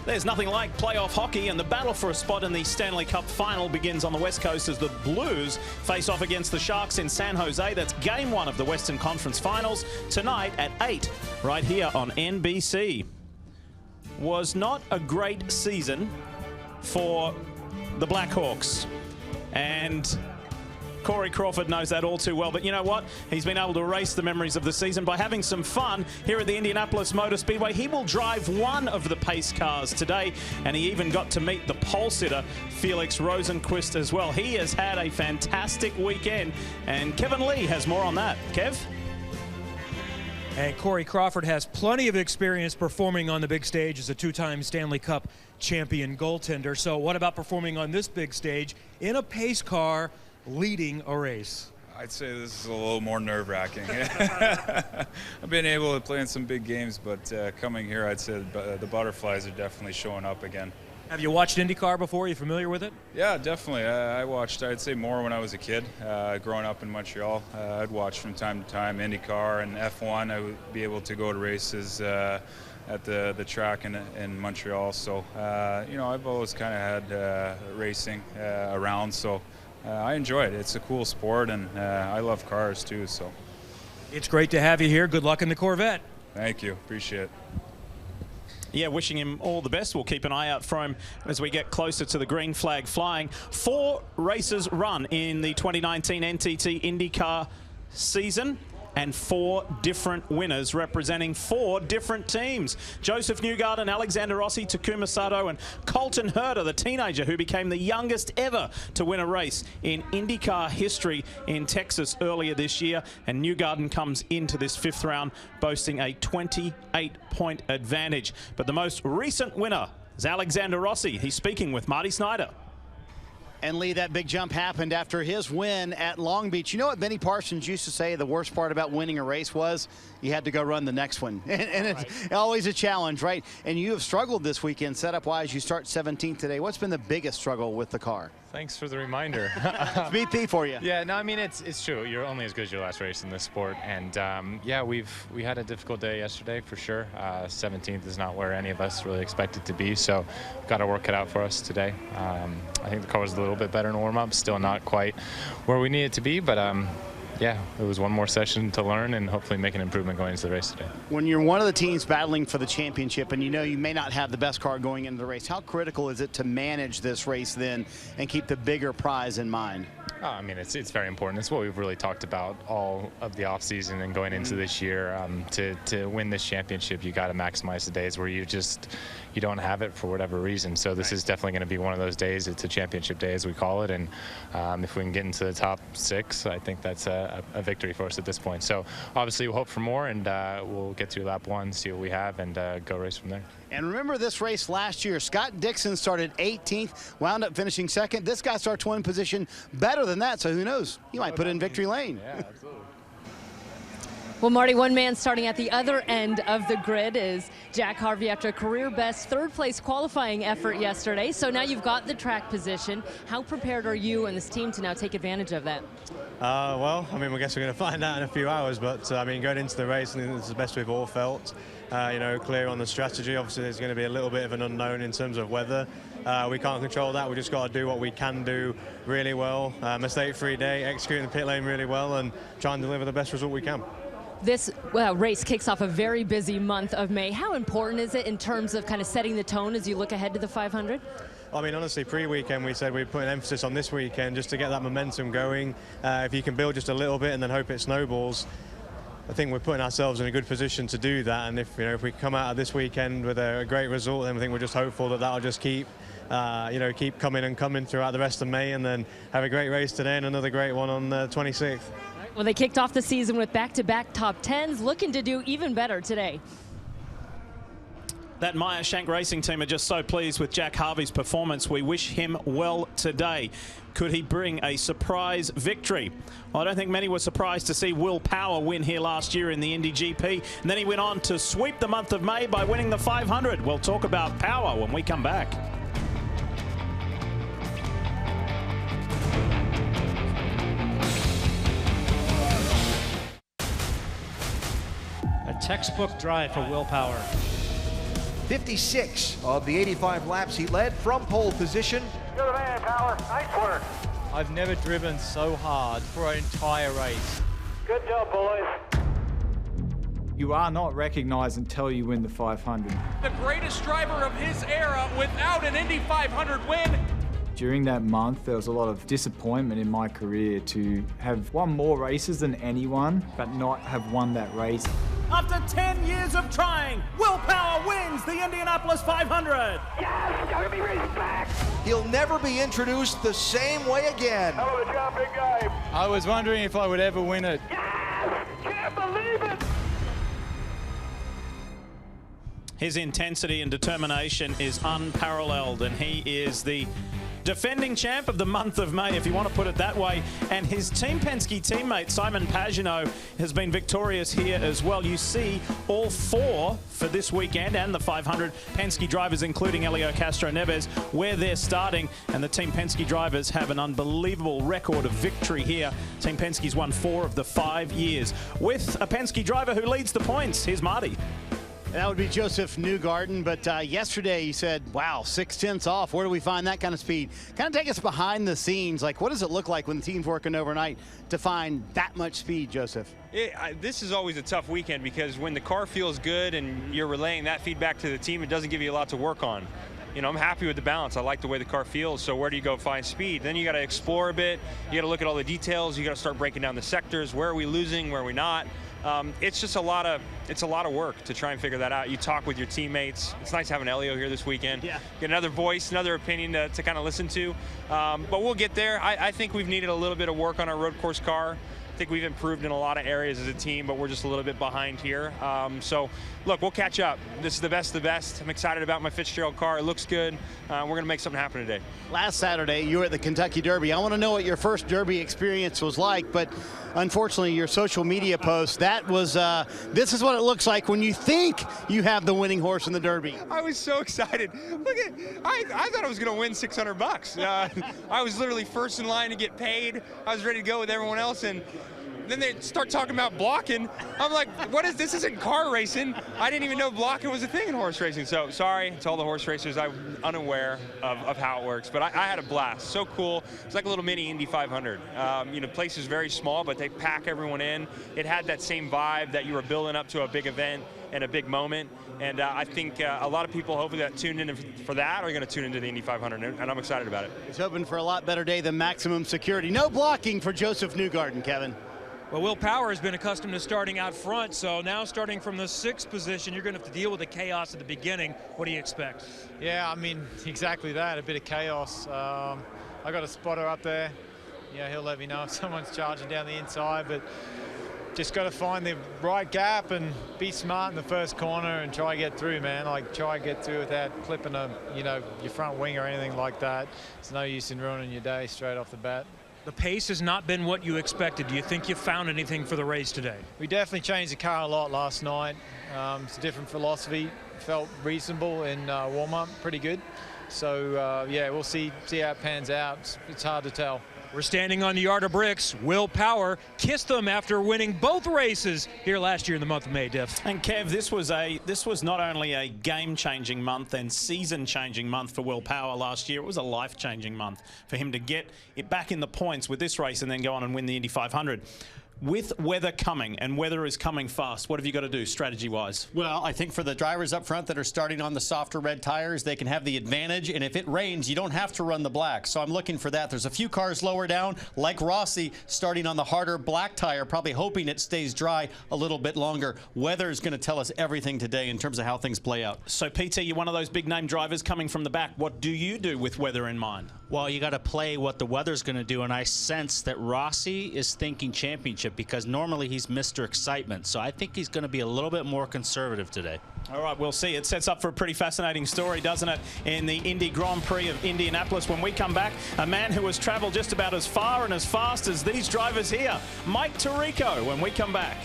There's nothing like playoff hockey, and the battle for a spot in the Stanley Cup final begins on the West Coast as the Blues face off against the Sharks in San Jose. That's game one of the Western Conference Finals tonight at 8, right here on NBC. Was not a great season for the Blackhawks, and Corey Crawford knows that all too well, but you know what? He's been able to erase the memories of the season by having some fun here at the Indianapolis Motor Speedway. He will drive one of the pace cars today, and he even got to meet the pole sitter, Felix Rosenquist, as well. He has had a fantastic weekend, and Kevin Lee has more on that. Kev? And Corey Crawford has plenty of experience performing on the big stage as a two-time Stanley Cup champion goaltender. So what about performing on this big stage in a pace car leading a race? I'd say this is a little more nerve-wracking. I've been able to play in some big games, but coming here, I'd say the butterflies are definitely showing up again. Have you watched IndyCar before? Are you familiar with it? Yeah, definitely. I watched, I'd say, more when I was a kid. Growing up in Montreal, I'd watch from time to time IndyCar and F1. I would be able to go to races at the track in Montreal. So, you know, I've always kind of had racing around, so I enjoy it. It's a cool sport, and I love cars too. So it's great to have you here. Good luck in the Corvette. Thank you. Appreciate it. Yeah, wishing him all the best. We'll keep an eye out for him as we get closer to the green flag flying. 4 races run in the 2019 NTT INDYCAR season, and 4 different winners representing 4 different teams. Joseph Newgarden, Alexander Rossi, Takuma Sato, and Colton Herder, the teenager who became the youngest ever to win a race in IndyCar history in Texas earlier this year. And Newgarden comes into this 5th round boasting a 28-point advantage. But the most recent winner is Alexander Rossi. He's speaking with Marty Snyder. And Lee, that big jump happened after his win at Long Beach. You know what Benny Parsons used to say the worst part about winning a race was? You had to go run the next one. And it's always a challenge, right? And you have struggled this weekend setup-wise. You start 17th today. What's been the biggest struggle with the car? Thanks for the reminder. BP for you. Yeah, no, I mean, it's true. You're only as good as your last race in this sport. And, yeah, we had a difficult day yesterday for sure. 17th is not where any of us really expected to be, so we've got to work it out for us today. I think the car was a little bit better in warm-up, still not quite where we need it to be, but yeah, it was one more session to learn and hopefully make an improvement going into the race today. When you're one of the teams battling for the championship and you know you may not have the best car going into the race, how critical is it to manage this race then and keep the bigger prize in mind? Oh, I mean, it's very important. It's what we've really talked about all of the offseason and going into this year. To win this championship, you got to maximize the days where you don't have it for whatever reason. So this is definitely going to be one of those days. It's a championship day, as we call it, and if we can get into the top 6, I think that's a victory for us at this point. So obviously we'll hope for more, and we'll get through lap 1, see what we have, and go race from there. And remember this race last year, Scott Dixon started 18th, wound up finishing 2nd. This guy starts 1 position better than that, so who knows? He might put it in victory lane. Yeah, absolutely. Well, Marty, one man starting at the other end of the grid is Jack Harvey after a career-best 3rd-place qualifying effort yesterday. So now you've got the track position. How prepared are you and this team to now take advantage of that? Well, I mean, I guess we're going to find out in a few hours, but I mean, going into the race, I think it's the best we've all felt. You know, clear on the strategy. Obviously, there's going to be a little bit of an unknown in terms of weather. We can't control that. We just got to do what we can do really well. Mistake-free day, executing the pit lane really well, and try and deliver the best result we can. This race kicks off a very busy month of May. How important is it in terms of kind of setting the tone as you look ahead to the 500? I mean, honestly, pre-weekend we said we'd put an emphasis on this weekend just to get that momentum going. If you can build just a little bit and then hope it snowballs, I think we're putting ourselves in a good position to do that. And if we come out of this weekend with a great result, then I think we're just hopeful that that'll just keep keep coming and coming throughout the rest of May, and then have a great race today and another great one on the 26th. Well, they kicked off the season with back-to-back top 10s, looking to do even better today. That Meyer Shank Racing team are just so pleased with Jack Harvey's performance. We wish him well today. Could he bring a surprise victory? Well, I don't think many were surprised to see Will Power win here last year in the Indy GP. And then he went on to sweep the month of May by winning the 500. We'll talk about Power when we come back. A textbook drive for Will Power. 56 of the 85 laps he led from pole position. You're the man, Power. Nice work. I've never driven so hard for an entire race. Good job, boys. You are not recognized until you win the 500. The greatest driver of his era without an Indy 500 win. During that month, there was a lot of disappointment in my career to have won more races than anyone, but not have won that race. After 10 years of trying, Will Power wins the Indianapolis 500. Yes, gotta be racing back. He'll never be introduced the same way again. Hell of a job, big guy. I was wondering if I would ever win it. Yes, can't believe it. His intensity and determination is unparalleled, and he is the defending champ of the month of May, if you want to put it that way. And his Team Penske teammate, Simon Pagenaud, has been victorious here as well. You see all four for this weekend and the 500 Penske drivers, including Helio Castro-Neves, where they're starting. And the Team Penske drivers have an unbelievable record of victory here. Team Penske's won 4 of the 5 years. With a Penske driver who leads the points, here's Marty. That would be Joseph Newgarden, but yesterday he said, wow, 6/10 off. Where do we find that kind of speed? Kind of take us behind the scenes. Like, what does it look like when the team's working overnight to find that much speed, Joseph? This is always a tough weekend because when the car feels good and you're relaying that feedback to the team, it doesn't give you a lot to work on. You know, I'm happy with the balance. I like the way the car feels, so where do you go find speed? Then you got to explore a bit. You got to look at all the details. You got to start breaking down the sectors. Where are we losing? Where are we not? It's just a lot of work to try and figure that out. You talk with your teammates. It's nice having Helio here this weekend. Yeah. Get another voice, another opinion to kind of listen to. But we'll get there. I think we've needed a little bit of work on our road course car. I think we've improved in a lot of areas as a team, but we're just a little bit behind here. So, look, we'll catch up. This is the best of the best. I'm excited about my Fitzgerald car. It looks good. We're going to make something happen today. Last Saturday, you were at the Kentucky Derby. I want to know what your first Derby experience was like, but unfortunately, your social media post, that was, this is what it looks like when you think you have the winning horse in the Derby. I was so excited. Look at, I thought I was going to win $600. I was literally first in line to get paid. I was ready to go with everyone else, and then they start talking about blocking. I'm like, what is this? Isn't car racing. I didn't even know blocking was a thing in horse racing. So sorry to all the horse racers. I'm unaware of how it works, but I had a blast. So cool. It's like a little mini Indy 500. You know, the place is very small, but they pack everyone in. It had that same vibe that you were building up to a big event and a big moment. And I think a lot of people hopefully that tuned in for that are going to tune into the Indy 500, and I'm excited about it. He's hoping for a lot better day than maximum security. No blocking for Joseph Newgarden, Kevin. Well, Will Power has been accustomed to starting out front, so now starting from the 6th position, you're going to have to deal with the chaos at the beginning. What do you expect? Yeah, I mean, exactly that, a bit of chaos. I got a spotter up there. Yeah, he'll let me know if someone's charging down the inside, but just got to find the right gap and be smart in the first corner and try to get through, man. Like, try to get through without clipping your front wing or anything like that. It's no use in ruining your day straight off the bat. The pace has not been what you expected. Do you think you found anything for the race today? We definitely changed the car a lot last night. It's a different philosophy. Felt reasonable in warm-up, pretty good. So, yeah, we'll see how it pans out. It's hard to tell. We're standing on the yard of bricks. Will Power kissed them after winning both races here last year in the month of May, Diff. And Kev, this was not only a game-changing month and season-changing month for Will Power last year, it was a life-changing month for him to get it back in the points with this race and then go on and win the Indy 500. With weather coming, and weather is coming fast, what have you got to do strategy-wise? Well, I think for the drivers up front that are starting on the softer red tires, they can have the advantage, and if it rains, you don't have to run the black. So I'm looking for that. There's a few cars lower down, like Rossi, starting on the harder black tire, probably hoping it stays dry a little bit longer. Weather is going to tell us everything today in terms of how things play out. So, PT, you're one of those big-name drivers coming from the back. What do you do with weather in mind? Well, you got to play what the weather's going to do, and I sense that Rossi is thinking championship because normally he's Mr. Excitement. So I think he's going to be a little bit more conservative today. All right, we'll see. It sets up for a pretty fascinating story, doesn't it, in the Indy Grand Prix of Indianapolis. When we come back, a man who has traveled just about as far and as fast as these drivers here, Mike Tirico, when we come back.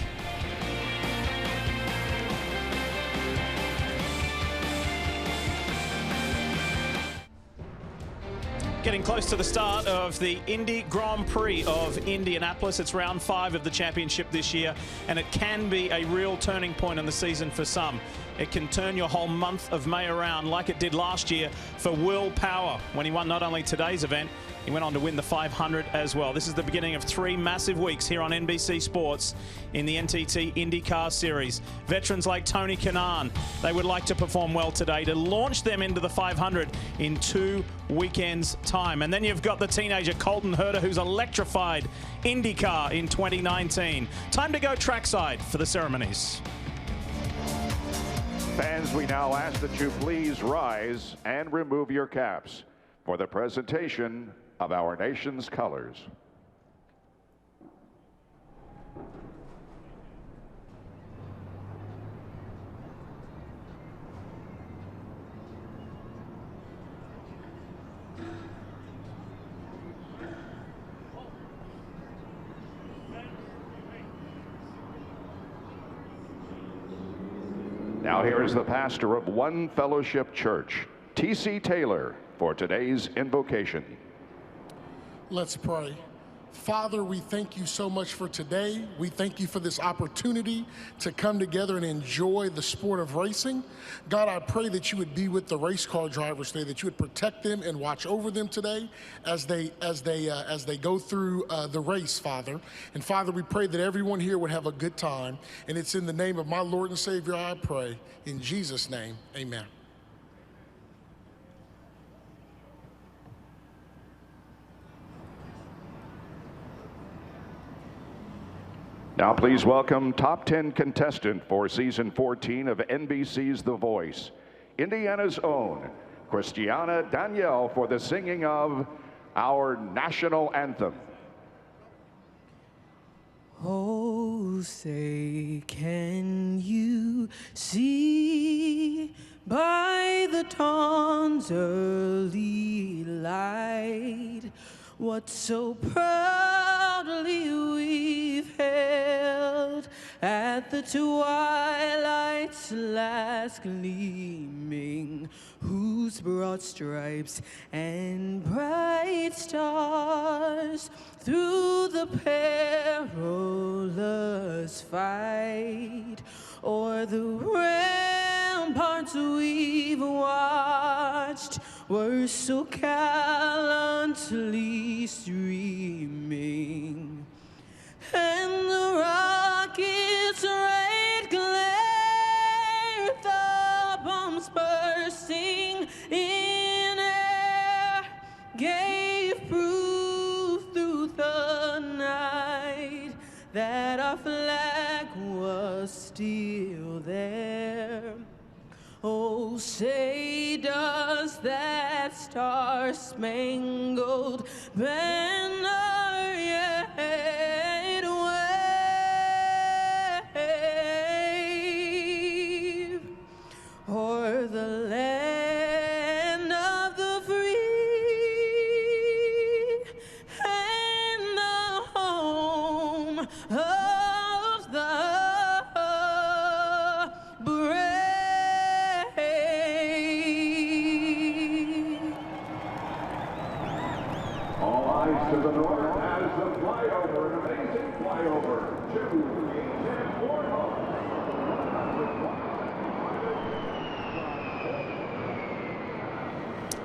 Getting close to the start of the Indy Grand Prix of Indianapolis. It's round 5 of the championship this year, and it can be a real turning point in the season for some. It can turn your whole month of May around like it did last year for Will Power when he won not only today's event, he went on to win the 500 as well. This is the beginning of 3 massive weeks here on NBC Sports in the NTT INDYCAR Series. Veterans like Tony Kanaan, they would like to perform well today to launch them into the 500 in 2 weekends' time. And then you've got the teenager Colton Herder, who's electrified INDYCAR in 2019. Time to go trackside for the ceremonies. Fans, we now ask that you please rise and remove your caps for the presentation of our nation's colors. Now here is the pastor of One Fellowship Church, T.C. Taylor, for today's invocation. Let's pray. Father, we thank you so much for today. We thank you for this opportunity to come together and enjoy the sport of racing. God, I pray that you would be with the race car drivers today, that you would protect them and watch over them today as they go through the race, Father. And Father, we pray that everyone here would have a good time. And it's in the name of my Lord and Savior I pray. In Jesus' name, amen. Now please welcome top 10 contestant for season 14 of NBC's The Voice, Indiana's own Christiana Danielle, for the singing of our national anthem. Oh, say, can you see by the dawn's early light what so proudly we've held at the twilight's last gleaming, whose broad stripes and bright stars through the perilous fight o'er the ramparts we've watched were so gallantly streaming, and the rocket's red glare, the bombs bursting in air, gave proof through the night that our flag was still there. Oh, say, does that star-spangled banner yet wave o'er the land of the free and the home of the brave? To the north as the flyover, an amazing flyover, 2, 8, 10, 4,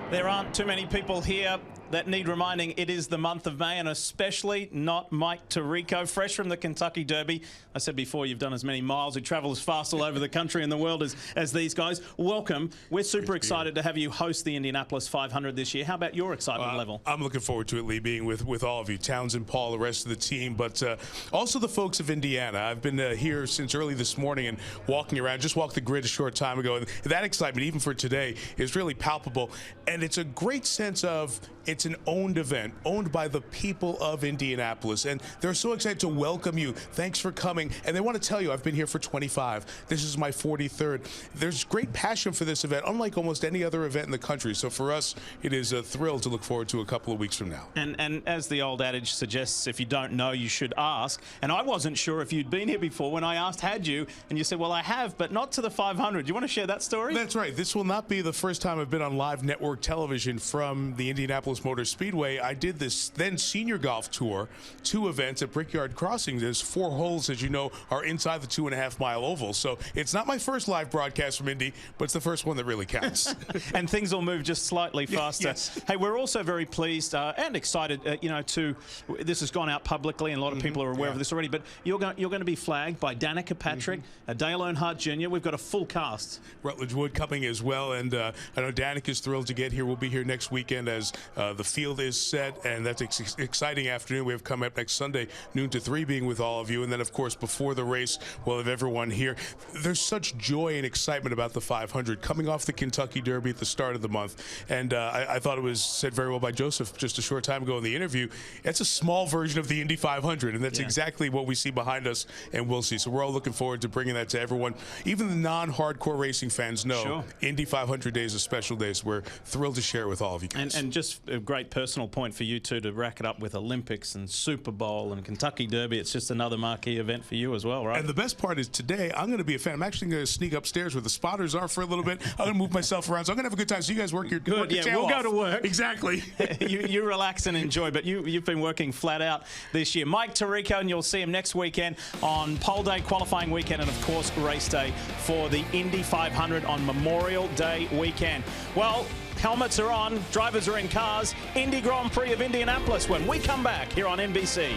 There aren't too many people here that need reminding it is the month of May, and especially not Mike Tirico, fresh from the Kentucky Derby. I said before, you've done as many miles, you travel as fast all over the country and the world as these guys. Welcome. We're super excited to have you host the Indianapolis 500 this year. How about your excitement level? I'm looking forward to it, Lee, being with all of you, Townsend, Paul, the rest of the team, but also the folks of Indiana. I've been here since early this morning and walking around, just walked the grid a short time ago, and that excitement, even for today, is really palpable, and it's a great sense of it's an owned event, owned by the people of Indianapolis, and they're so excited to welcome you. Thanks for coming, and they want to tell you I've been here for 25. This is my 43rd. There's great passion for this event, unlike almost any other event in the country, so for us, it is a thrill to look forward to a couple of weeks from now. And as the old adage suggests, if you don't know, you should ask, and I wasn't sure if you'd been here before. When I asked, had you, and you said, well, I have, but not to the 500. Do you want to share that story? That's right. This will not be the first time I've been on live network television from the Indianapolis Motor Speedway, I did this then senior golf tour, 2 events at Brickyard Crossing. There's 4 holes, as you know, are inside the 2.5-mile oval. So it's not my first live broadcast from Indy, but it's the first one that really counts. And things will move just slightly faster. Yes. Hey, we're also very pleased and excited, this has gone out publicly and a lot of people are aware of this already, but you're going to be flagged by Danica Patrick, Dale Earnhardt Jr. We've got a full cast. Rutledge Wood coming as well, and I know Danica's thrilled to get here. We'll be here next weekend as the field is set, and that's an exciting afternoon. We have come up next Sunday, noon to 3, being with all of you, and then, of course, before the race, we'll have everyone here. There's such joy and excitement about the 500, coming off the Kentucky Derby at the start of the month, and I thought it was said very well by Joseph just a short time ago in the interview. It's a small version of the Indy 500, and that's exactly what we see behind us, and we'll see. So we're all looking forward to bringing that to everyone. Even the non-hardcore racing fans know Indy 500 Day is a special day, so we're thrilled to share it with all of you guys. And just a great personal point for you two to rack it up with Olympics and Super Bowl and Kentucky Derby. It's just another marquee event for you as well, right? And the best part is today, I'm going to be a fan. I'm actually going to sneak upstairs where the spotters are for a little bit. I'm going to move myself around, so I'm going to have a good time. So you guys work your good. Yeah, we'll go to work. Exactly. you relax and enjoy, but you've been working flat out this year. Mike Tirico, and you'll see him next weekend on pole day, qualifying weekend, and of course race day for the Indy 500 on Memorial Day weekend. Well, helmets are on, drivers are in cars. Indy Grand Prix of Indianapolis when we come back here on NBC.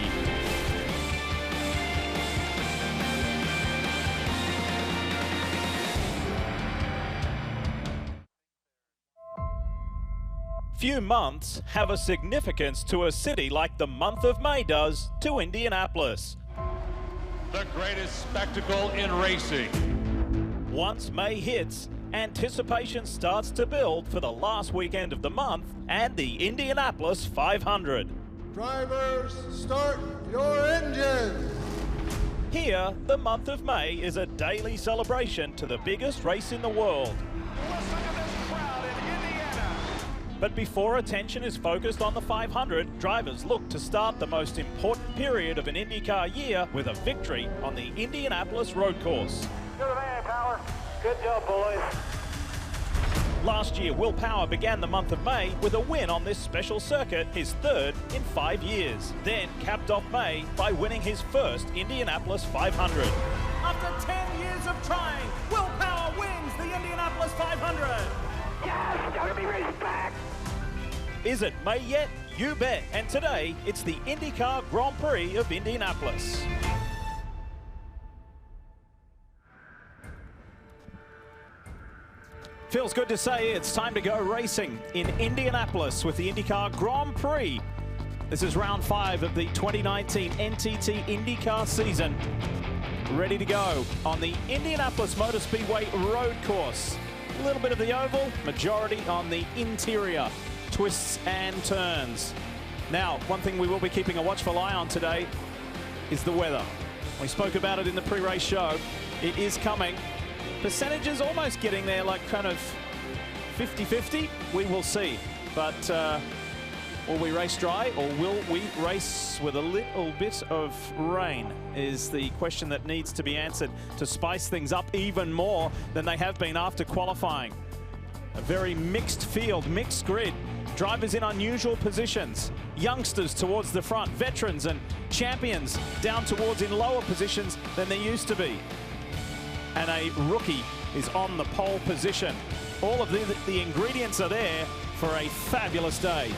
Few months have a significance to a city like the month of May does to Indianapolis. The greatest spectacle in racing. Once May hits, anticipation starts to build for the last weekend of the month and the Indianapolis 500. Drivers, start your engines! Here, the month of May is a daily celebration to the biggest race in the world. But before attention is focused on the 500, drivers look to start the most important period of an IndyCar year with a victory on the Indianapolis road course. You're the man, Power. Good job, boys. Last year, Will Power began the month of May with a win on this special circuit, his 3rd in 5 years. Then capped off May by winning his first Indianapolis 500. After 10 years of trying, Will Power wins the Indianapolis 500. Yes, gotta be respect. Is it May yet? You bet. And today, it's the IndyCar Grand Prix of Indianapolis. Feels good to say it's time to go racing in Indianapolis with the IndyCar Grand Prix. This is round 5 of the 2019 NTT INDYCAR season. Ready to go on the Indianapolis Motor Speedway road course. A little bit of the oval, majority on the interior, twists and turns. Now, one thing we will be keeping a watchful eye on today is the weather. We spoke about it in the pre-race show. It is coming. Percentages almost getting there, like kind of 50-50. We will see. But will we race dry or will we race with a little bit of rain is the question that needs to be answered to spice things up even more than they have been after qualifying. A very mixed field, mixed grid. Drivers in unusual positions. Youngsters towards the front, veterans and champions down towards in lower positions than they used to be. And a rookie is on the pole position. All of the ingredients are there for a fabulous day.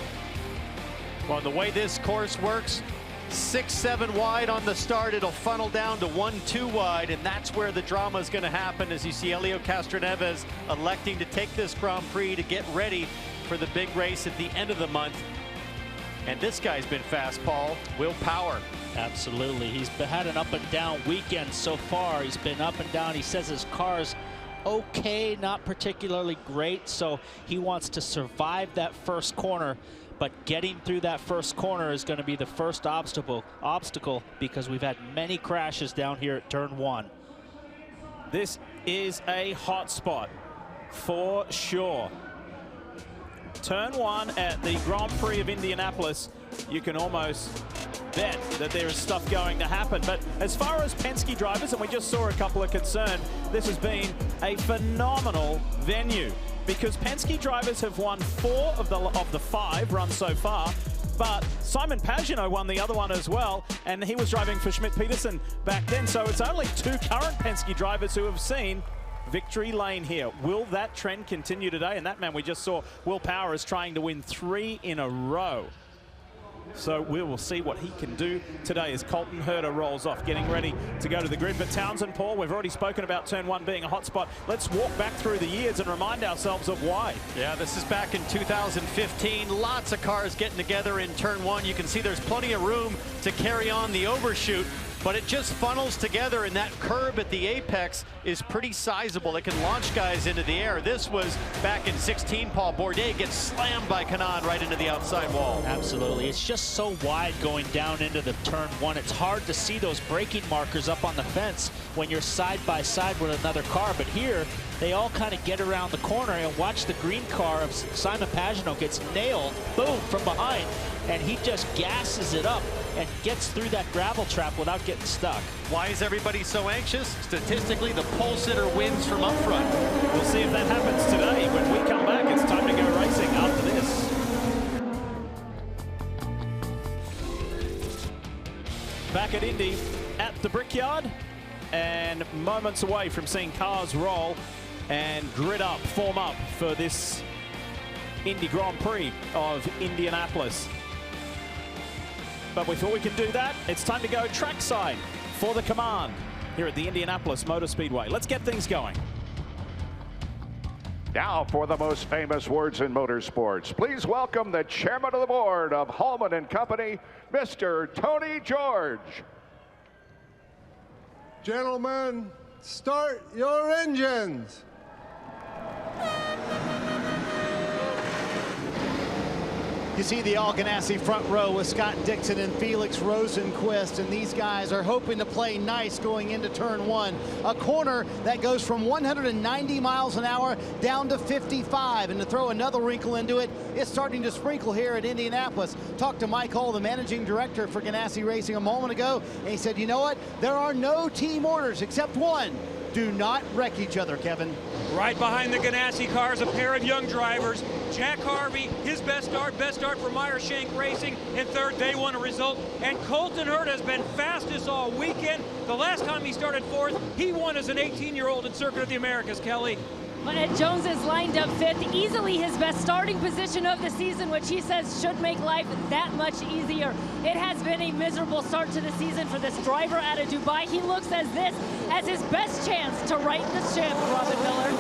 Well, the way this course works, 6-7 wide on the start, it'll funnel down to 1-2 wide, and that's where the drama is going to happen as you see Helio Castroneves electing to take this Grand Prix to get ready for the big race at the end of the month. And this guy's been fast, Paul. Will Power. Absolutely. He's had an up and down weekend so far. He's been up and down. He says his car's okay, not particularly great, so he wants to survive that first corner. But getting through that first corner is going to be the first obstacle because we've had many crashes down here at turn 1. This is a hot spot for sure. Turn 1 at the Grand Prix of Indianapolis, you can almost bet that there is stuff going to happen. But as far as Penske drivers, and we just saw a couple of concerned, this has been a phenomenal venue. because Penske drivers have won 4 of the 5 runs so far. But Simon Pagenaud won the other one as well, and he was driving for Schmidt-Peterson back then. So it's only 2 current Penske drivers who have seen victory lane here. Will that trend continue today? And that man we just saw, Will Power, is trying to win 3 in a row. So we will see what he can do today as Colton Herder rolls off, getting ready to go to the grid. But Townsend, Paul, we've already spoken about turn 1 being a hot spot. Let's walk back through the years and remind ourselves of why. Yeah, this is back in 2015. Lots of cars getting together in turn 1. You can see there's plenty of room to carry on the overshoot, but it just funnels together, and that curb at the apex is pretty sizable. It can launch guys into the air. This was back in 16. Paul Bourdais gets slammed by Kanaan right into the outside wall. Absolutely. It's just so wide going down into the turn 1. It's hard to see those braking markers up on the fence when you're side by side with another car. But here, they all kind of get around the corner, and watch the green car of Simon Pagenaud gets nailed, boom, from behind, and he just gasses it up and gets through that gravel trap without getting stuck. Why is everybody so anxious? Statistically, the pole sitter wins from up front. We'll see if that happens today. When we come back, it's time to go racing after this. Back at Indy at the Brickyard, and moments away from seeing cars roll and grid up, form up for this Indy Grand Prix of Indianapolis. But before we can do that, it's time to go trackside for the command here at the Indianapolis Motor Speedway. Let's get things going. Now for the most famous words in motorsports, please welcome the chairman of the board of Hallman and Company, Mr. Tony George. Gentlemen, start your engines. You see the All Ganassi front row with Scott Dixon and Felix Rosenquist, and these guys are hoping to play nice going into turn 1. A corner that goes from 190 miles an hour down to 55, and to throw another wrinkle into it, it's starting to sprinkle here at Indianapolis. Talked to Mike Hull, the managing director for Ganassi Racing, a moment ago, and he said, you know what? There are no team orders except one. Do not wreck each other, Kevin. Right behind the Ganassi cars, a pair of young drivers. Jack Harvey, his best start for Meyer Shank Racing. In third, they won a result. And Colton Herder has been fastest all weekend. The last time he started fourth, he won as an 18-year-old in Circuit of the Americas, Kelly. But Ed Jones is lined up 5th, easily his best starting position of the season, which he says should make life that much easier. It has been a miserable start to the season for this driver out of Dubai. He looks as this as his best chance to right the ship, Robin Miller.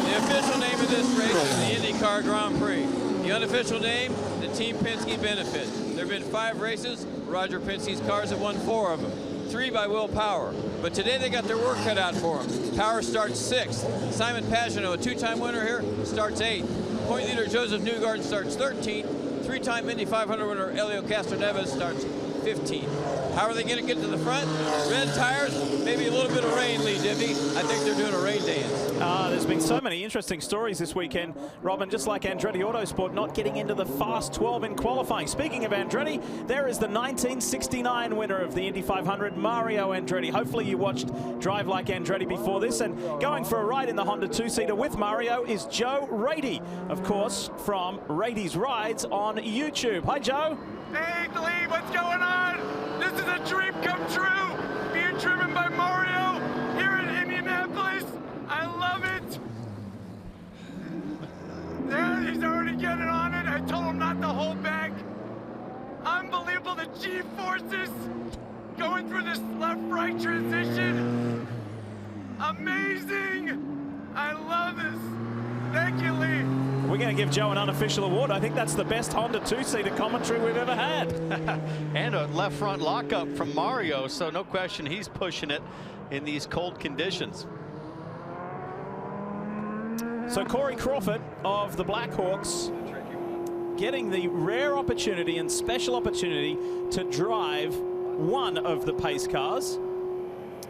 The official name of this race is the INDYCAR Grand Prix. The unofficial name, the Team Penske Benefit. There have been 5 races. Roger Penske's cars have won 4 of them. 3 by Will Power. But today they got their work cut out for them. Power starts 6th. Simon Pagenaud, a 2-time winner here, starts 8th. Point leader Joseph Newgarden starts 13th. 3-time Indy 500 winner Elio Castroneves starts 15th. How are they going to get to the front? Red tires, maybe a little bit of rain, Lee Dippy. I think they're doing a rain dance. There's been so many interesting stories this weekend, Robin, just like Andretti Autosport not getting into the fast 12 in qualifying. Speaking of Andretti, there is the 1969 winner of the Indy 500, Mario Andretti. Hopefully you watched Drive Like Andretti before this, and going for a ride in the Honda 2-seater with Mario is Joe Rady, of course, from Rady's Rides on YouTube. Hi, Joe. Hey, Lee, what's going on? This is a dream come true. Being driven by Mario here in Indianapolis. I love it. There, he's already getting on it. I told him not to hold back. Unbelievable, the G-forces going through this left-right transition. Amazing. I love this. Thank you, Lee. We're going to give Joe an unofficial award. I think that's the best Honda 2-seater commentary we've ever had. And a left front lockup from Mario, so no question he's pushing it in these cold conditions. So Corey Crawford of the Blackhawks getting the rare opportunity and special opportunity to drive one of the pace cars.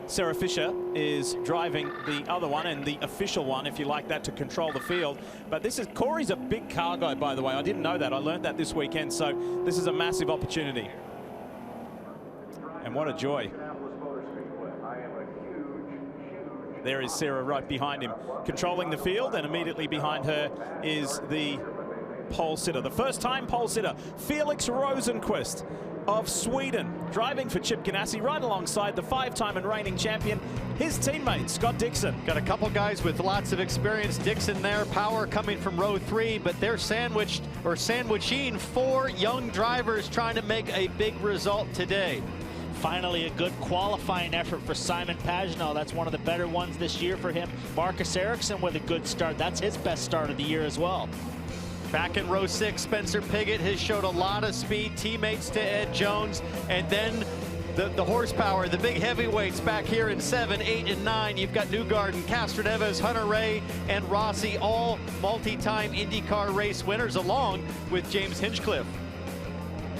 Sarah Fisher is driving the other one, and the official one, if you like that, to control the field. But this is, Corey's a big car guy, by the way. I didn't know that. I learned that this weekend, so this is a massive opportunity. And what a joy. There is Sarah right behind him, controlling the field, and immediately behind her is the pole sitter. The first-time pole sitter, Felix Rosenqvist of Sweden, driving for Chip Ganassi right alongside the 5-time and reigning champion, his teammate, Scott Dixon. Got a couple guys with lots of experience. Dixon there, power coming from row 3, but they're sandwiched or sandwiching 4 young drivers trying to make a big result today. Finally, a good qualifying effort for Simon Pagenaud. That's one of the better ones this year for him. Marcus Ericsson with a good start. That's his best start of the year as well. Back in row 6, Spencer Piggott has showed a lot of speed, teammates to Ed Jones, and then the horsepower, the big heavyweights back here in 7, 8, and 9. You've got Newgarden, Castroneves, Hunter Ray, and Rossi, all multi-time IndyCar race winners, along with James Hinchcliffe.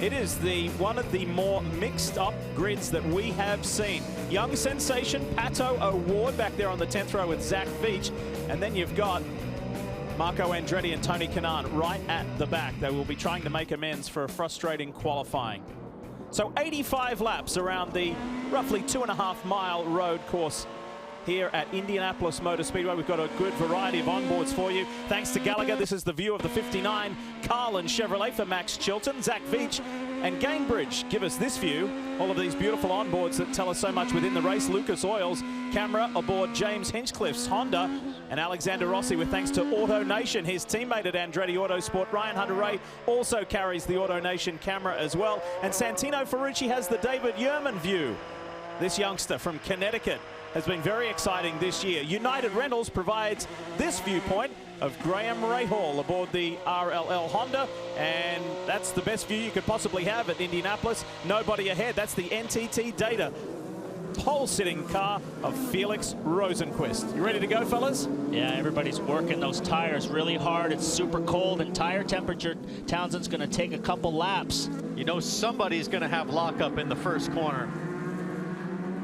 It is one of the more mixed up grids that we have seen. Young sensation Pato O'Ward back there on the 10th row with Zach Veach, and then you've got Marco Andretti and Tony Kanaan right at the back. They will be trying to make amends for a frustrating qualifying. So 85 laps around the roughly 2.5-mile road course here at Indianapolis Motor Speedway. We've got a good variety of onboards for you. Thanks to Gallagher, this is the view of the 59 Carlin Chevrolet for Max Chilton. Zach Veach and Gainbridge give us this view. All of these beautiful onboards that tell us so much within the race. Lucas Oil's camera aboard James Hinchcliffe's Honda, and Alexander Rossi with thanks to Auto Nation. His teammate at Andretti Autosport, Ryan Hunter-Ray, also carries the Auto Nation camera as well. And Santino Ferrucci has the David Yerman view. This youngster from Connecticut has been very exciting this year. United Rentals provides this viewpoint of Graham Rahal aboard the RLL Honda, and that's the best view you could possibly have at Indianapolis. Nobody ahead. That's the NTT Data pole-sitting car of Felix Rosenqvist. You ready to go, fellas? Yeah, everybody's working those tires really hard. It's super cold and tire temperature. Townsend's going to take a couple laps. You know somebody's going to have lockup in the first corner.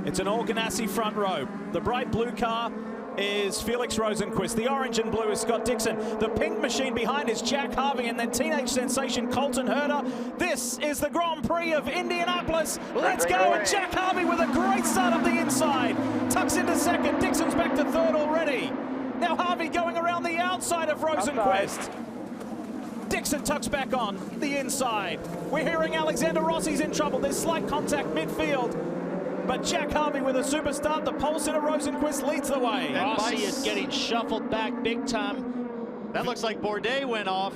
It's an all Ganassi front row. The bright blue car is Felix Rosenqvist. The orange and blue is Scott Dixon. The pink machine behind is Jack Harvey, and then teenage sensation Colton Herder. This is the Grand Prix of Indianapolis. Let's go, and Jack Harvey with a great start up the inside. Tucks into second. Dixon's back to third already. Now Harvey going around the outside of Rosenqvist. Dixon tucks back on the inside. We're hearing Alexander Rossi's in trouble. There's slight contact midfield. But Jack Harvey with a super start. The pole sitter Rosenqvist leads the way. Rossi is getting shuffled back big time. That looks like Bourdais went off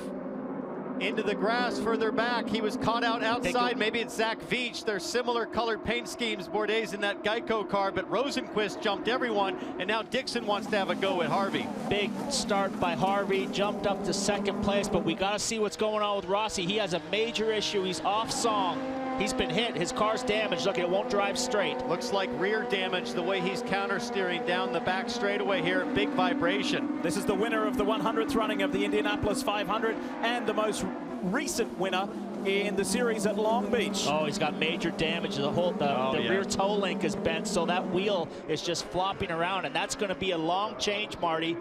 into the grass further back. He was caught out outside. Maybe it's Zach Veach. They're similar colored paint schemes. Bourdais in that Geico car, but Rosenqvist jumped everyone, and now Dixon wants to have a go at Harvey. Big start by Harvey, jumped up to second place, but we got to see what's going on with Rossi. He has a major issue. He's off song. He's been hit. His car's damaged. Look, it won't drive straight. Looks like rear damage the way he's counter steering down the back straightaway here. Big vibration. This is the winner of the 100th running of the Indianapolis 500 and the most recent winner in the series at Long Beach. Oh, he's got major damage. The rear toe link is bent, so that wheel is just flopping around, and that's going to be a long change, Marty.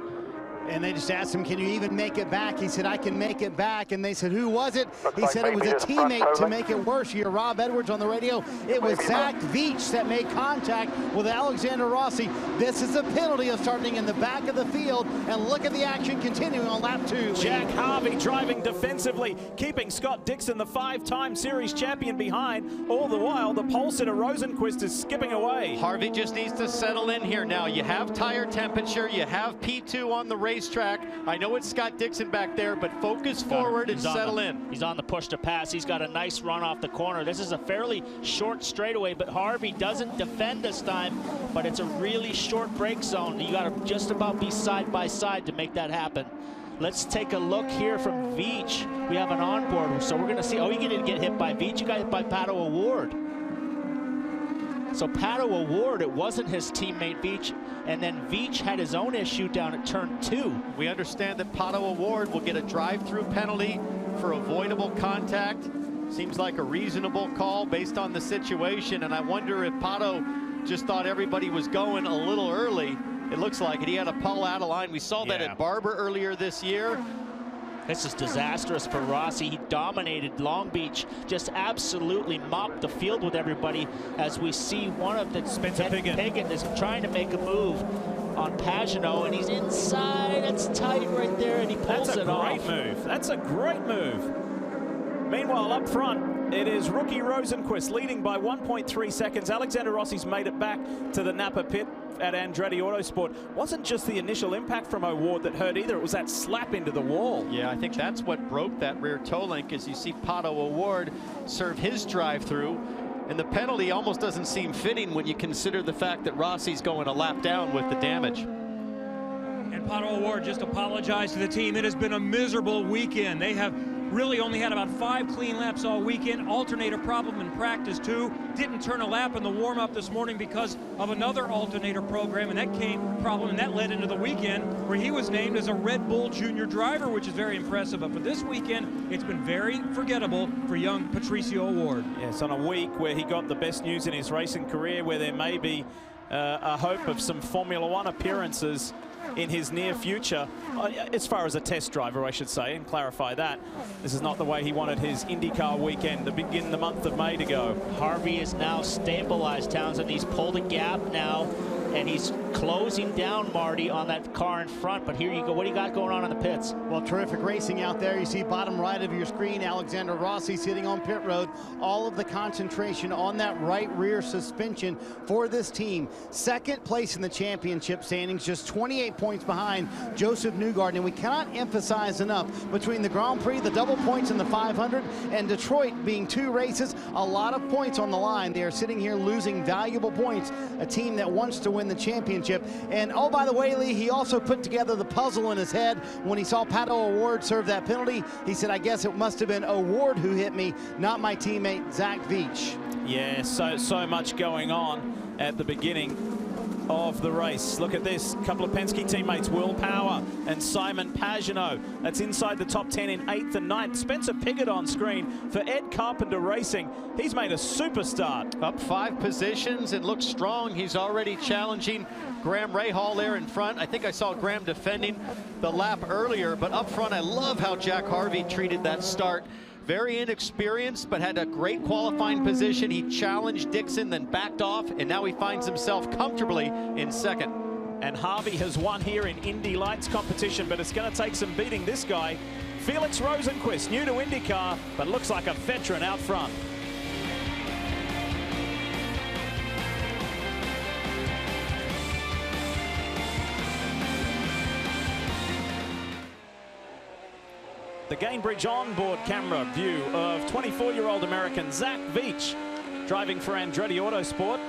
And they just asked him, can you even make it back? He said, I can make it back. And they said, who was it? He said it was a teammate to make it worse. You hear Rob Edwards on the radio. It was Zach Veach that made contact with Alexander Rossi. This is a penalty of starting in the back of the field. And look at the action continuing on lap 2. Jack Harvey driving defensively, keeping Scott Dixon, the 5-time series champion, behind. All the while, the pole sitter Rosenqvist is skipping away. Harvey just needs to settle in here now. You have tire temperature. You have P2 on the racetrack. I know it's Scott Dixon back there, but focus forward and settle in. He's on the push to pass. He's got a nice run off the corner. This is a fairly short straightaway, but Harvey doesn't defend this time, but it's a really short brake zone. You got to just about be side by side to make that happen. Let's take a look here from Veach. We have an onboard, so we're going to see. Oh, he didn't get hit by Veach. He got hit by Pato O'Ward. So Pato O'Ward, it wasn't his teammate Veach, and then Veach had his own issue down at turn 2. We understand that Pato O'Ward will get a drive-through penalty for avoidable contact. Seems like a reasonable call based on the situation, and I wonder if Pato just thought everybody was going a little early. It looks like it. He had a pull out of line. We saw that at Barber earlier this year. This is disastrous for Rossi. He dominated Long Beach, just absolutely mopped the field with everybody as we see one of the Piggott is trying to make a move on Pagano, and he's inside. It's tight right there, and he pulls it off. That's a great move. That's a great move. Meanwhile, up front, it is rookie Rosenquist leading by 1.3 seconds. Alexander Rossi's made it back to the Napa pit at Andretti Autosport. Wasn't just the initial impact from O'Ward that hurt either. It was that slap into the wall. Yeah, I think that's what broke that rear toe link, as you see Pato O'Ward serve his drive-through. And the penalty almost doesn't seem fitting when you consider the fact that Rossi's going a lap down with the damage. And Pato O'Ward just apologized to the team. It has been a miserable weekend. They have really only had about 5 clean laps all weekend. Alternator problem in practice too. Didn't turn a lap in the warm-up this morning because of another alternator program, and that that led into the weekend where he was named as a Red Bull Junior driver, which is very impressive. But for this weekend, it's been very forgettable for young Patricio O'Ward. Yes, on a week where he got the best news in his racing career, where there may be a hope of some Formula One appearances in his near future, as far as a test driver, I should say, and clarify that. This is not the way he wanted his IndyCar weekend to begin the month of May to go. Harvey is now stabilized, Townsend. He's pulled a gap now, and he's closing down Marty on that car in front. But here you go. What do you got going on in the pits? Well, terrific racing out there. You see bottom right of your screen, Alexander Rossi sitting on pit road. All of the concentration on that right rear suspension for this team. Second place in the championship standings, just 28 points behind Joseph Newgarden. And we cannot emphasize enough, between the Grand Prix, the double points in the 500, and Detroit being 2 races, a lot of points on the line. They are sitting here losing valuable points. A team that wants to win the championship. And oh, by the way, Lee, he also put together the puzzle in his head when he saw Pato O'Ward serve that penalty. He said, I guess it must have been O'Ward who hit me, not my teammate Zach Veach. Yeah, so much going on at the beginning of the race. Look at this, a couple of Penske teammates, Will Power and Simon Pagano. That's inside the top 10 in 8th and 9th. Spencer Piggott on screen for Ed Carpenter Racing. He's made a super start. Up 5 positions and looks strong. He's already challenging Graham Rahal there in front. I think I saw Graham defending the lap earlier, but up front, I love how Jack Harvey treated that start. Very inexperienced, but had a great qualifying position. He challenged Dixon, then backed off, and now he finds himself comfortably in second. And Harvey has won here in Indy Lights competition, but it's going to take some beating this guy. Felix Rosenquist, new to IndyCar, but looks like a veteran out front. The Gainbridge onboard camera view of 24-year-old American Zach Veach driving for Andretti Autosport,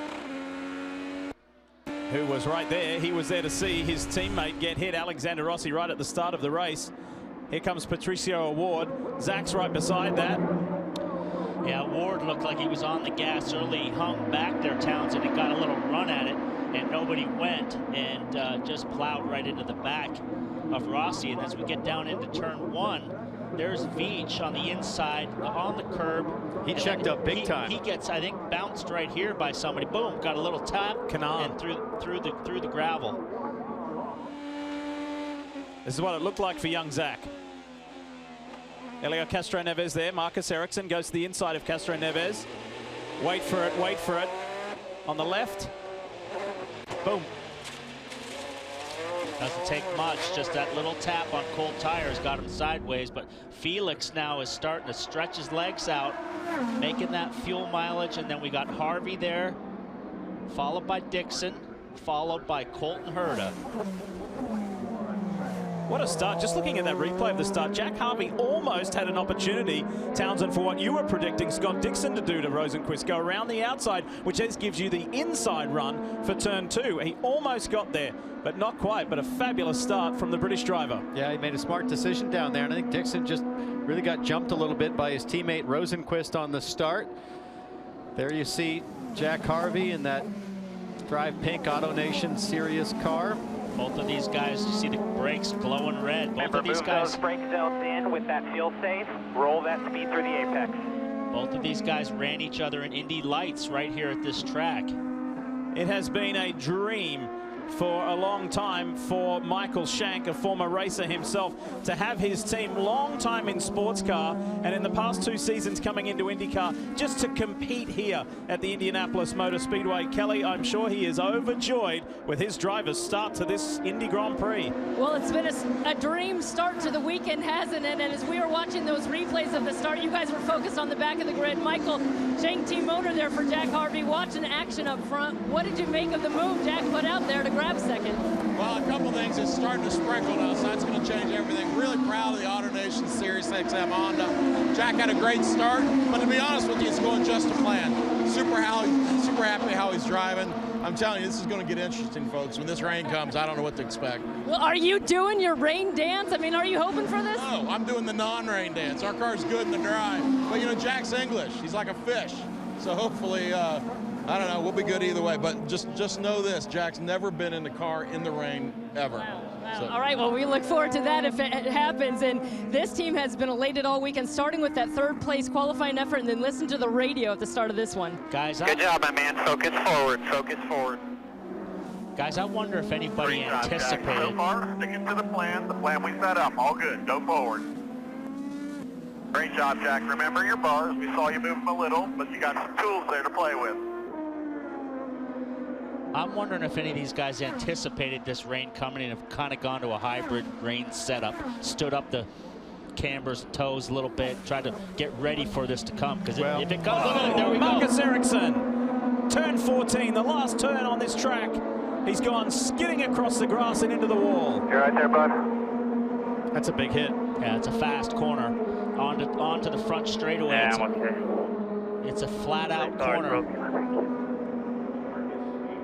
who was right there. He was there to see his teammate get hit, Alexander Rossi, right at the start of the race. Here comes Patricio O'Ward. Zach's right beside that. Yeah, Ward looked like he was on the gas early. He hung back there, Townsend, and got a little run at it, and nobody went, and just plowed right into the back of Rossi. And as we get down into turn 1, there's Veach on the inside, on the curb. He checked up big time. He gets, I think, bounced right here by somebody. Boom, got a little tap, and through the gravel. This is what it looked like for young Zach. Elio Castro Neves there. Marcus Ericsson goes to the inside of Castro Neves. Wait for it, wait for it. On the left. Boom. Doesn't take much, just that little tap on cold tires got him sideways, but Felix now is starting to stretch his legs out, making that fuel mileage, and then we got Harvey there, followed by Dixon, followed by Colton Herder. What a start. Just looking at that replay of the start, Jack Harvey almost had an opportunity, Townsend, for what you were predicting Scott Dixon to do to Rosenquist, go around the outside, which just gives you the inside run for turn 2. He almost got there, but not quite, but a fabulous start from the British driver. Yeah, he made a smart decision down there, and I think Dixon just really got jumped a little bit by his teammate Rosenquist on the start. There you see Jack Harvey in that Drive Pink Auto Nation Sirius car. Both of these guys, you see the brakes glowing red. Both of these guys. Those brake zones in with that feel safe. Roll that speed through the apex. Both of these guys ran each other in Indy Lights right here at this track. It has been a dream for a long time for Michael Shank, a former racer himself, to have his team long time in sports car and in the past 2 seasons coming into IndyCar just to compete here at the Indianapolis Motor Speedway. Kelly, I'm sure he is overjoyed with his driver's start to this Indy Grand Prix. Well, it's been a dream start to the weekend, hasn't it? And as we were watching those replays of the start, you guys were focused on the back of the grid. Michael Shank, team motor there for Jack Harvey, watching action up front. What did you make of the move Jack put out there to grab second? Well, a couple things. It's starting to sprinkle now, so that's going to change everything. Really proud of the AutoNation Series XM Honda. Jack had a great start, but to be honest with you, it's going just to plan. Super happy how he's driving. I'm telling you, this is going to get interesting, folks. When this rain comes, I don't know what to expect. Well, are you doing your rain dance? I mean, are you hoping for this? No, I'm doing the non-rain dance. Our car's good in the dry. But, you know, Jack's English. He's like a fish. So hopefully, I don't know, we'll be good either way. But just know this, Jack's never been in the car in the rain, ever. Wow. So. All right, well, we look forward to that if it happens. And this team has been elated all weekend, starting with that 3rd place qualifying effort, and then listen to the radio at the start of this one. Guys, good job, my man. Focus forward. Focus forward. Guys, I wonder if anybody anticipated. So far, sticking to the plan we set up. All good. Go forward. Great job, Jack. Remember your bars. We saw you move them a little, but you got some tools there to play with. I'm wondering if any of these guys anticipated this rain coming and have kind of gone to a hybrid rain setup, stood up the cambers, toes a little bit, tried to get ready for this to come. Because if it comes, look at it, there we go. Marcus Ericsson, turn 14, the last turn on this track. He's gone skidding across the grass and into the wall. You're right there, bud. That's a big hit. Yeah, it's a fast corner onto the front straightaway. Yeah, I'm okay. It's a flat-out corner.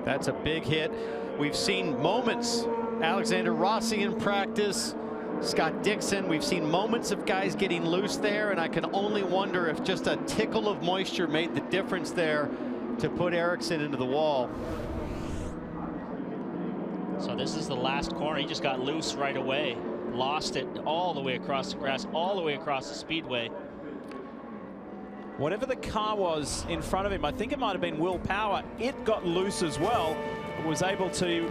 That's a big hit. We've seen moments. Alexander Rossi in practice, Scott Dixon. We've seen moments of guys getting loose there, and I can only wonder if just a tickle of moisture made the difference there to put Ericsson into the wall. So this is the last corner. He just got loose right away. Lost it all the way across the grass, all the way across the speedway. Whatever the car was in front of him, I think it might have been Will Power, it got loose as well, was able to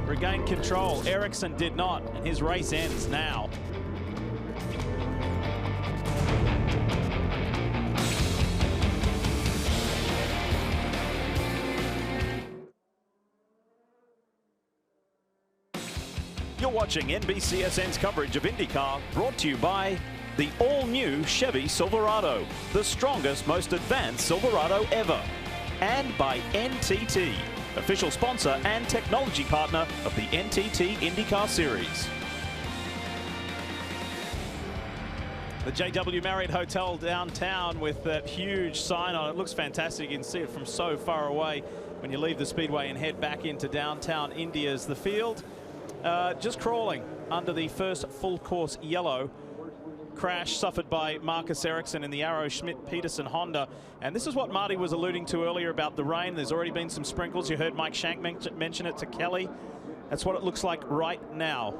regain control. Ericsson did not, and his race ends now. You're watching NBCSN's coverage of IndyCar, brought to you by the all-new Chevy Silverado, the strongest, most advanced Silverado ever. And by NTT, official sponsor and technology partner of the NTT INDYCAR Series. The JW Marriott Hotel downtown with that huge sign on it. Looks fantastic. You can see it from so far away when you leave the speedway and head back into downtown Indy as the field. Just crawling under the first full course yellow. Crash suffered by Marcus Ericsson in the Arrow Schmidt-Peterson Honda. And this is what Marty was alluding to earlier about the rain. There's already been some sprinkles. You heard Mike Shank mention it to Kelly. That's what it looks like right now.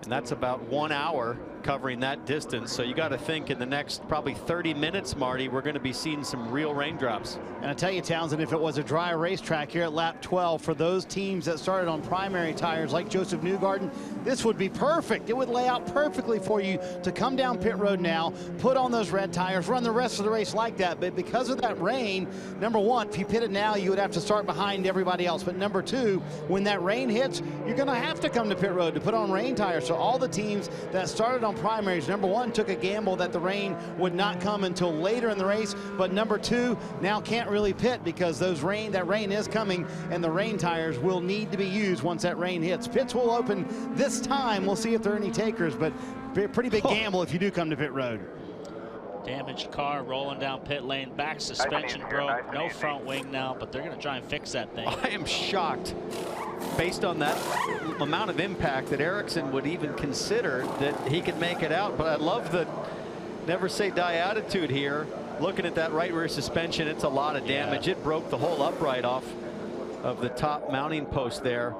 And that's about 1 hour covering that distance. So you got to think in the next probably 30 minutes, Marty, we're going to be seeing some real raindrops. And I tell you, Townsend, if it was a dry racetrack here at lap 12 for those teams that started on primary tires like Joseph Newgarden, this would be perfect. It would lay out perfectly for you to come down pit road now, put on those red tires, run the rest of the race like that. But because of that rain, number one, if you pitted now, you would have to start behind everybody else. But number two, when that rain hits, you're going to have to come to pit road to put on rain tires. So all the teams that started on primaries, number one, took a gamble that the rain would not come until later in the race. But number two, now can't really pit because that rain is coming, and the rain tires will need to be used once that rain hits. Pits will open this time. We'll see if there are any takers, but pretty big gamble if you do come to pit road. Damaged car rolling down pit lane, back suspension broke, no front wing now, but they're going to try and fix that thing. I am shocked based on that amount of impact that Ericsson would even consider that he could make it out. But I love the never say die attitude here. Looking at that right rear suspension, it's a lot of damage. It broke the whole upright off of the top mounting post there.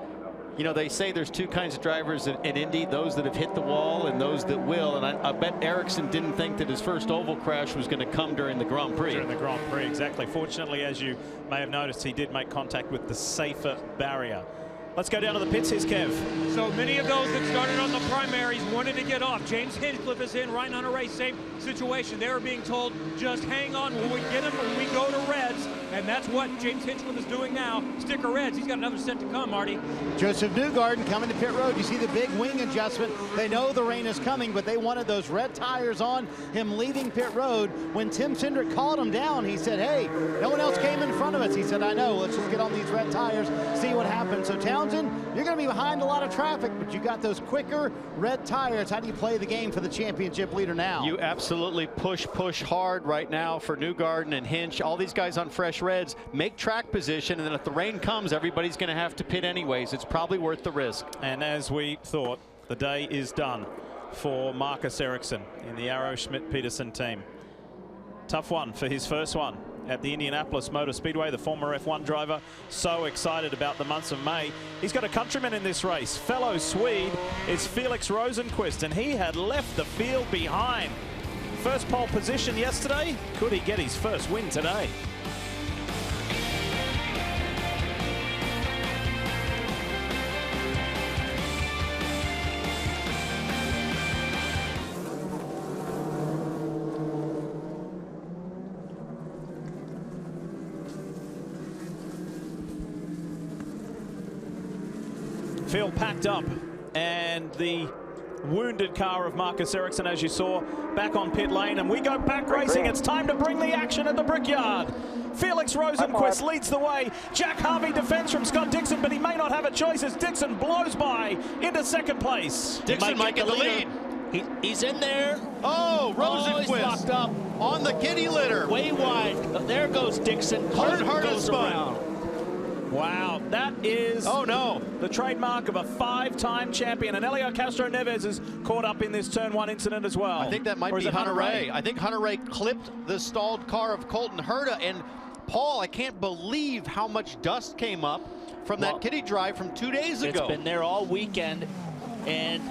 You know, they say there's two kinds of drivers in Indy, those that have hit the wall and those that will. And I bet Ericsson didn't think that his first oval crash was going to come during the Grand Prix. During the Grand Prix, exactly. Fortunately, as you may have noticed, he did make contact with the safer barrier. Let's go down to the pits. Here's Kev. So many of those that started on the primaries wanted to get off. James Hinchcliffe is in, Ryan Hunter-Reay, same situation. They were being told, just hang on when we get him, when we go to reds. And that's what James Hinchcliffe is doing now. Sticker reds. He's got another set to come, Marty. Joseph Newgarden coming to pit road. You see the big wing adjustment. They know the rain is coming, but they wanted those red tires on him leaving pit road. When Tim Cindric called him down, he said, hey, no one else came in front of us. He said, I know. Let's just get on these red tires, see what happens. So Townsend, you're going to be behind a lot of traffic, but you got those quicker red tires. How do you play the game for the championship leader now? You absolutely push hard right now for Newgarden and Hinch. All these guys on fresh reds make track position, and then if the rain comes, everybody's going to have to pit anyways. It's probably worth the risk. And as we thought, the day is done for Marcus Ericsson in the Arrow Schmidt Peterson team. Tough one for his first one at the Indianapolis Motor Speedway. The former F1 driver so excited about the months of May. He's got a countryman in this race. Fellow Swede is Felix Rosenqvist, and he had left the field behind. First pole position yesterday. Could he get his first win today? Field packed up, and the wounded car of Marcus Ericsson, as you saw, back on pit lane, and we go back racing. It's time to bring the action at the Brickyard. Felix Rosenqvist leads the way. Jack Harvey defends from Scott Dixon, but he may not have a choice as Dixon blows by into second place. Dixon might get the lead. He's in there. Oh, Rosenqvist he's locked up on the kitty litter. Way wide. There goes Dixon. Colton Herder goes spun. around. Wow, that is no, the trademark of a 5-time champion. And Helio Castro Neves is caught up in this turn 1 incident as well. I think that might be Hunter-Reay. I think Hunter-Reay clipped the stalled car of Colton Herder. And Paul, I can't believe how much dust came up from that kitty drive from 2 days ago. It's been there all weekend. And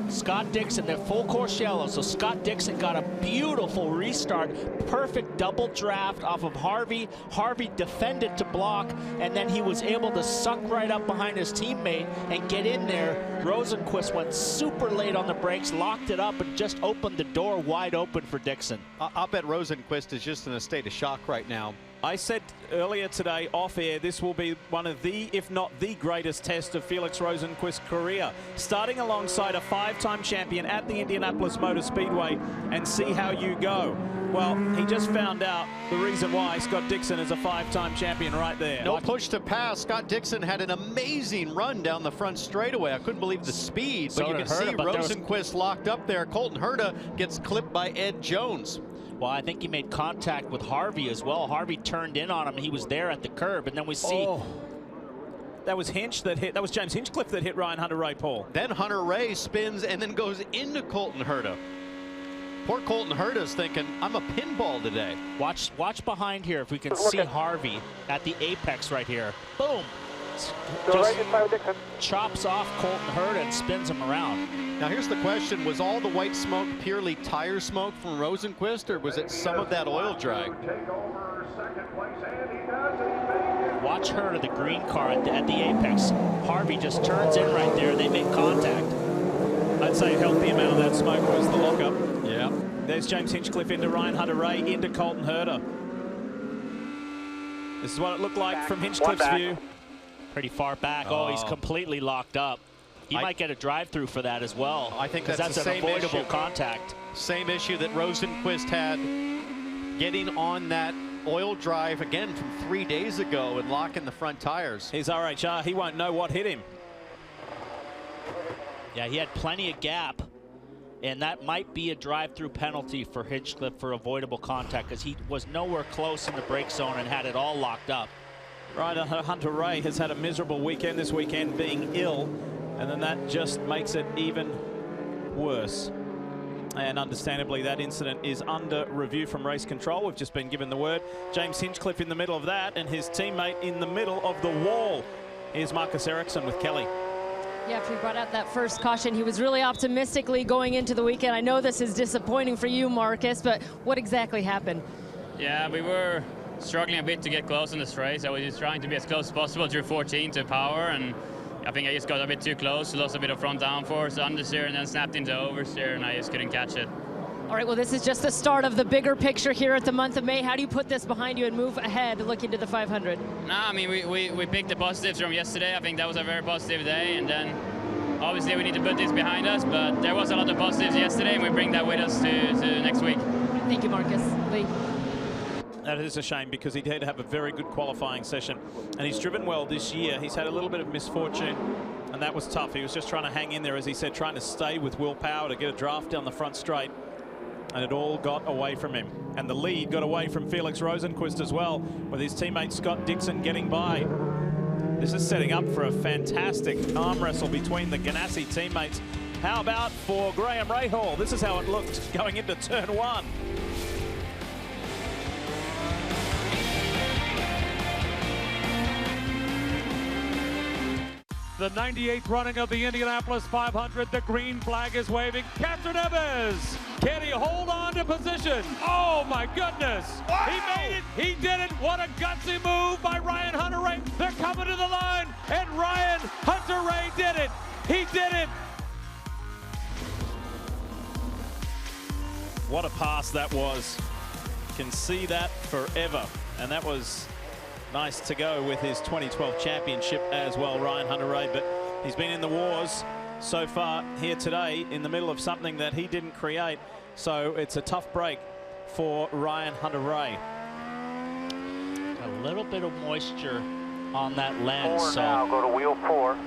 Scott Dixon, they're full course yellow, so Scott Dixon got a beautiful restart. Perfect double draft off of Harvey. Harvey defended to block, and then he was able to suck right up behind his teammate and get in there. Rosenqvist went super late on the brakes, locked it up, and just opened the door wide open for Dixon. I'll bet Rosenqvist is just in a state of shock right now. I said earlier today off air, this will be one of the, if not the greatest test of Felix Rosenqvist's career. Starting alongside a 5-time champion at the Indianapolis Motor Speedway, and see how you go. Well, he just found out the reason why Scott Dixon is a 5-time champion right there. No push to pass. Scott Dixon had an amazing run down the front straightaway. I couldn't believe the speed, but you can see Rosenqvist locked up there. Colton Herder gets clipped by Ed Jones. Well, I think he made contact with Harvey as well. Harvey turned in on him. He was there at the curb, and then we see. Oh. That was Hinch that hit. That was James Hinchcliffe that hit Ryan Hunter-Reay, Paul. Then Hunter-Reay spins and then goes into Colton Herder. Poor Colton Herder's thinking, I'm a pinball today. Watch behind here if we can see Harvey at the apex right here. Boom. Just chops off Colton Herder and spins him around. Now here's the question, was all the white smoke purely tire smoke from Rosenqvist, or was it some of that oil drag? Watch Herder, the green car at the apex. Harvey just turns in right there. They make contact. I'd say a healthy amount of that smoke was the lockup. Yeah. There's James Hinchcliffe into Ryan Hunter-Reay, into Colton Herder. This is what it looked like from Hinchcliffe's view. Pretty far back. Oh, he's completely locked up. He might get a drive-through for that as well. I think that's an avoidable contact. Same issue that Rosenqvist had getting on that oil drive again from 3 days ago and locking the front tires. He's RHR. He won't know what hit him. Yeah, he had plenty of gap, and that might be a drive-through penalty for Hinchcliffe for avoidable contact because he was nowhere close in the brake zone and had it all locked up. Right, Hunter-Reay has had a miserable weekend this weekend, being ill, and then that just makes it even worse. And understandably, that incident is under review from race control. We've just been given the word. James Hinchcliffe in the middle of that, and his teammate in the middle of the wall Here's Marcus Ericsson with Kelly. Yeah, after he brought out that first caution, he was really optimistically going into the weekend. I know this is disappointing for you, Marcus, but what exactly happened? Yeah, we were struggling a bit to get close in this race. I was just trying to be as close as possible through 14 to power, and I think I just got a bit too close, lost a bit of front downforce, understeer, and then snapped into oversteer, and I just couldn't catch it. All right, well, this is just the start of the bigger picture here at the month of May. How do you put this behind you and move ahead looking to the 500? Nah, I mean, we picked the positives from yesterday. I think that was a very positive day, and then obviously we need to put this behind us, but there was a lot of positives yesterday, and we bring that with us to next week. Thank you, Marcus. Lee. That is a shame because he did have a very good qualifying session, and he's driven well this year. He's had a little bit of misfortune, and that was tough. He was just trying to hang in there, as he said, trying to stay with willpower to get a draft down the front straight, and it all got away from him. And the lead got away from Felix Rosenqvist as well, with his teammate Scott Dixon getting by. This is setting up for a fantastic arm wrestle between the Ganassi teammates. How about for Graham Rahal? This is how it looked going into turn 1. The 98th running of the Indianapolis 500. The green flag is waving. Castro Neves. Can he hold on to position? Oh my goodness. Wow. He made it. He did it. What a gutsy move by Ryan Hunter-Reay. They're coming to the line, and Ryan Hunter-Reay did it. He did it. What a pass that was. Can see that forever. And that was nice to go with his 2012 championship as well, Ryan Hunter-Reay. But he's been in the wars so far here today in the middle of something that he didn't create. So it's a tough break for Ryan Hunter-Reay. A little bit of moisture on that lens. Four now, go to wheel 4.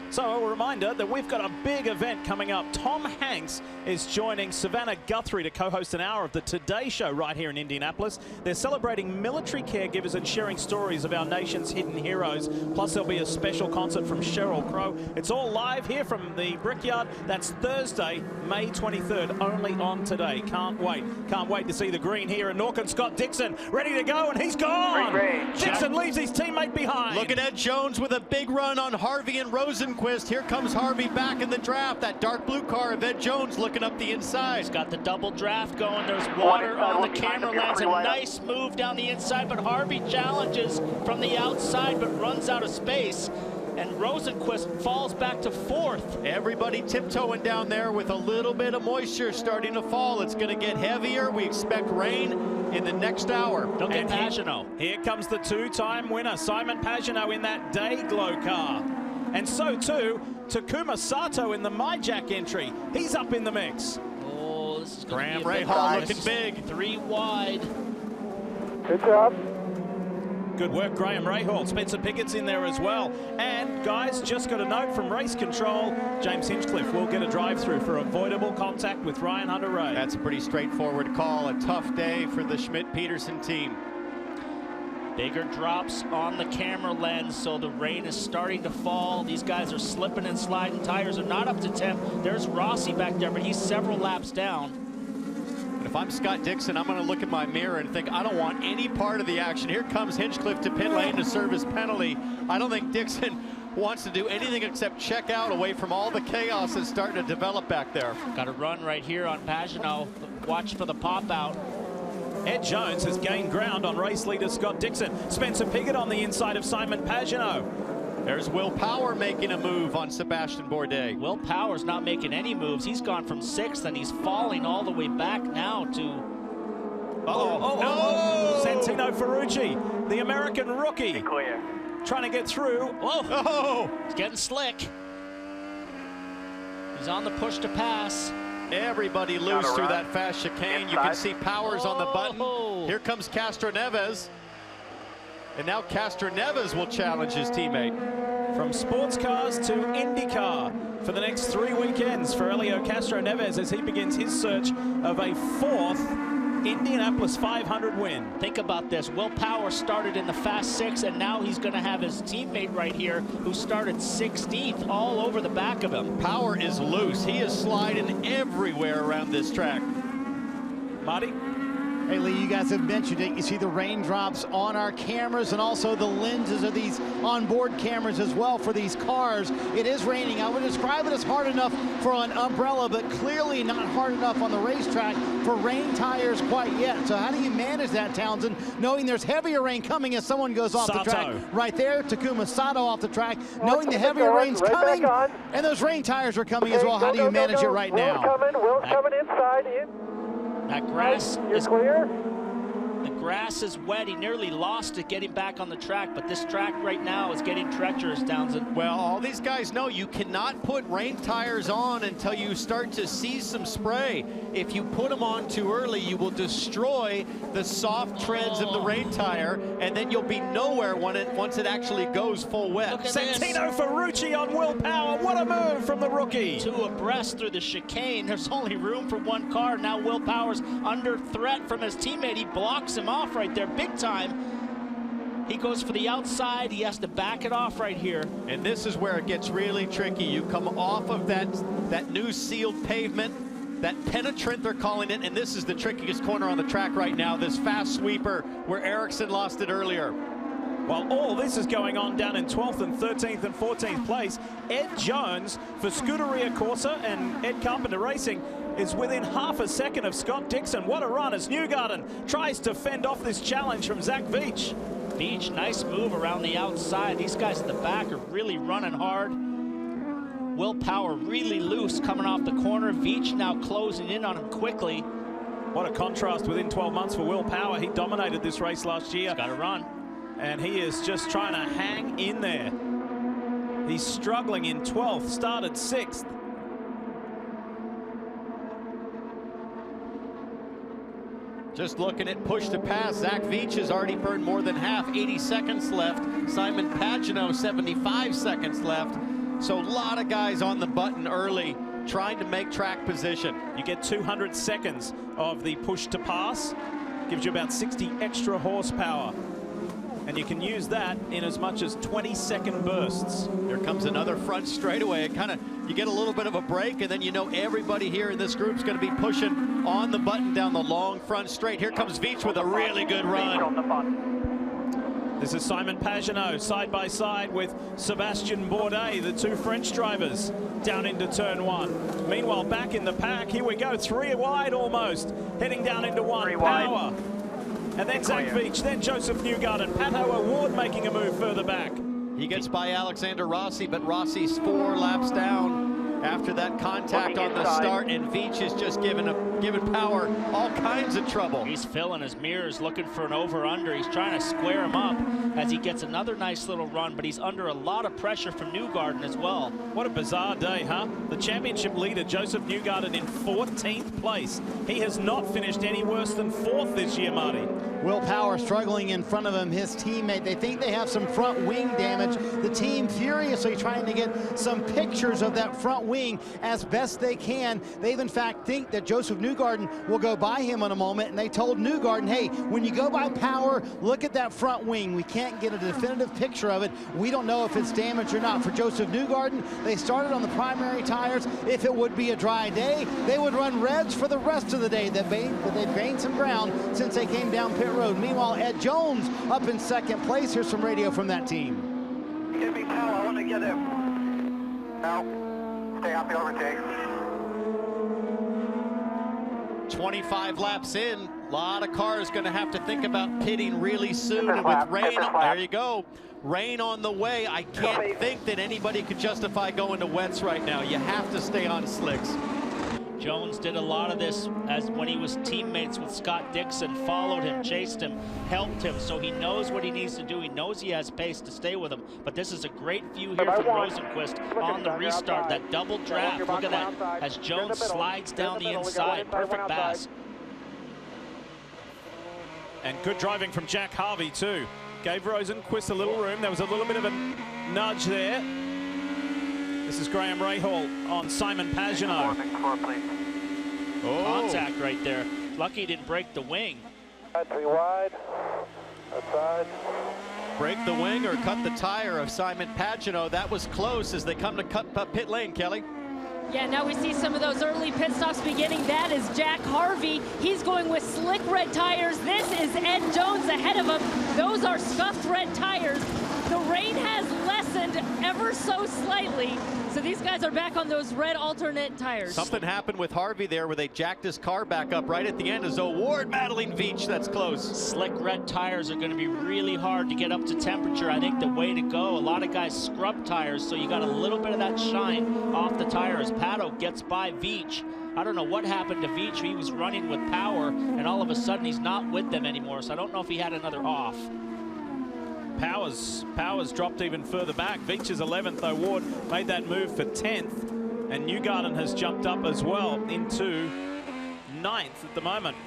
So a reminder that we've got a big event coming up. Tom Hanks is joining Savannah Guthrie to co-host an hour of the Today Show right here in Indianapolis. They're celebrating military caregivers and sharing stories of our nation's hidden heroes. Plus there'll be a special concert from Sheryl Crow. It's all live here from the Brickyard. That's Thursday, May 23rd, only on Today. Can't wait. Can't wait to see the green here. And Norkin Scott Dixon ready to go, and he's gone. Dixon leaves his teammate behind. Look at Ed Jones with a big run on Harvey and Rosenqvist. Here comes Harvey back in the draft. That dark blue car of Ed Jones looking up the inside. He's got the double draft going. There's water on the camera lens. A nice move down the inside, but Harvey challenges from the outside, but runs out of space. And Rosenqvist falls back to 4th. Everybody tiptoeing down there with a little bit of moisture starting to fall. It's going to get heavier. We expect rain in the next hour. Look at Pagenaud. Here comes the two-time winner, Simon Pagenaud, in that Dayglow car. And so too, Takuma Sato in the MyJack entry. He's up in the mix. Oh, this is Graham Rahal looking big. 3 wide. Good job. Good work, Graham Rahal. Spencer Pickett's in there as well. And guys, just got a note from race control. James Hinchcliffe will get a drive-through for avoidable contact with Ryan Hunter-Reay. That's a pretty straightforward call. A tough day for the Schmidt-Peterson team. Bigger drops on the camera lens, so the rain is starting to fall. These guys are slipping and sliding. Tires are not up to temp. There's Rossi back there, but he's several laps down. If I'm Scott Dixon, I'm going to look at my mirror and think, I don't want any part of the action. Here comes Hinchcliffe to pit lane to serve his penalty. I don't think Dixon wants to do anything except check out away from all the chaos that's starting to develop back there. Got a run right here on Pagenaud. Watch for the pop out. Ed Jones has gained ground on race leader Scott Dixon. Spencer Piggott on the inside of Simon Pagenaud. There's Will Power making a move on Sebastian Bourdais. Will Power's not making any moves. He's gone from 6th, and he's falling all the way back now to... No! Santino Ferrucci, the American rookie. Clear. Trying to get through. He's getting slick. He's on the push to pass. Everybody loose through that fast chicane. Inside. You can see Powers on the button. Here comes Castro Neves. And now Castro Neves will challenge his teammate. From sports cars to IndyCar for the next 3 weekends for Helio Castro Neves as he begins his search of a 4th Indianapolis 500 win. Think about this. Will Power started in the Fast 6, and now he's going to have his teammate right here who started 16th all over the back of him. Power is loose. He is sliding everywhere around this track. Marty? Hey, Lee, you guys have mentioned it. You see the raindrops on our cameras and also the lenses of these onboard cameras as well for these cars. It is raining. I would describe it as hard enough for an umbrella, but clearly not hard enough on the racetrack for rain tires quite yet. So how do you manage that, Townsend, knowing there's heavier rain coming as someone goes off the track? Right there, Takuma Sato off the track, knowing the heavier rain's coming, and those rain tires are coming as well. How do you manage it right now? Will's coming inside. That grass is clear. The grass is wet. He nearly lost it getting back on the track, but this track right now is getting treacherous, Townsend. Well, all these guys know you cannot put rain tires on until you start to see some spray. If you put them on too early, you will destroy the soft treads of the rain tire, and then you'll be nowhere once it actually goes full wet. Santino Ferrucci on Will Power. What a move from the rookie. Two abreast through the chicane. There's only room for one car. Now Will Power's under threat from his teammate. He blocks him off right there big time. He goes for the outside. He has to back it off right here. And this is where it gets really tricky. You come off of that new sealed pavement, that penetrant they're calling it, and this is the trickiest corner on the track right now, this fast sweeper where Ericsson lost it earlier. While all this is going on down in 12th and 13th and 14th place, Ed Jones for Scuderia Corsa and Ed Carpenter Racing is within half a second of Scott Dixon. What a run as Newgarden tries to fend off this challenge from Zach Veach. Veach, nice move around the outside. These guys in the back are really running hard. Will Power really loose coming off the corner. Veach now closing in on him quickly. What a contrast within 12 months for Will Power. He dominated this race last year. He's got to run. And he is just trying to hang in there. He's struggling in 12th, started 6th. Just looking at push to pass, Zach Veach has already burned more than half, 80 seconds left. Simon Pagenaud, 75 seconds left. So a lot of guys on the button early trying to make track position. You get 200 seconds of the push to pass. Gives you about 60 extra horsepower. And you can use that in as much as 20-second bursts. There comes another front straightaway. It kind of, you get a little bit of a break, and then you know everybody here in this group is going to be pushing on the button down the long front straight. Here comes Veach with a really good run. This is Simon Pagenaud side by side with Sebastien Bourdais, the two French drivers, down into turn 1. Meanwhile, back in the pack, here we go, 3 wide almost, heading down into 1. Power. And then Zach Veach, then Joseph Newgarden, Pato O'Ward making a move further back. He gets by Alexander Rossi, but Rossi's 4 laps down after that contact on the start, and Veach is just giving Power all kinds of trouble. He's filling his mirrors, looking for an over-under. He's trying to square him up as he gets another nice little run, but he's under a lot of pressure from Newgarden as well. What a bizarre day, huh? The championship leader, Joseph Newgarden, in 14th place. He has not finished any worse than 4th this year, Marty. Will Power struggling in front of him, his teammate. They think they have some front wing damage. The team furiously trying to get some pictures of that front wing as best they can. They've in fact think that Joseph Newgarden will go by him in a moment, and they told Newgarden, hey, when you go by Power, look at that front wing. We can't get a definitive picture of it. We don't know if it's damaged or not. For Joseph Newgarden, they started on the primary tires. If it would be a dry day, they would run reds for the rest of the day. They've gained some ground since they came down pit road. Meanwhile, Ed Jones up in 2nd place. Here's some radio from that team. Give me power, I want to get him. No, stay off the overtake. 25 laps in, a lot of cars going to have to think about pitting really soon. And with rain, there you go, rain on the way. I can't think that anybody could justify going to wets right now. You have to stay on slicks. Jones did a lot of this as when he was teammates with Scott Dixon, followed him, chased him, helped him, so he knows what he needs to do. He knows he has pace to stay with him, but this is a great view here from Rosenquist on the restart, that double draft. Look at that as Jones slides down the inside. Perfect pass. And good driving from Jack Harvey too. Gave Rosenquist a little room. There was a little bit of a nudge there. This is Graham Rahal on Simon Pagenaud. Contact right there. Lucky he didn't break the wing. 3 wide, outside. Break the wing or cut the tire of Simon Pagenaud. That was close as they come to cut pit lane, Kelly. Yeah, now we see some of those early pit stops beginning. That is Jack Harvey. He's going with slick red tires. This is Ed Jones ahead of him. Those are scuffed red tires. The rain has lessened ever so slightly. So these guys are back on those red alternate tires. Something happened with Harvey there where they jacked his car back up right at the end as O'Ward battling Veach. That's close. Slick red tires are going to be really hard to get up to temperature. I think the way to go, a lot of guys scrub tires, so you got a little bit of that shine off the tire as Pato gets by Veach. I don't know what happened to Veach. He was running with power, and all of a sudden he's not with them anymore, so I don't know if he had another off. Powers dropped even further back. Veach is 11th, though Ward made that move for 10th. And Newgarden has jumped up as well into 9th at the moment.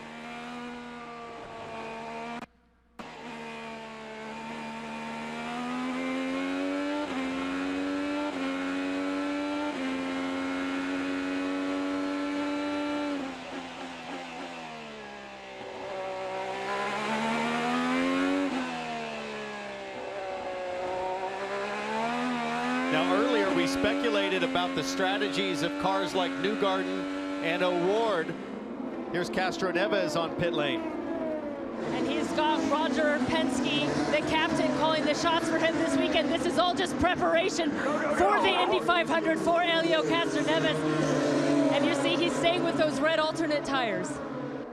Now earlier we speculated about the strategies of cars like Newgarden and O'Ward. Here's Castro Neves on pit lane. And he's got Roger Penske, the captain, calling the shots for him this weekend. This is all just preparation for the Indy 500 for Helio Castroneves. And you see he's staying with those red alternate tires.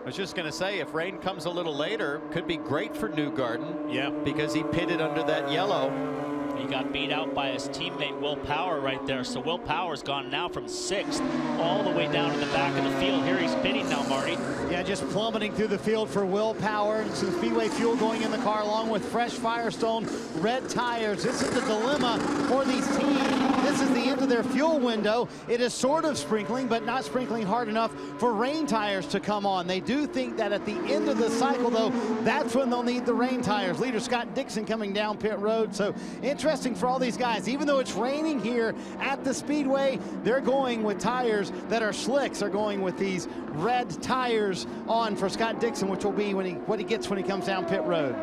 I was just going to say, if rain comes a little later, could be great for Newgarden. Yeah. Because he pitted under that yellow. He got beat out by his teammate Will Power right there. So Will Power's gone now from 6th all the way down to the back of the field. Here he's pitting now, Marty. Yeah, just plummeting through the field for Will Power. And some Speedway fuel going in the car along with fresh Firestone red tires. This is the dilemma for these teams. This is the end of their fuel window. It is sort of sprinkling, but not sprinkling hard enough for rain tires to come on. They do think that at the end of the cycle, though, that's when they'll need the rain tires. Leader Scott Dixon coming down pit road. So interesting for all these guys. Even though it's raining here at the Speedway, they're going with tires that are slicks. They're going with these red tires on for Scott Dixon, which will be what he gets when he comes down pit road.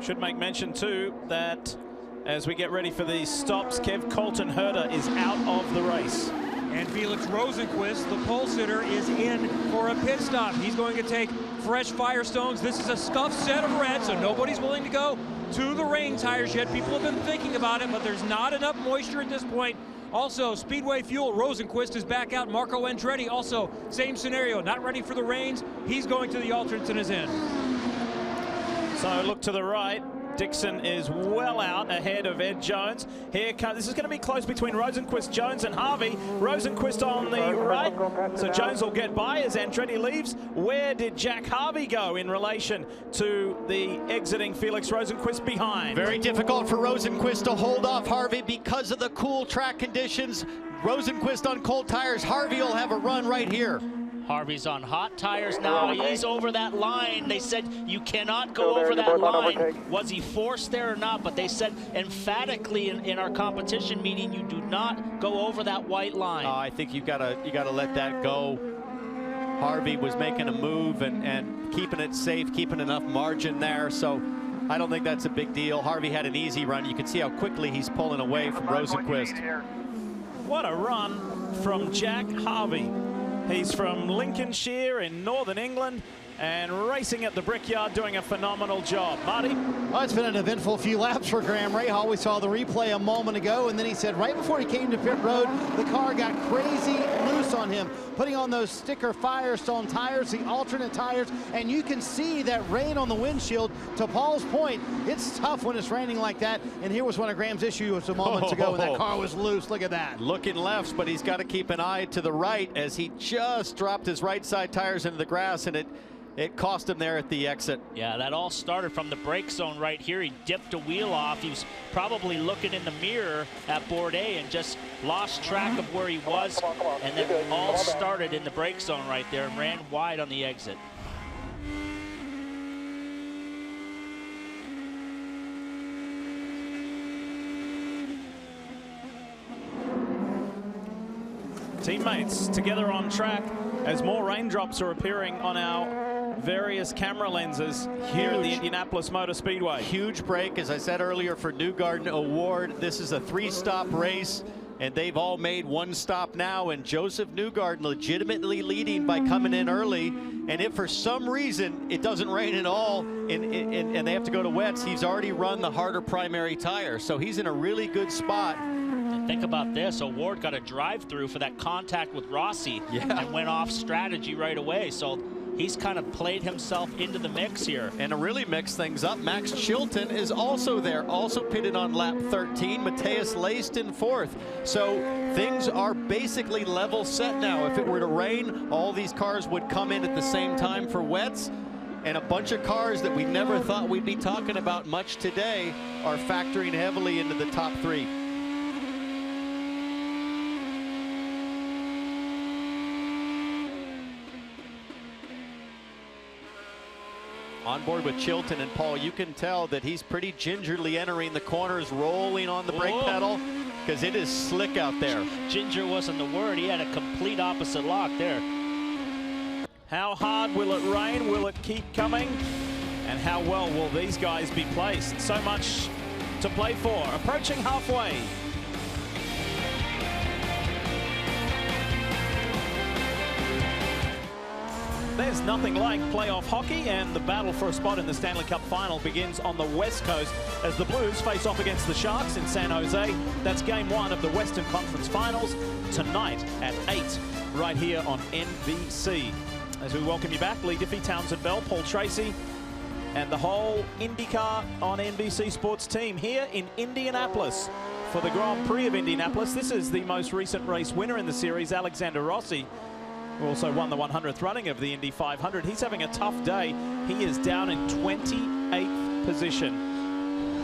Should make mention too that as we get ready for these stops, Colton Herder is out of the race. And Felix Rosenquist, the pole sitter, is in for a pit stop. He's going to take fresh Firestones. This is a scuffed set of red, so nobody's willing to go to the rain tires yet. People have been thinking about it, but there's not enough moisture at this point. Also, Speedway fuel, Rosenquist is back out. Marco Andretti also, same scenario, not ready for the rains. He's going to the alternates and is in. So look to the right. Dixon is well out ahead of Ed Jones. Here comes, this is going to be close between Rosenquist, Jones, and Harvey. Rosenquist on the right, so Jones will get by as Andretti leaves. Where did Jack Harvey go in relation to the exiting Felix Rosenquist behind? Very difficult for Rosenquist to hold off Harvey because of the cool track conditions. Rosenquist on cold tires. Harvey will have a run right here. Harvey's on hot tires now. He's over that line. They said you cannot go over that line. Was he forced there or not? But they said emphatically in our competition meeting, you do not go over that white line. I think you gotta let that go. Harvey was making a move and keeping it safe, keeping enough margin there. So I don't think that's a big deal. Harvey had an easy run. You can see how quickly he's pulling away from Rosenquist. What a run from Jack Harvey. He's from Lincolnshire in Northern England and racing at the Brickyard, doing a phenomenal job. Marty? Well, it's been an eventful few laps for Graham Rahal. We saw the replay a moment ago, and then he said right before he came to pit road, the car got crazy loose on him, putting on those sticker Firestone tires, the alternate tires, and you can see that rain on the windshield. To Paul's point, it's tough when it's raining like that, and here was one of Graham's issues a moment ago when that car was loose. Look at that. Looking left, but he's got to keep an eye to the right as he just dropped his right side tires into the grass, and it cost him there at the exit. Yeah, that all started from the brake zone right here. He dipped a wheel off. He was probably looking in the mirror at Bourdais and just lost track of where he was. And then it all started in the brake zone right there and ran wide on the exit. Teammates together on track as more raindrops are appearing on our various camera lenses here at the Indianapolis Motor Speedway. Huge break, as I said earlier, for Newgarden Award. This is a 3-stop race, and they've all made one stop now, and Joseph Newgarden legitimately leading by coming in early. And if for some reason it doesn't rain at all and they have to go to wets, he's already run the harder primary tire, so he's in a really good spot. And think about this, Award got a drive-through for that contact with Rossi and went off strategy right away. So he's kind of played himself into the mix here. And to really mix things up, Max Chilton is also there, also pitted on lap 13. Mateus laced in 4th. So things are basically level set now. If it were to rain, all these cars would come in at the same time for wets. And a bunch of cars that we never thought we'd be talking about much today are factoring heavily into the top 3. On board with Chilton, and Paul, you can tell that he's pretty gingerly entering the corners, rolling on the brake pedal, because it is slick out there. Ginger wasn't the word. He had a complete opposite lock there. How hard will it rain? Will it keep coming? And how well will these guys be placed? So much to play for. Approaching halfway. There's nothing like playoff hockey, and the battle for a spot in the Stanley Cup final begins on the West Coast as the Blues face off against the Sharks in San Jose. That's game 1 of the Western Conference Finals tonight at 8 right here on NBC. As we welcome you back, Lee Diffie, Townsend Bell, Paul Tracy, and the whole IndyCar on NBC Sports team here in Indianapolis for the Grand Prix of Indianapolis. This is the most recent race winner in the series, Alexander Rossi, who also won the 100th running of the Indy 500. He's having a tough day. He is down in 28th position.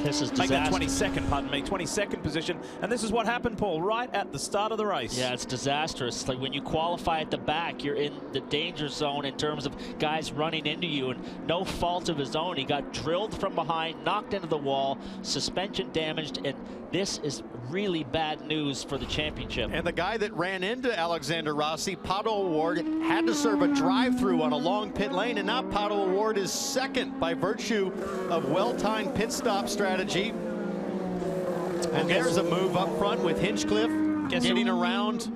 This is Make that disastrous. 22nd, pardon me, 22nd position. And this is what happened, Paul, right at the start of the race. Yeah, it's disastrous. Like when you qualify at the back, you're in the danger zone in terms of guys running into you, and no fault of his own. He got drilled from behind, knocked into the wall, suspension damaged, and this is really bad news for the championship. And the guy that ran into Alexander Rossi, Pato O'Ward, had to serve a drive-through on a long pit lane, and now Pato O'Ward is second by virtue of well-timed pit stop strategy. And there's a move up front with Hinchcliffe getting around.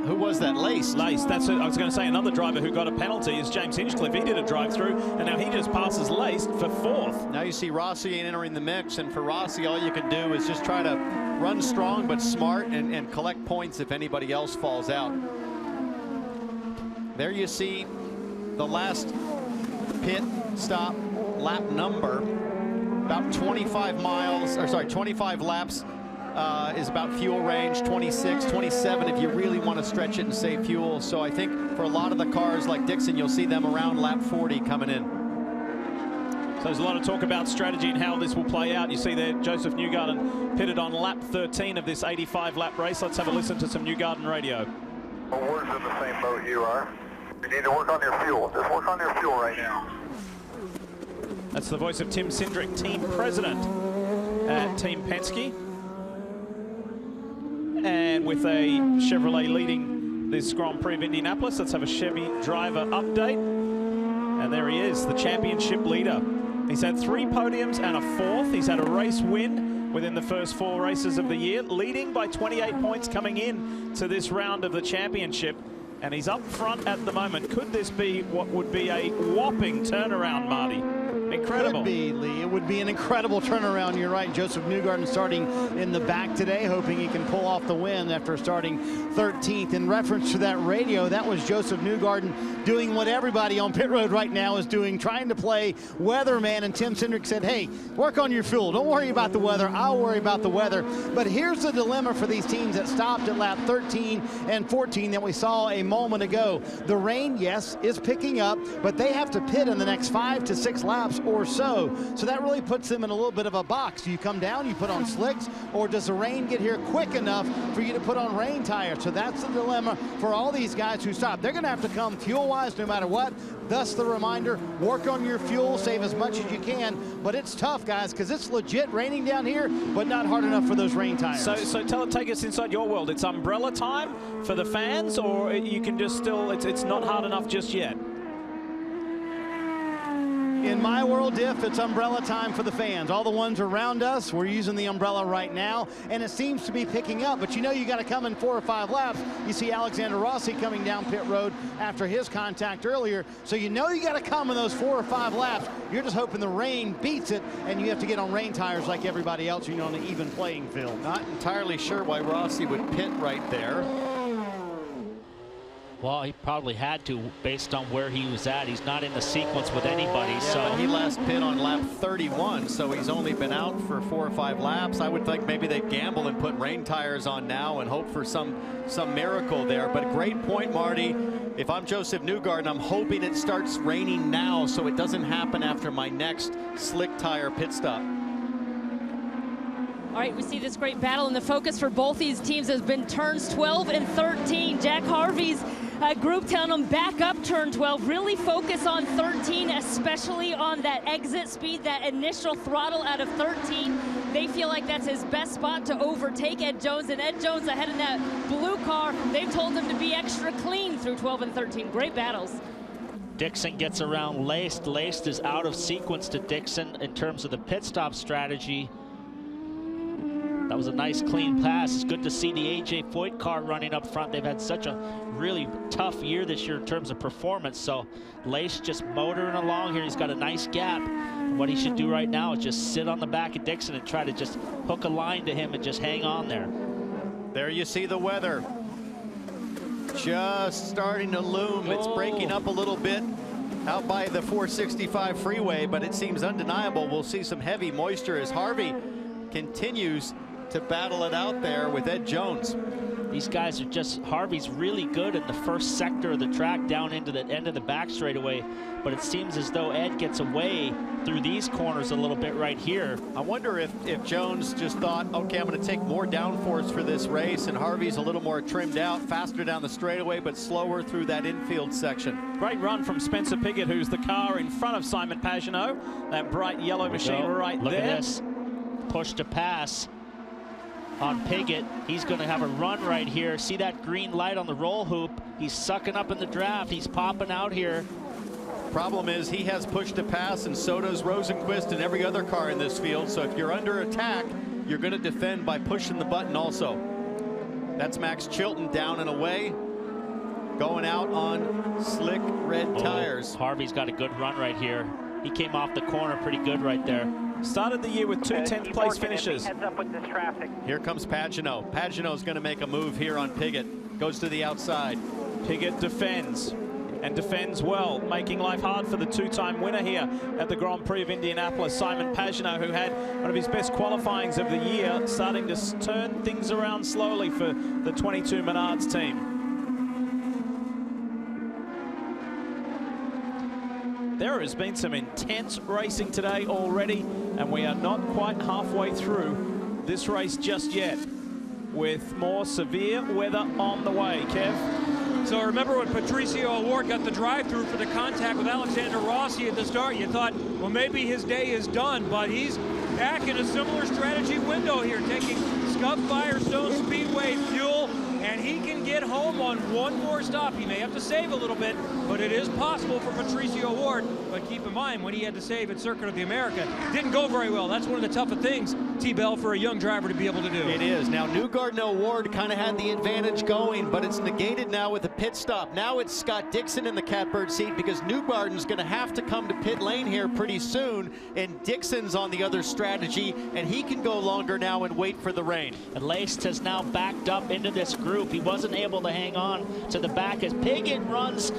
Who was that? Laced. Laced. That's it. I was going to say another driver who got a penalty is James Hinchcliffe. He did a drive-through, and now he just passes Laced for 4th. Now you see Rossi entering the mix, and for Rossi, all you can do is just try to run strong but smart and collect points if anybody else falls out. There you see the last pit stop lap number. About 25 miles, or sorry, 25 laps. Is about fuel range, 26, 27 if you really want to stretch it and save fuel. So I think for a lot of the cars like Dixon, you'll see them around lap 40 coming in. So there's a lot of talk about strategy and how this will play out. You see there Joseph Newgarden pitted on lap 13 of this 85-lap race. Let's have a listen to some Newgarden radio. Award's in the same boat you are. You need to work on your fuel. Just work on your fuel right now. That's the voice of Tim Cindric, team president at Team Penske. And with a Chevrolet leading this Grand Prix of Indianapolis, let's have a Chevy driver update. And there he is, the championship leader. He's had 3 podiums and a 4th. He's had a race win within the first 4 races of the year, leading by 28 points coming in to this round of the championship. And he's up front at the moment. Could this be what would be a whopping turnaround, Marty? Incredible. Could be, Lee. It would be an incredible turnaround. You're right. Joseph Newgarden starting in the back today, hoping he can pull off the win after starting 13th. In reference to that radio, that was Joseph Newgarden doing what everybody on pit road right now is doing, trying to play weatherman. And Tim Cindric said, hey, work on your fuel. Don't worry about the weather. I'll worry about the weather. But here's the dilemma for these teams that stopped at lap 13 and 14 that we saw a moment ago. The rain, yes, is picking up, but they have to pit in the next 5 to 6 laps or so. So that really puts them in a little bit of a box. Do you come down, you put on slicks, or does the rain get here quick enough for you to put on rain tires? So that's the dilemma for all these guys who stop. They're going to have to come fuel-wise no matter what. Thus the reminder, work on your fuel, save as much as you can. But it's tough, guys, because it's legit raining down here, but not hard enough for those rain tires. So take us inside your world. It's umbrella time for the fans, or you can just still, it's not hard enough just yet? In my world, Diff, it's umbrella time for the fans. All the ones around us, we're using the umbrella right now, and it seems to be picking up. But you know you got to come in 4 or 5 laps. You see Alexander Rossi coming down pit road after his contact earlier. So you know you got to come in those 4 or 5 laps. You're just hoping the rain beats it, and you have to get on rain tires like everybody else. You're on an even playing field. Not entirely sure why Rossi would pit right there. Well, he probably had to based on where he was at. He's not in the sequence with anybody. Yeah, so but he last pit on lap 31, so he's only been out for 4 or 5 laps. I would think maybe they'd gamble and put rain tires on now and hope for some miracle there. But great point, Marty. If I'm Joseph Newgarden, I'm hoping it starts raining now so it doesn't happen after my next slick tire pit stop. All right, we see this great battle, and the focus for both these teams has been turns 12 and 13. Jack Harvey's group telling them back up turn 12, really focus on 13, especially on that exit speed, that initial throttle out of 13. They feel like that's his best spot to overtake Ed Jones, and Ed Jones ahead in that blue car. They've told him to be extra clean through 12 and 13. Great battles. Dixon gets around Laced. Laced is out of sequence to Dixon in terms of the pit stop strategy. That was a nice clean pass. It's good to see the AJ Foyt car running up front. They've had such a really tough year this year in terms of performance. So Lace just motoring along here. He's got a nice gap. What he should do right now is just sit on the back of Dixon and try to just hook a line to him and just hang on there. There you see the weather. Just starting to loom. It's breaking up a little bit out by the 465 freeway, but it seems undeniable. We'll see some heavy moisture as Harvey continues to battle it out there with Ed Jones. These guys are just, Harvey's really good in the first sector of the track down into the end of the back straightaway, but it seems as though Ed gets away through these corners a little bit right here. I wonder if Jones just thought, okay, I'm going to take more downforce for this race, and Harvey's a little more trimmed out, faster down the straightaway, but slower through that infield section. Great run from Spencer Piggott, who's the car in front of Simon Pagenaud. That bright yellow machine right there. Look at this. Push to pass on Piggott. He's going to have a run right here. See that green light on the roll hoop? He's sucking up in the draft. He's popping out here. Problem is he has push to pass, and so does Rosenquist and every other car in this field. So if you're under attack, you're going to defend by pushing the button also. That's Max Chilton down and away, going out on slick red tires. Harvey's got a good run right here. He came off the corner pretty good right there. Started the year with 2 10th place finishes. Heads up with this traffic. Here comes Pagenaud. Pagenaud's going to make a move here on Piggott. Goes to the outside. Piggott defends, and defends well, making life hard for the 2-time winner here at the Grand Prix of Indianapolis, Simon Pagenaud, who had one of his best qualifyings of the year, starting to turn things around slowly for the 22 Menards team. There has been some intense racing today already, and we are not quite halfway through this race just yet, with more severe weather on the way. Kev? So remember when Patricio O'Ward got the drive-through for the contact with Alexander Rossi at the start, you thought, well, maybe his day is done, but he's back in a similar strategy window here, taking Scuff Firestone Speedway fuel, and he can get home on one more stop. He may have to save a little bit, but it is possible for Patricio O'Ward. But keep in mind, when he had to save at Circuit of the America, didn't go very well. That's one of the tougher things, T-Bell, for a young driver to be able to do. It is. Now, Newgarden O'Ward kind of had the advantage going, but it's negated now with a pit stop. Now it's Scott Dixon in the catbird seat because Newgarden's going to have to come to pit lane here pretty soon, and Dixon's on the other strategy, and he can go longer now and wait for the rain. And Laced has now backed up into this group. He wasn't able to hang on to the back as Piggott runs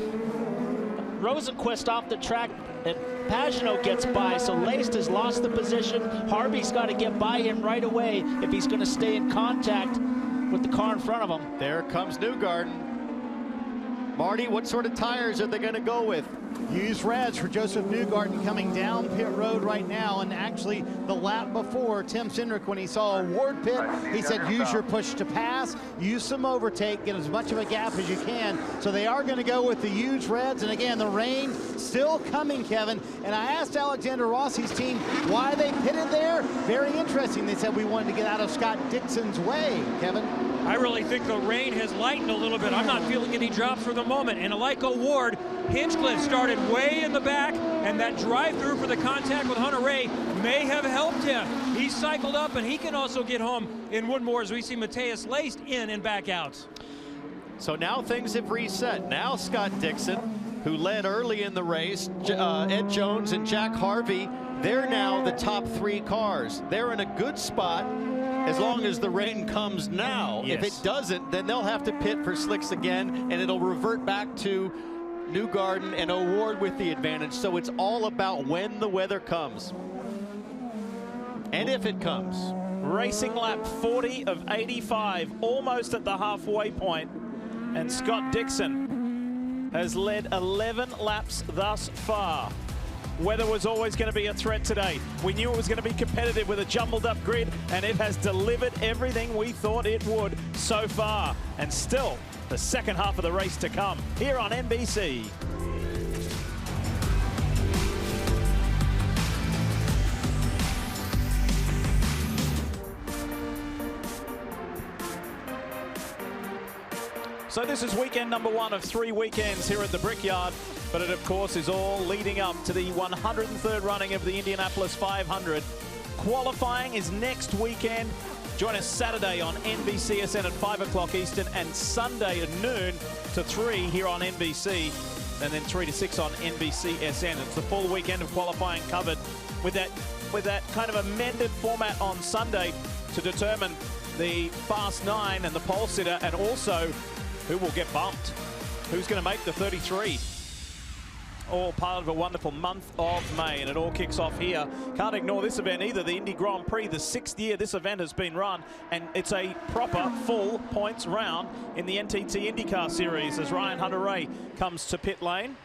Rosenquist off the track, and Pagenaud gets by, so Laced has lost the position. Harvey's got to get by him right away if he's going to stay in contact with the car in front of him. There comes Newgarden. Marty, what sort of tires are they going to go with? Used reds for Joseph Newgarden coming down pit road right now, and actually the lap before, Tim Cindric, when he saw O'Ward pit, he said use your push to pass, use some overtake, get as much of a gap as you can. So they are going to go with the used reds, and again, the rain still coming, Kevin. And I asked Alexander Rossi's team why they pitted there. Very interesting. They said we wanted to get out of Scott Dixon's way, Kevin. I really think the rain has lightened a little bit. I'm not feeling any drops for the moment. And like O'Ward, Hinchcliffe started way in the back, and that drive-through for the contact with Hunter Ray may have helped him. He cycled up, and he can also get home in Woodmore as we see Mateus Laced in and back out. So now things have reset. Now Scott Dixon, who led early in the race, Ed Jones and Jack Harvey, they're now the top 3 cars. They're in a good spot as long as the rain comes now. Yes. If it doesn't, then they'll have to pit for slicks again, and it'll revert back to Newgarden and O'Ward with the advantage. So it's all about when the weather comes. And if it comes. Racing lap 40 of 85, almost at the halfway point. And Scott Dixon has led 11 laps thus far. Weather was always going to be a threat today. We knew it was going to be competitive with a jumbled up grid, and it has delivered everything we thought it would so far. And still, the second half of the race to come here on NBC. So this is weekend number 1 of 3 weekends here at the Brickyard, but it of course is all leading up to the 103rd running of the Indianapolis 500. Qualifying is next weekend. Join us Saturday on NBCSN at 5 o'clock Eastern and Sunday at noon to 3 here on NBC, and then 3 to 6 on NBCSN. It's the full weekend of qualifying covered with that kind of amended format on Sunday to determine the Fast 9 and the pole sitter, and also who will get bumped, who's going to make the 33. All part of a wonderful month of May, and it all kicks off here. Can't ignore this event either, the Indy Grand Prix, the 6th year this event has been run, and it's a proper full points round in the NTT INDYCAR Series as Ryan Hunter-Reay comes to pit lane.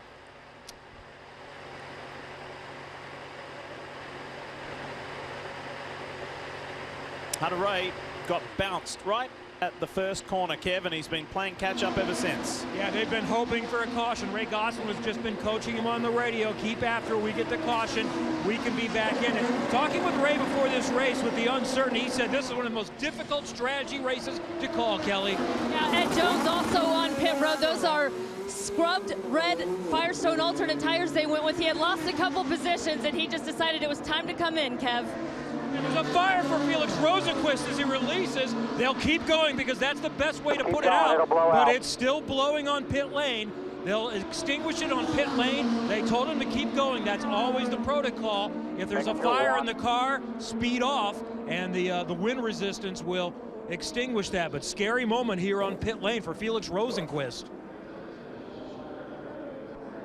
Hunter-Reay got bounced right at the first corner, Kev, and he's been playing catch-up ever since. Yeah, they've been hoping for a caution. Ray Gosselin has just been coaching him on the radio. Keep after we get the caution, we can be back in it. Talking with Ray before this race with the uncertainty, he said this is one of the most difficult strategy races to call, Kelly. Yeah, Ed Jones also on pit road. Those are scrubbed red Firestone alternate tires they went with. He had lost a couple positions, and he just decided it was time to come in, Kev. There's a fire for Felix Rosenqvist as he releases. They'll keep going because that's the best way to put it out. But it's still blowing on pit lane. They'll extinguish it on pit lane. They told him to keep going. That's always the protocol. If there's a fire in the car, speed off, and the wind resistance will extinguish that. But scary moment here on pit lane for Felix Rosenqvist.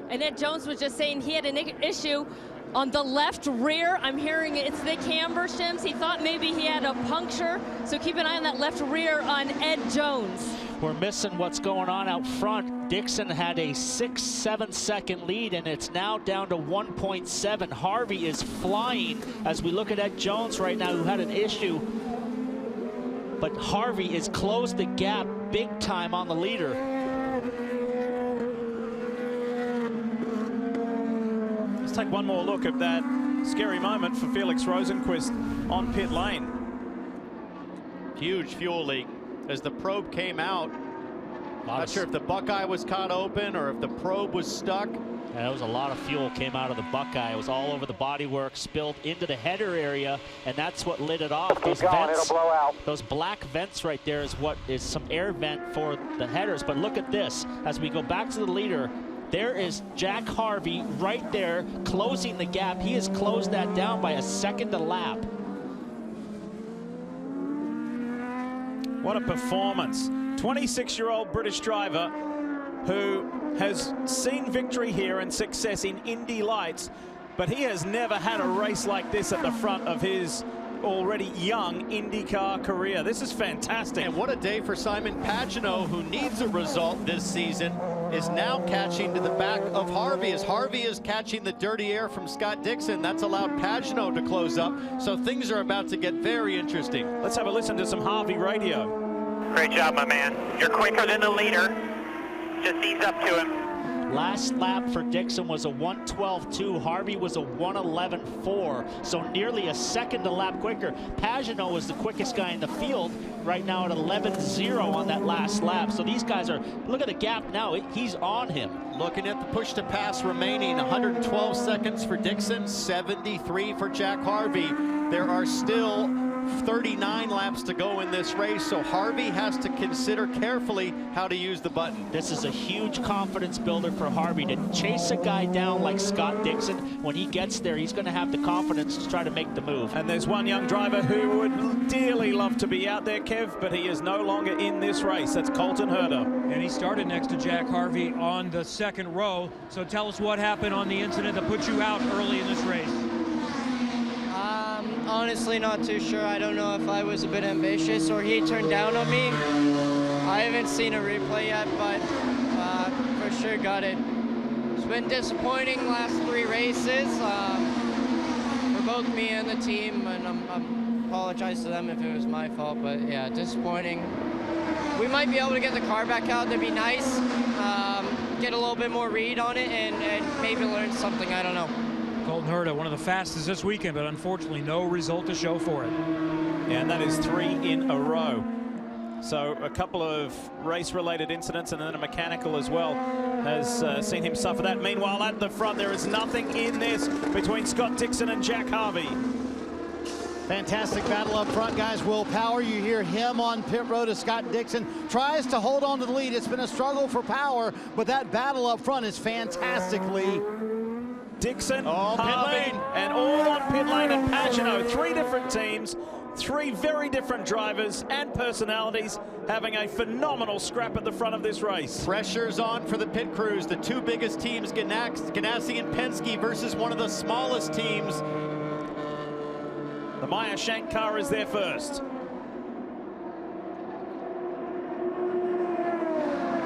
And Ed Jones was just saying he had an issue on the left rear. I'm hearing it's the camber shims. He thought maybe he had a puncture, so keep an eye on that left rear on Ed Jones. We're missing what's going on out front. Dixon had a 6-7 second lead, and it's now down to 1.7. Harvey is flying as we look at Ed Jones right now, who had an issue. But Harvey has closed the gap big time on the leader. Let's take one more look at that scary moment for Felix Rosenqvist on pit lane. Huge fuel leak as the probe came out. Not sure if the Buckeye was caught open or if the probe was stuck. Yeah, there was a lot of fuel came out of the Buckeye. It was all over the bodywork, spilled into the header area, and that's what lit it off. Those vents, it'll blow out. Those black vents right there is what is some air vent for the headers. But look at this, as we go back to the leader, there is Jack Harvey right there closing the gap. He has closed that down by a second a lap. What a performance. 26-year-old British driver who has seen victory here and success in Indy Lights, but he has never had a race like this at the front of his already young IndyCar career. This is fantastic. And what a day for Simon Pagenaud, who needs a result this season, is now catching to the back of Harvey. As Harvey is catching the dirty air from Scott Dixon, that's allowed Pagenaud to close up. So things are about to get very interesting. Let's have a listen to some Harvey radio. Great job, my man. You're quicker than the leader. Just ease up to him. Last lap for Dixon was a 1:12.2. Harvey was a 1:11.4, so nearly a second a lap quicker. Pagenaud was the quickest guy in the field right now at 11.0 on that last lap. So these guys are, look at the gap now, he's on him. Looking at the push to pass remaining, 112 seconds for Dixon, 73 for Jack Harvey. There are still 39 laps to go in this race, so Harvey has to consider carefully how to use the button. This is a huge confidence builder for Harvey to chase a guy down like Scott Dixon. When he gets there, he's going to have the confidence to try to make the move. And there's one young driver who would dearly love to be out there, Kev, but he is no longer in this race. That's Colton Herder. And he started next to Jack Harvey on the second row. So tell us what happened on the incident that put you out early in this race. Honestly, not too sure. I don't know if I was a bit ambitious or he turned down on me. I haven't seen a replay yet, but for sure got it. It's been disappointing last 3 races for both me and the team, and I apologize to them if it was my fault, but yeah, disappointing. We might be able to get the car back out. That'd be nice. Get a little bit more read on it and maybe learn something. I don't know. Colton Herder, one of the fastest this weekend, but unfortunately no result to show for it. Yeah, and that is 3 in a row. So a couple of race-related incidents and then a mechanical as well has seen him suffer that. Meanwhile, at the front, there is nothing in this between Scott Dixon and Jack Harvey. Fantastic battle up front, guys. Will Power, you hear him on pit road as Scott Dixon tries to hold on to the lead. It's been a struggle for Power, but that battle up front is fantastically. Dixon, Harvey, and all on pit lane and Pagenaud. 3 different teams, 3 very different drivers and personalities having a phenomenal scrap at the front of this race. Pressure's on for the pit crews. The 2 biggest teams, Ganassi and Penske, versus one of the smallest teams. The Meyer Shank car is there first.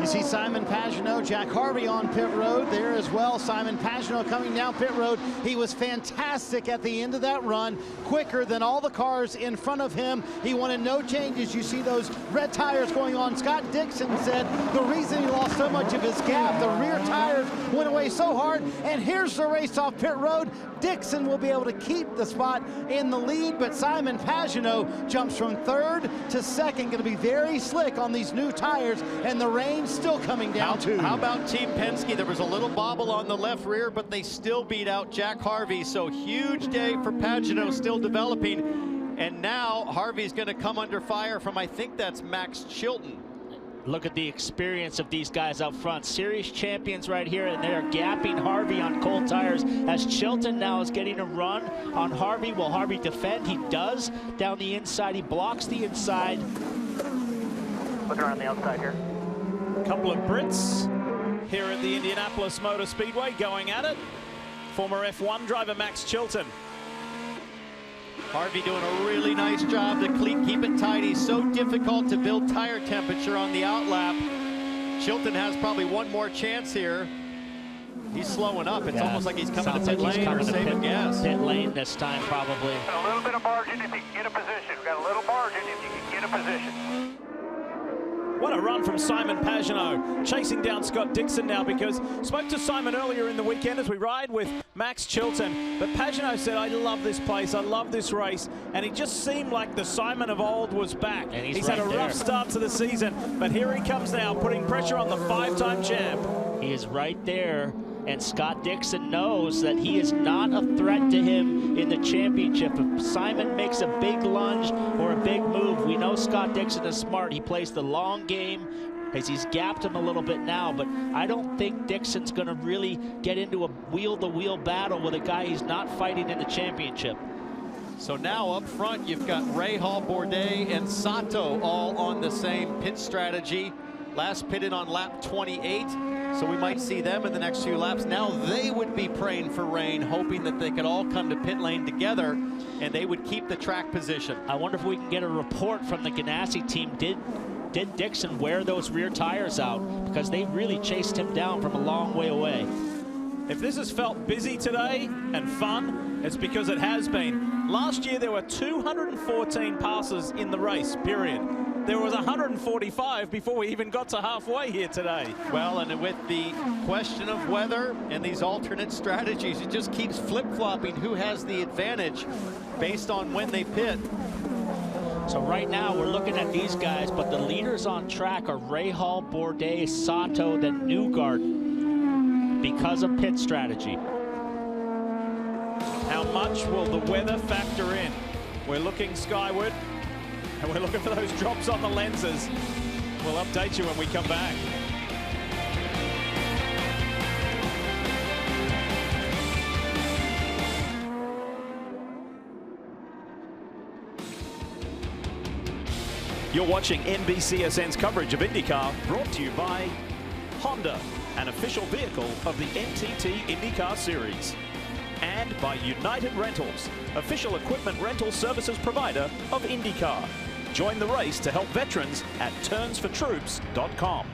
You see Simon Pagenaud, Jack Harvey on pit road there as well. Simon Pagenaud coming down pit road. He was fantastic at the end of that run, quicker than all the cars in front of him. He wanted no changes. You see those red tires going on. Scott Dixon said the reason he lost so much of his gap, the rear tires went away so hard. And here's the race off pit road. Dixon will be able to keep the spot in the lead, but Simon Pagenaud jumps from 3rd to 2nd. Going to be very slick on these new tires, and the rain's still coming down too. How about Team Penske? There was a little bobble on the left rear, but they still beat out Jack Harvey. So huge day for Pagenaud, still developing. And now Harvey's going to come under fire from, I think that's Max Chilton. Look at the experience of these guys out front. Series champions right here, and they're gapping Harvey on cold tires as Chilton now is getting a run on Harvey. Will Harvey defend? He does down the inside. He blocks the inside. Looking around the outside here. A couple of Brits here at the Indianapolis Motor Speedway going at it. Former F1 driver Max Chilton. Harvey doing a really nice job to keep it tidy. So difficult to build tire temperature on the outlap. Chilton has probably one more chance here. He's slowing up. It's almost like he's coming to pit lane or saving gas. Pit lane this time, probably. A little bit of margin if you can get a position. Got a little margin if you can get a position. What a run from Simon Pagenaud, chasing down Scott Dixon now, because spoke to Simon earlier in the weekend as we ride with Max Chilton, but Pagenaud said, I love this place, I love this race, and he just seemed like the Simon of old was back. And he's had a rough start to the season, but here he comes now, putting pressure on the 5-time champ. He is right there, and Scott Dixon knows that he is not a threat to him in the championship. If Simon makes a big lunge or a big move, we know Scott Dixon is smart. He plays the long game as he's gapped him a little bit now, but I don't think Dixon's going to really get into a wheel-to-wheel battle with a guy he's not fighting in the championship. So now up front, you've got Rahal, Bourdais, and Sato all on the same pit strategy. Last pitted on lap 28, so we might see them in the next few laps. Now they would be praying for rain, hoping that they could all come to pit lane together, and they would keep the track position. I wonder if we can get a report from the Ganassi team. Did Dixon wear those rear tires out? Because they really chased him down from a long way away. If this has felt busy today and fun, it's because it has been. Last year there were 214 passes in the race, period. there was 145 before we even got to halfway here today. Well, and with the question of weather and these alternate strategies, it just keeps flip-flopping who has the advantage based on when they pit. So right now we're looking at these guys, but the leaders on track are Rahal, Bourdais, Sato, then Newgarden because of pit strategy. How much will the weather factor in? We're looking skyward, and we're looking for those drops on the lenses. We'll update you when we come back. You're watching NBCSN's coverage of IndyCar, brought to you by Honda, an official vehicle of the NTT INDYCAR Series. And by United Rentals, official equipment rental services provider of IndyCar. Join the race to help veterans at turnsfortroops.com.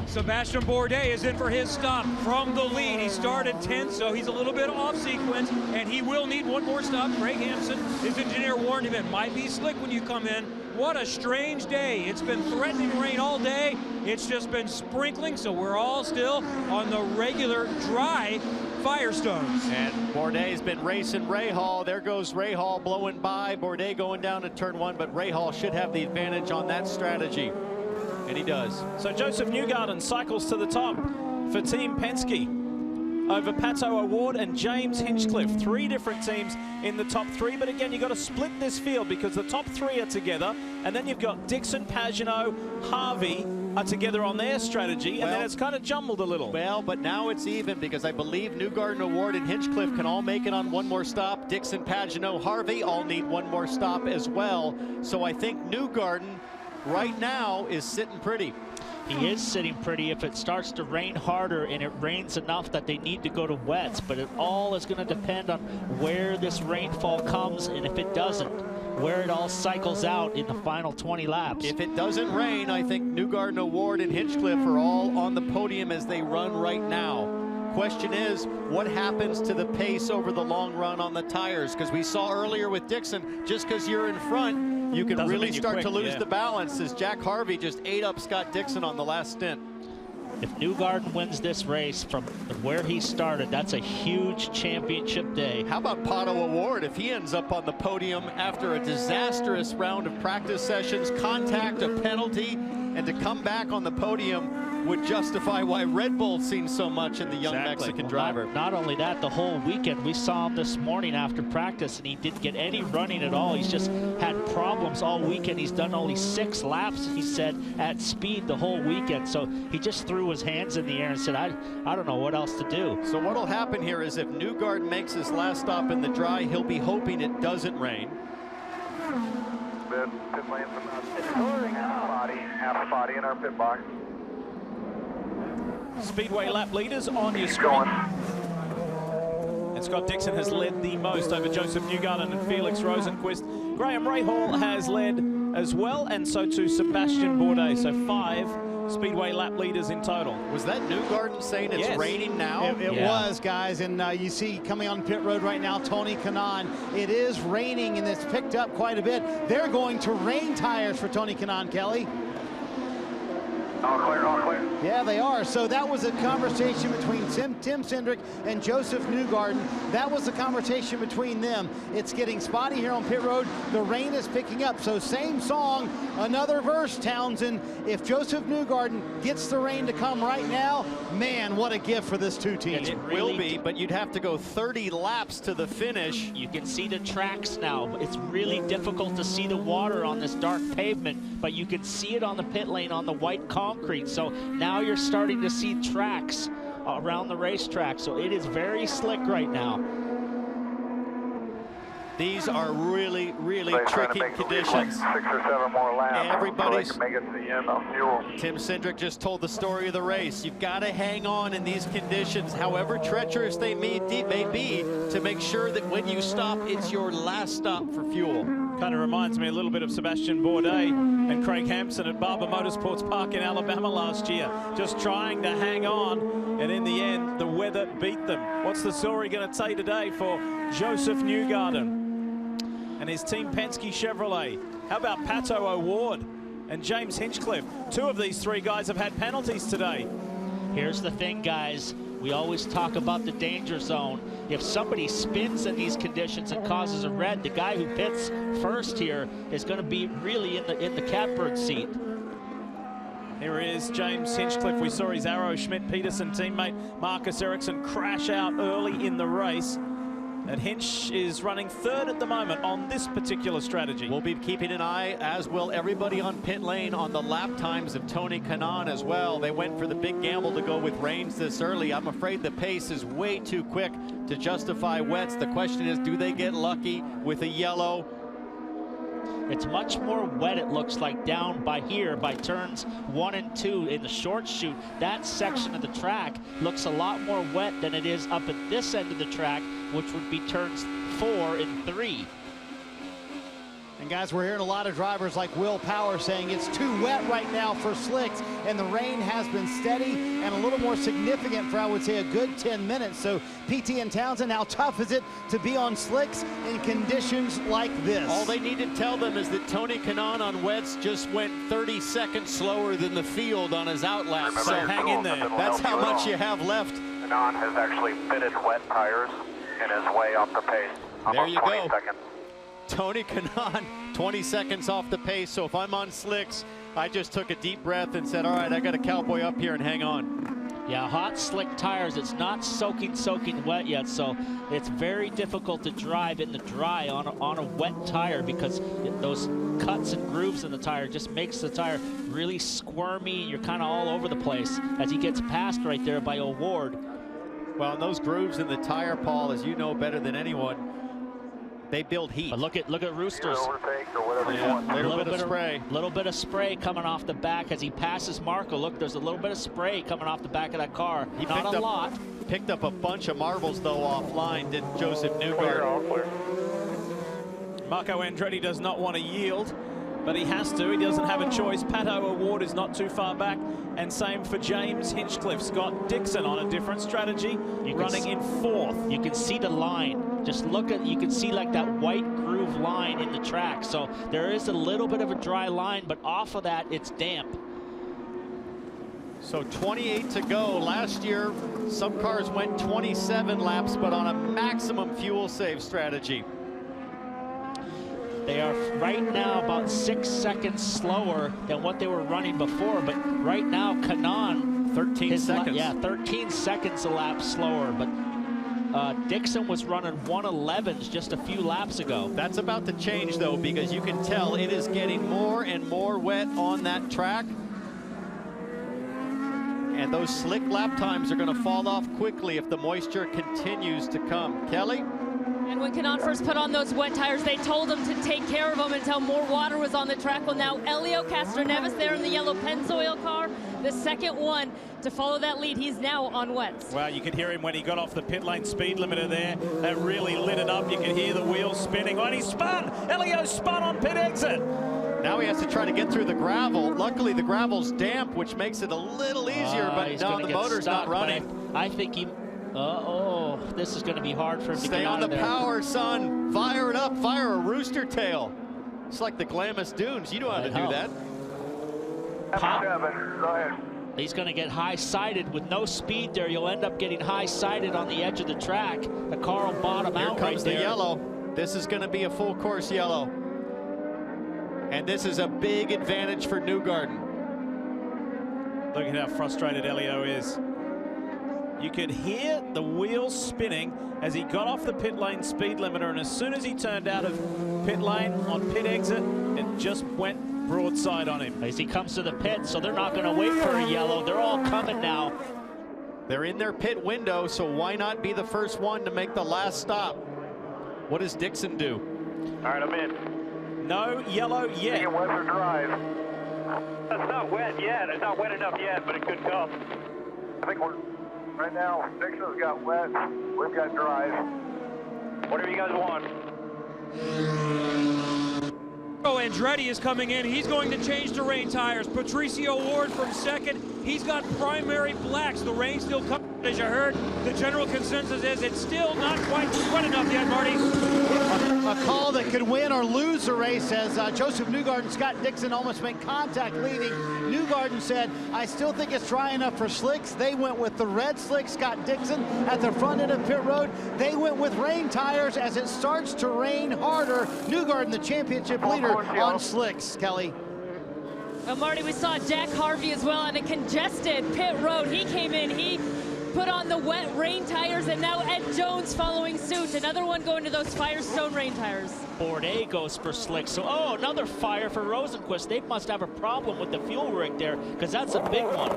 Sebastian Bourdais is in for his stop from the lead. He started 10th, so he's a little bit off sequence, and he will need one more stop. Craig Hampson, his engineer, warned him it might be slick when you come in. What a strange day. It's been threatening rain all day. It's just been sprinkling, so we're all still on the regular dry Firestones. And Bourdais been racing Rahal. There goes Rahal blowing by. Bourdais going down to turn 1, but Rahal should have the advantage on that strategy. And he does. So Joseph Newgarden cycles to the top for Team Penske over Pato O'Ward and James Hinchcliffe. 3 different teams in the top 3, but again, you've got to split this field because the top 3 are together, and then you've got Dixon, Pagenaud, Harvey are together on their strategy, and then it's kind of jumbled a little. Well, but now it's even because I believe Newgarden, O'Ward, and Hinchcliffe can all make it on one more stop. Dixon, Pagenaud, Harvey all need one more stop as well. So I think Newgarden right now is sitting pretty. He is sitting pretty if it starts to rain harder and it rains enough that they need to go to wets, but it all is going to depend on where this rainfall comes, and if it doesn't, where it all cycles out in the final 20 laps. If it doesn't rain, I think Newgarden, O'Ward, and Hinchcliffe are all on the podium as they run right now. Question is, what happens to the pace over the long run on the tires? Because we saw earlier with Dixon, just because you're in front, you can really start to lose the balance, as Jack Harvey just ate up Scott Dixon on the last stint. If Newgarden wins this race from where he started, that's a huge championship day. How about Pato O'Ward if he ends up on the podium after a disastrous round of practice sessions, contact, a penalty, and to come back on the podium would justify why Red Bull seen so much in the young Mexican driver. Not only that, the whole weekend, we saw him this morning after practice, and he didn't get any running at all. He's just had problems all weekend. He's done only 6 laps, he said, at speed the whole weekend. So he just threw his hands in the air and said, I don't know what else to do. So what'll happen here is if Newgarden makes his last stop in the dry, he'll be hoping it doesn't rain. Pit lane from half a body in our pit box. Speedway Lap Leaders on your screen. And Scott Dixon has led the most over Joseph Newgarden and Felix Rosenquist. Graham Rahal has led as well, and so too Sebastian Bourdais. So 5 Speedway Lap Leaders in total. Was that Newgarden saying it's raining now? It was, guys, and you see coming on pit road right now, Tony Kanaan. It is raining, and it's picked up quite a bit. They're going to rain tires for Tony Kanaan, Kelly. All clear, all clear. Yeah, they are. So that was a conversation between Tim Cindric and Joseph Newgarden. That was the conversation between them. It's getting spotty here on pit road. The rain is picking up. So same song, another verse, Townsend. If Joseph Newgarden gets the rain to come right now, man, what a gift for this 2 teams. It will be, but you'd have to go 30 laps to the finish. You can see the tracks now. It's really difficult to see the water on this dark pavement, but you can see it on the pit lane on the white concrete. So now you're starting to see tracks around the racetrack. So it is very slick right now. These are really, really tricky conditions. Like 6 or 7 more laps. Everybody's so they can make it to the end on fuel. Tim Cindric just told the story of the race. You've got to hang on in these conditions, however treacherous they may be, to make sure that when you stop, it's your last stop for fuel. Kind of reminds me a little bit of Sebastian Bourdais and Craig Hampson at Barber Motorsports Park in Alabama last year, just trying to hang on, and in the end, the weather beat them. What's the story going to say today for Joseph Newgarden and his team Penske Chevrolet? How about Pato O'Ward and James Hinchcliffe? Two of these three guys have had penalties today. Here's the thing, guys. We always talk about the danger zone. If somebody spins in these conditions and causes a red, the guy who pits first here is going to be really in the catbird seat. Here is James Hinchcliffe. We saw his Arrow Schmidt-Peterson teammate Marcus Ericsson crash out early in the race. And Hinch is running third at the moment on this particular strategy. We'll be keeping an eye, as will everybody on pit lane, on the lap times of Tony Kanaan as well. They went for the big gamble to go with rains this early. I'm afraid the pace is way too quick to justify wets. The question is, do they get lucky with a yellow? It's much more wet, it looks like, down by here by turns 1 and 2 in the short chute. That section of the track looks a lot more wet than it is up at this end of the track, which would be turns 4 and 3. And guys, we're hearing a lot of drivers like Will Power saying it's too wet right now for slicks, and the rain has been steady and a little more significant for, I would say, a good 10 minutes. So PT and Townsend, how tough is it to be on slicks in conditions like this? All they need to tell them is that Tony Kanaan on wets just went 30 seconds slower than the field on his outlap. So hang in there. That's how much you have left. Kanaan has actually fitted wet tires and is way off the pace. There you go. Seconds. Tony Kanaan, 20 seconds off the pace. So if I'm on slicks, I just took a deep breath and said, all right, I got a cowboy up here and hang on. Yeah, hot, slick tires. It's not soaking wet yet, so it's very difficult to drive in the dry on a wet tire because those cuts and grooves in the tire just makes the tire really squirmy. You're kind of all over the place as he gets passed right there by O'Ward. Well, those grooves in the tire, Paul, as you know better than anyone, they build heat. But look at Roosters. Little bit of spray coming off the back as he passes Marco. Look, there's a little bit of spray coming off the back of that car. Not a lot. Picked up a bunch of marbles, though, offline, did Joseph Newgarden. Marco Andretti does not want to yield, but he has to. He doesn't have a choice. Pato O'Ward is not too far back, and same for James Hinchcliffe. Scott Dixon on a different strategy, running in fourth. You can see the line. Just look at, you can see like that white groove line in the track. So there is a little bit of a dry line, but off of that, it's damp. So 28 to go. Last year, some cars went 27 laps, but on a maximum fuel save strategy. They are right now about 6 seconds slower than what they were running before, but right now Kanaan 13 seconds. Yeah, 13 seconds a lap slower, but Dixon was running 1:11s just a few laps ago. That's about to change though, because you can tell it is getting more and more wet on that track. And those slick lap times are going to fall off quickly if the moisture continues to come. Kelly? And when Kanaan first put on those wet tires, they told him to take care of them until more water was on the track. Well, now Elio Castroneves there in the yellow Pennzoil car, the second one to follow that lead. He's now on wets. Well, you could hear him when he got off the pit lane speed limiter there. That really lit it up. You could hear the wheels spinning. Oh, and he spun! Elio spun on pit exit. Now he has to try to get through the gravel. Luckily, the gravel's damp, which makes it a little easier, but no, the motor's not running. I think he... oh, this is going to be hard for him to Stay get on the there. power, son. Fire it up. Fire a rooster tail. It's like the Glamis Dunes. You know how to do that. Go ahead. He's going to get high-sided with no speed there. You'll end up getting high-sided on the edge of the track. The car will bottom out right there. Here comes the yellow. This is going to be a full course yellow. And this is a big advantage for Newgarden. Look at how frustrated Elio is. You could hear the wheels spinning as he got off the pit lane speed limiter, and as soon as he turned out of pit lane on pit exit, it just went broadside on him. As he comes to the pit, so they're not going to wait for a yellow. They're all coming now. They're in their pit window, so why not be the first one to make the last stop? What does Dixon do? All right, I'm in. No yellow yet. Take it wet or dry. It's not wet yet. It's not wet enough yet, but it could come. I think we're... Right now, Dixon's got wet, we've got dry. Whatever you guys want. Oh, Andretti is coming in. He's going to change to rain tires. Patricio Ward from second. He's got primary blacks. The rain still coming. As you heard, the general consensus is it's still not quite wet enough yet, Marty. A call that could win or lose the race as Joseph Newgarden and Scott Dixon almost made contact leading. Newgarden said, I still think it's dry enough for slicks. They went with the red slicks. Scott Dixon at the front end of pit road. They went with rain tires as it starts to rain harder. Newgarden, the championship leader on slicks, Kelly. Well, Marty, we saw Jack Harvey as well on a congested pit road. He came in, he put on the wet rain tires, and now Ed Jones following suit. Another one going to those Firestone rain tires. Bourdais goes for slick. So, oh, another fire for Rosenquist. They must have a problem with the fuel rig there, because that's a big one.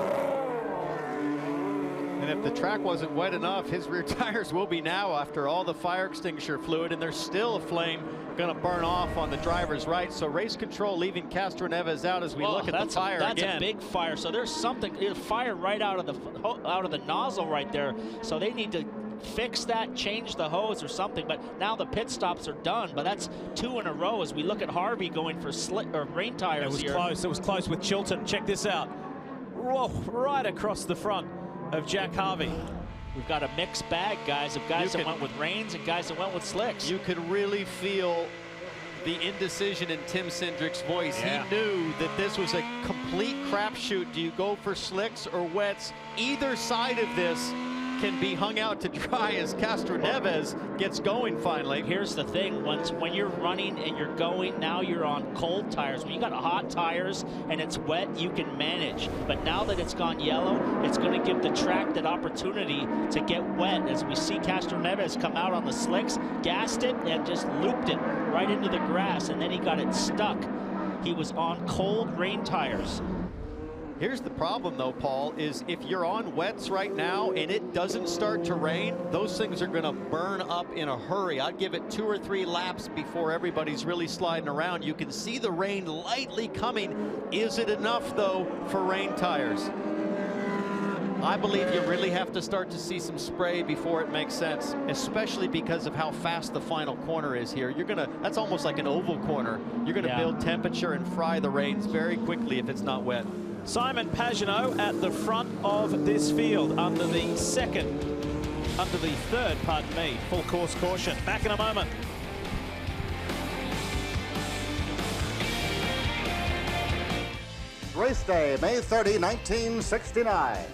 And if the track wasn't wet enough, his rear tires will be now after all the fire extinguisher fluid, and there's still a flame going to burn off on the driver's right. So race control leaving Castro Neves out as we look at the fire that's again. That's a big fire. So there's something, fire right out of the nozzle right there. So they need to fix that, change the hose or something. But now the pit stops are done. But that's 2 in a row as we look at Harvey going for rain tires. It was here. close. It was close with Chilton. Check this out. Whoa, right across the front of Jack Harvey. We've got a mixed bag, guys, of guys that went with rains and guys that went with slicks. You could really feel the indecision in Tim Cindric's voice. Yeah. He knew that this was a complete crapshoot. Do you go for slicks or wets? Either side of this can be hung out to dry as Castro Neves gets going finally. Here's the thing, when you're running and you're going, now you're on cold tires. When you got hot tires and it's wet, you can manage. But now that it's gone yellow, it's going to give the track that opportunity to get wet. As we see Castro Neves come out on the slicks, gassed it and just looped it right into the grass, and then he got it stuck. He was on cold rain tires. Here's the problem though, Paul, is if you're on wets right now and it doesn't start to rain, those things are gonna burn up in a hurry. I'd give it 2 or 3 laps before everybody's really sliding around. You can see the rain lightly coming. Is it enough though for rain tires? I believe you really have to start to see some spray before it makes sense, especially because of how fast the final corner is here. That's almost like an oval corner. You're gonna build temperature and fry the rains very quickly if it's not wet. Simon Pagenaud at the front of this field under the third, pardon me, full course caution. Back in a moment. Race day, May 30, 1969.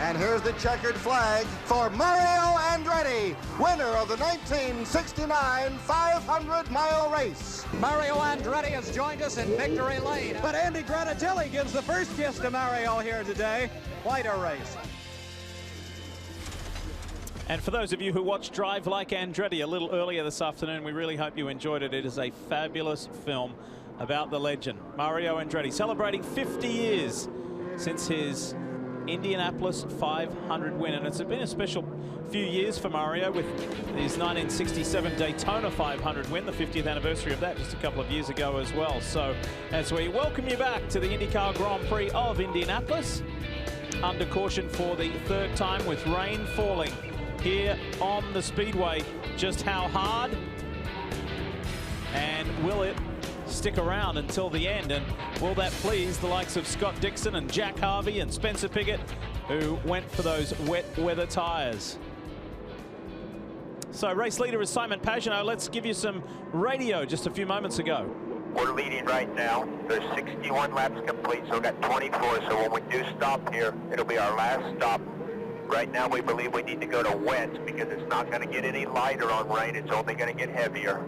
And here's the checkered flag for Mario Andretti, winner of the 1969 500-mile race. Mario Andretti has joined us in victory lane, but Andy Granatelli gives the first kiss to Mario here today. Quite a race. And for those of you who watched Drive Like Andretti a little earlier this afternoon, we really hope you enjoyed it. It is a fabulous film about the legend, Mario Andretti, celebrating 50 years since his Indianapolis 500 win, and it's been a special few years for Mario with his 1967 Daytona 500 win, the 50th anniversary of that just a couple of years ago as well. So as we welcome you back to the IndyCar Grand Prix of Indianapolis, under caution for the 3rd time with rain falling here on the Speedway. Just how hard, and will it stick around until the end, and will that please the likes of Scott Dixon and Jack Harvey and Spencer Pigot, who went for those wet weather tires? So race leader is Simon Pagenaud. Let's give you some radio just a few moments ago. We're leading right now. There's 61 laps complete, so we've got 24. So when we do stop here, it'll be our last stop. Right now we believe we need to go to wet because it's not going to get any lighter on rain. It's only going to get heavier.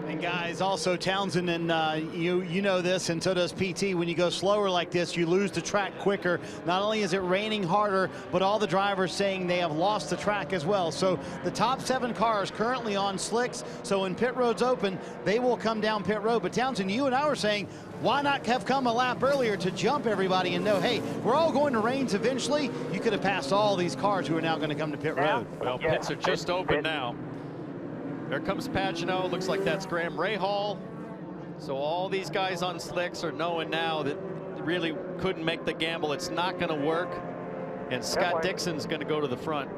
And guys, also Townsend, and you know this, and so does PT, when you go slower like this, you lose the track quicker. Not only is it raining harder, but all the drivers saying they have lost the track as well. So the top 7 cars currently on slicks, so when pit road's open, they will come down pit road. But Townsend, you and I were saying, why not have come a lap earlier to jump everybody and know, hey, we're all going to rains eventually. You could have passed all these cars who are now going to come to pit road. Well, pits are just open now. There comes Pagenaud. Looks like that's Graham Rahal. So all these guys on slicks are knowing now that really couldn't make the gamble. It's not going to work. And Scott Dixon's going to go to the front.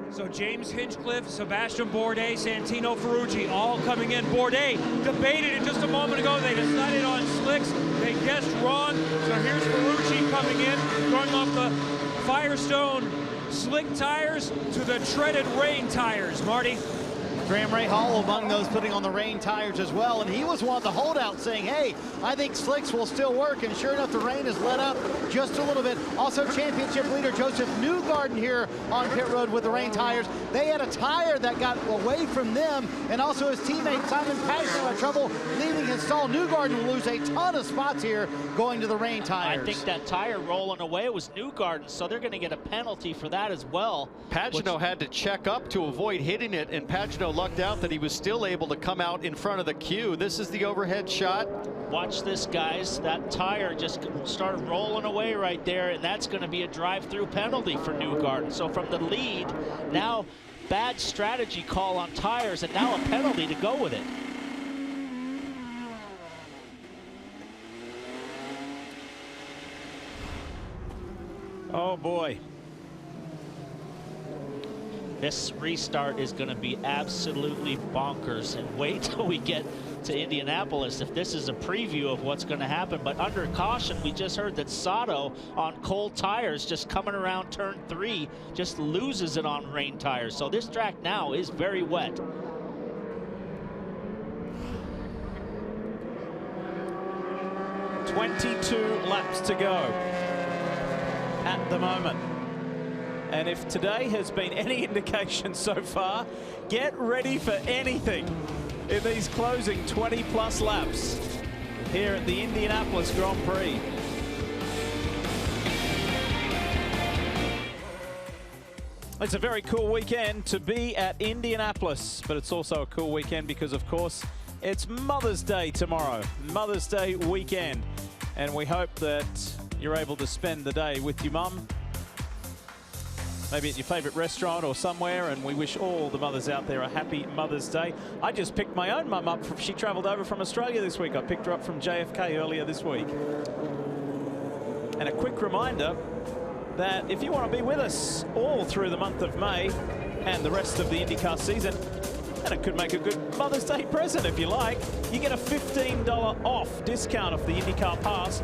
So James Hinchcliffe, Sebastian Bourdais, Santino Ferrucci all coming in. Bourdais debated it just a moment ago. They decided on slicks. They guessed wrong, so here's Ferrucci coming in, going off the Firestone slick tires to the treaded rain tires, Marty. Graham Ray Hall among those putting on the rain tires as well, and he was one of the holdouts saying, hey, I think slicks will still work, and sure enough, the rain has let up just a little bit. Also, championship leader Joseph Newgarden here on pit road with the rain tires. They had a tire that got away from them, and also his teammate Simon Pageant had trouble leaving his stall. Newgarden will lose a ton of spots here going to the rain tires. I think that tire rolling away was Newgarden, so they're going to get a penalty for that as well. Pageant had to check up to avoid hitting it, and Pageant lucked out that he was still able to come out in front of the queue. This is the overhead shot. Watch this, guys. That tire just started rolling away right there, and that's going to be a drive-through penalty for Newgarden. So from the lead, now bad strategy call on tires, and now a penalty to go with it. Oh boy. This restart is going to be absolutely bonkers, and wait till we get to Indianapolis if this is a preview of what's going to happen. But under caution, we just heard that Sato on cold tires just coming around turn 3 just loses it on rain tires. So this track now is very wet. "22 laps to go at the moment. And if today has been any indication so far, get ready for anything in these closing 20-plus laps here at the Indianapolis Grand Prix. It's a very cool weekend to be at Indianapolis, but it's also a cool weekend because, of course, it's Mother's Day tomorrow, Mother's Day weekend. And we hope that you're able to spend the day with your mum, maybe at your favorite restaurant or somewhere, and we wish all the mothers out there a happy Mother's Day. I just picked my own mum up. She traveled over from Australia this week. I picked her up from JFK earlier this week. And a quick reminder that if you want to be with us all through the month of May and the rest of the IndyCar season, and it could make a good Mother's Day present if you like, you get a $15 off discount of the IndyCar Pass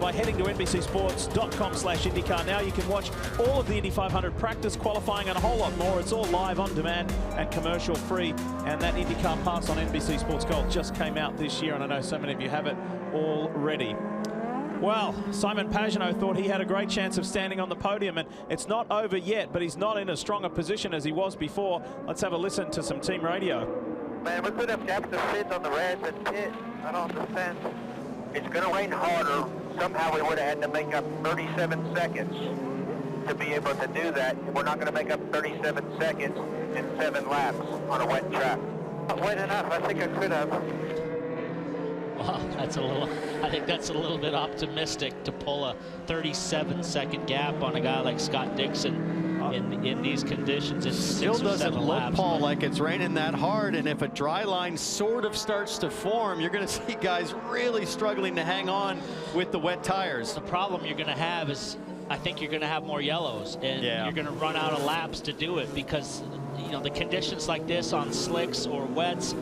by heading to NBCSports.com/IndyCar. Now you can watch all of the Indy 500 practice, qualifying, and a whole lot more. It's all live on demand and commercial free. And that IndyCar Pass on NBC Sports Gold just came out this year, and I know so many of you have it already. Well, Simon Pageant thought he had a great chance of standing on the podium, and it's not over yet, but he's not in a stronger position as he was before. Let's have a listen to some team radio. Man, we could have kept the sit on the reds and pit. I don't understand. It's going to rain harder. Somehow we would have had to make up 37 seconds to be able to do that. We're not going to make up 37 seconds in 7 laps on a wet track. Not wet enough. I think I could have. Well, I think that's a little bit optimistic to pull a 37-second gap on a guy like Scott Dixon in these conditions. It still doesn't look, laps, Paul, like it's raining that hard, and if a dry line sort of starts to form, you're going to see guys really struggling to hang on with the wet tires. The problem you're going to have is I think you're going to have more yellows, and you're going to run out of laps to do it because, you know, the conditions like this on slicks or wets,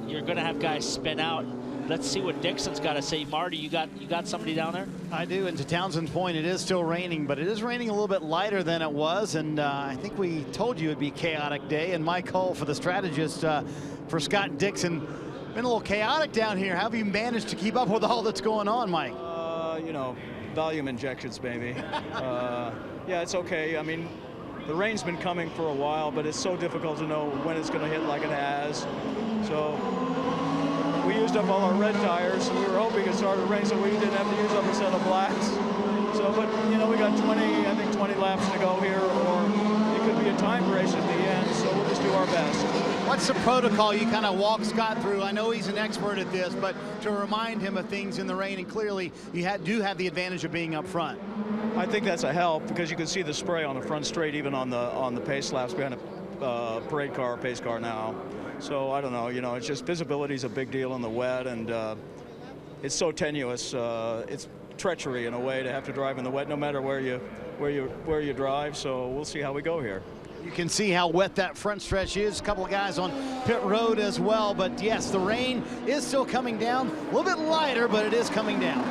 you're going to have guys spin out. Let's see what Dixon's got to say. Marty, you got somebody down there? I do, and to Townsend's point, it is still raining, but it is raining a little bit lighter than it was, and I think we told you it'd be a chaotic day, and Mike Hull, for the strategist for Scott Dixon, been a little chaotic down here. How have you managed to keep up with all that's going on, Mike? You know, volume injections, maybe. Yeah, it's okay. I mean, the rain's been coming for a while, but it's so difficult to know when it's going to hit like it has. So we used up all our red tires, and we were hoping it started to rain so we didn't have to use up a set of blacks. So, but, you know, we got 20 laps to go here, or it could be a time race at the end, so we'll just do our best. What's the protocol you kind of walk Scott through? I know he's an expert at this, but to remind him of things in the rain, and clearly you do have the advantage of being up front. I think that's a help because you can see the spray on the front straight, even on the pace laps behind a parade car, pace car now. So I don't know, you know, it's just visibility is a big deal in the wet, and it's so tenuous. It's treachery in a way to have to drive in the wet, no matter where you drive. So we'll see how we go here. You can see how wet that front stretch is. A couple of guys on pit road as well. But yes, the rain is still coming down. A little bit lighter, but it is coming down.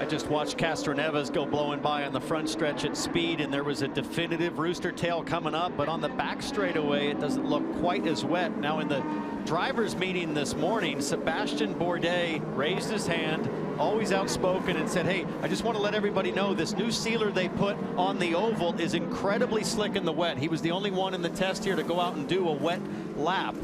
I just watched Castroneves go blowing by on the front stretch at speed, and there was a definitive rooster tail coming up, but on the back straightaway it doesn't look quite as wet. Now in the drivers meeting this morning, Sebastian Bourdais raised his hand, always outspoken, and said, hey, I just want to let everybody know this new sealer they put on the oval is incredibly slick in the wet. He was the only one in the test here to go out and do a wet lap.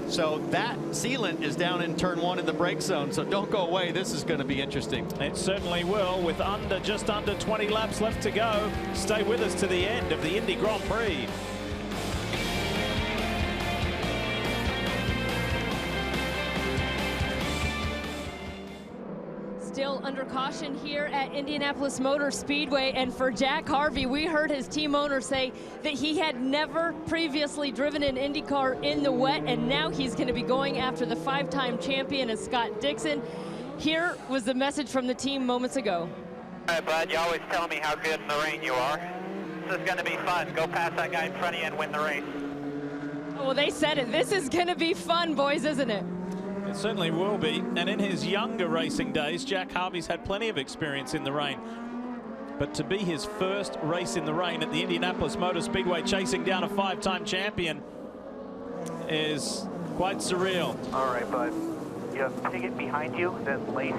So that sealant is down in turn 1 in the brake zone, so don't go away. This is going to be interesting. It certainly will, with just under 20 laps left to go. Stay with us to the end of the Indy Grand Prix. Still under caution here at Indianapolis Motor Speedway, and for Jack Harvey, we heard his team owner say that he had never previously driven an IndyCar in the wet, and now he's going to be going after the 5-time champion as Scott Dixon. Here was the message from the team moments ago. All right, bud, you always tell me how good in the rain you are. This is going to be fun. Go past that guy in front of you and win the race. Oh, well, they said it. This is going to be fun, boys, isn't it? It certainly will be, and in his younger racing days, Jack Harvey's had plenty of experience in the rain. But to be his first race in the rain at the Indianapolis Motor Speedway, chasing down a 5-time champion, is quite surreal. All right, bud. You have a ticket behind you that's laced.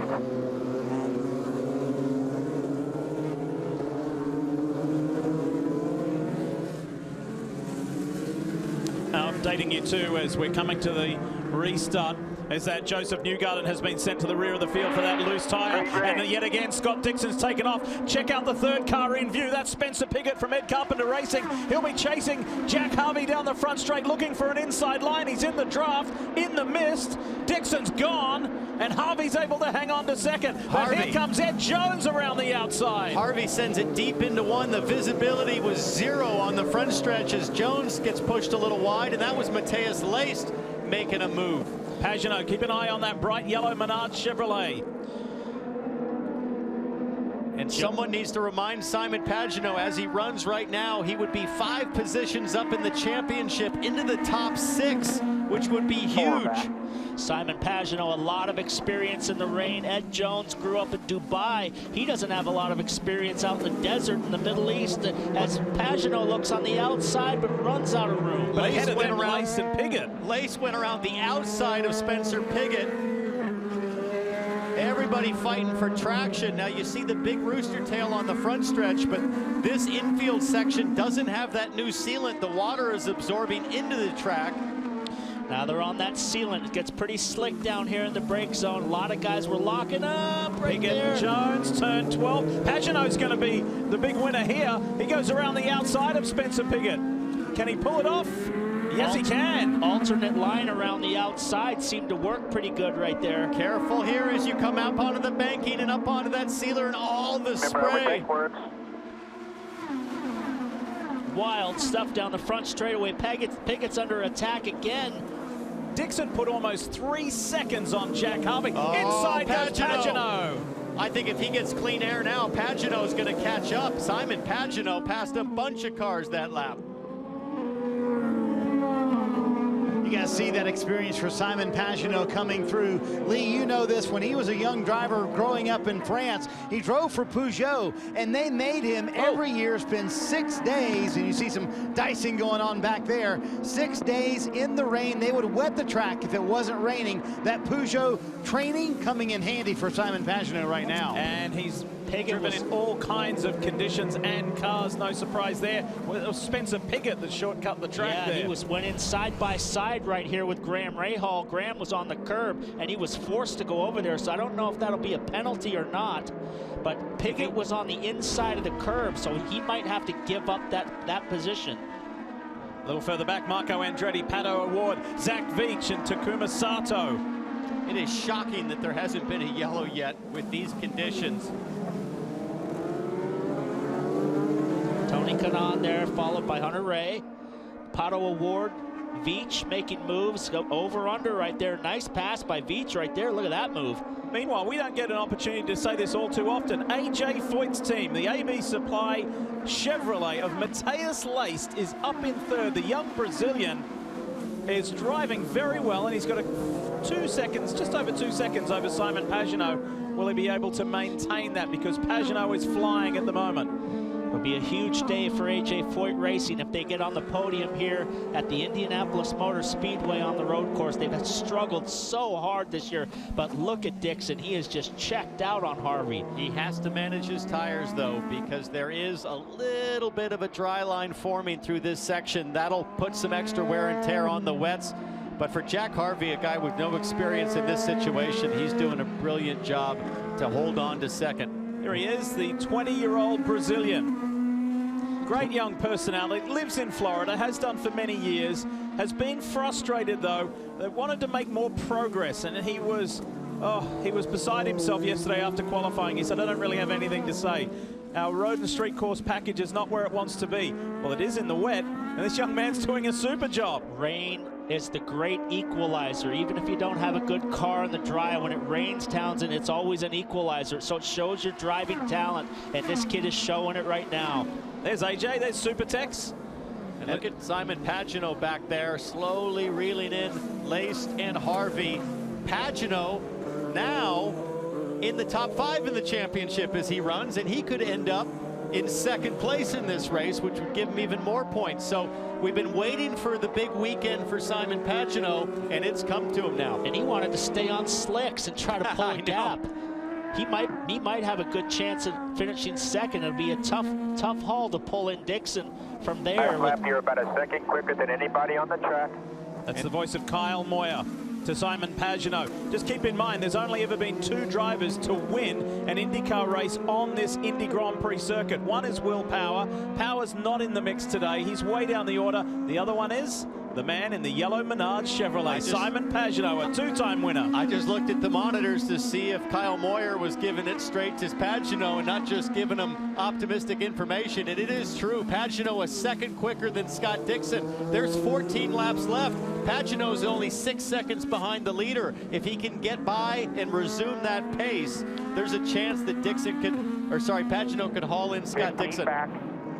Updating you too as we're coming to the restart, is that Joseph Newgarden has been sent to the rear of the field for that loose tire, and yet again Scott Dixon's taken off. Check out the third car in view. That's Spencer Pigot from Ed Carpenter Racing. He'll be chasing Jack Harvey down the front straight, looking for an inside line. He's in the draft, in the mist. Dixon's gone, and Harvey's able to hang on to second. But here comes Ed Jones around the outside. Harvey sends it deep into one. The visibility was 0 on the front stretch as Jones gets pushed a little wide, and that was Matthias Laced making a move. Pagenaud, keep an eye on that bright yellow Menard Chevrolet. And someone needs to remind Simon Pagenaud, as he runs right now, he would be 5 positions up in the championship into the top 6, which would be huge. Simon Pagenaud, a lot of experience in the rain. Ed Jones grew up in Dubai. He doesn't have a lot of experience out in the desert in the Middle East, as Pagenaud looks on the outside but runs out of room. But ahead of them, Lace and Pigot. Lace went around the outside of Spencer Pigot. Everybody fighting for traction. Now you see the big rooster tail on the front stretch, but this infield section doesn't have that new sealant. The water is absorbing into the track. Now they're on that sealant. It gets pretty slick down here in the brake zone. A lot of guys were locking up right there. Jones, turn 12. Pagenaud's going to be the big winner here. He goes around the outside of Spencer Pigot. Can he pull it off? Yes, he can. Alternate line around the outside seemed to work pretty good right there. Careful here as you come up onto the banking and up onto that sealer and all the spray. Wild stuff down the front straightaway. Pigot's under attack again. Dixon put almost 3 seconds on Jack Harvey. Inside goes Pagenaud. I think if he gets clean air now, Pagenaud's going to catch up. Simon Pagenaud passed a bunch of cars that lap. You got to see that experience for Simon Pagenaud coming through. Lee, you know this. When he was a young driver growing up in France, he drove for Peugeot, and they made him every year spend 6 days, and you see some dicing going on back there, 6 days in the rain. They would wet the track if it wasn't raining. That Peugeot training coming in handy for Simon Pagenaud right now. And he's driven in all kinds of conditions and cars, no surprise there. Well, it was Spencer Pigot that shortcut the track there. He went in side by side right here with Graham Rahal. Graham was on the curb, and he was forced to go over there, so I don't know if that'll be a penalty or not. But Pigot was on the inside of the curb, so he might have to give up that position. A little further back, Marco Andretti, Pato Award, Zach Veach, and Takuma Sato. It is shocking that there hasn't been a yellow yet with these conditions. Tony Kanaan there, followed by Hunter Ray. Pato Award, Veach making moves, go over under right there. Nice pass by Veach right there. Look at that move. Meanwhile, we don't get an opportunity to say this all too often. AJ Foyt's team, the AB Supply Chevrolet of Matthias Laced, is up in third. The young Brazilian is driving very well, and he's got 2 seconds, just over 2 seconds over Simon Pagenaud. Will he be able to maintain that? Because Pagenaud is flying at the moment. It'll be a huge day for AJ Foyt Racing if they get on the podium here at the Indianapolis Motor Speedway on the road course. They've struggled so hard this year, but look at Dixon. He is just checked out on Harvey. He has to manage his tires, though, because there is a little bit of a dry line forming through this section. That'll put some extra wear and tear on the wets. But for Jack Harvey, a guy with no experience in this situation, he's doing a brilliant job to hold on to second. Here he is, the 20-year-old Brazilian. Great young personality, lives in Florida, has done for many years, has been frustrated though. They wanted to make more progress, and he was beside himself yesterday after qualifying. He said, I don't really have anything to say. Our road and street course package is not where it wants to be. Well, it is in the wet, and this young man's doing a super job. Rain is the great equalizer. Even if you don't have a good car in the dry, when it rains, Townsend, it's always an equalizer. So it shows your driving talent, and this kid is showing it right now. There's AJ, there's Super Tex. And look at Simon Pagenaud back there, slowly reeling in Laced and Harvey. Pagenaud now in the top 5 in the championship as he runs, and he could end up in second place in this race, which would give him even more points. So we've been waiting for the big weekend for Simon Pagenaud, and it's come to him now. And he wanted to stay on slicks and try to pull a gap. He might have a good chance of finishing second. It'll be a tough haul to pull in Dixon from there. Lap, you're about a second quicker than anybody on the track. That's the voice of Kyle Moyer to Simon Pagenaud. Just keep in mind, there's only ever been 2 drivers to win an IndyCar race on this Indy Grand Prix circuit. One is Will Power. Power's not in the mix today. He's way down the order. The other one is the man in the yellow Menard Chevrolet, Simon Pagenaud, a 2-time winner. I just looked at the monitors to see if Kyle Moyer was giving it straight to Pagenaud and not just giving him optimistic information. And it is true. Pagenaud a second quicker than Scott Dixon. There's 14 laps left. Pagenaud's only 6 seconds behind the leader. If he can get by and resume that pace, there's a chance that Pagenaud could haul in Scott Dixon.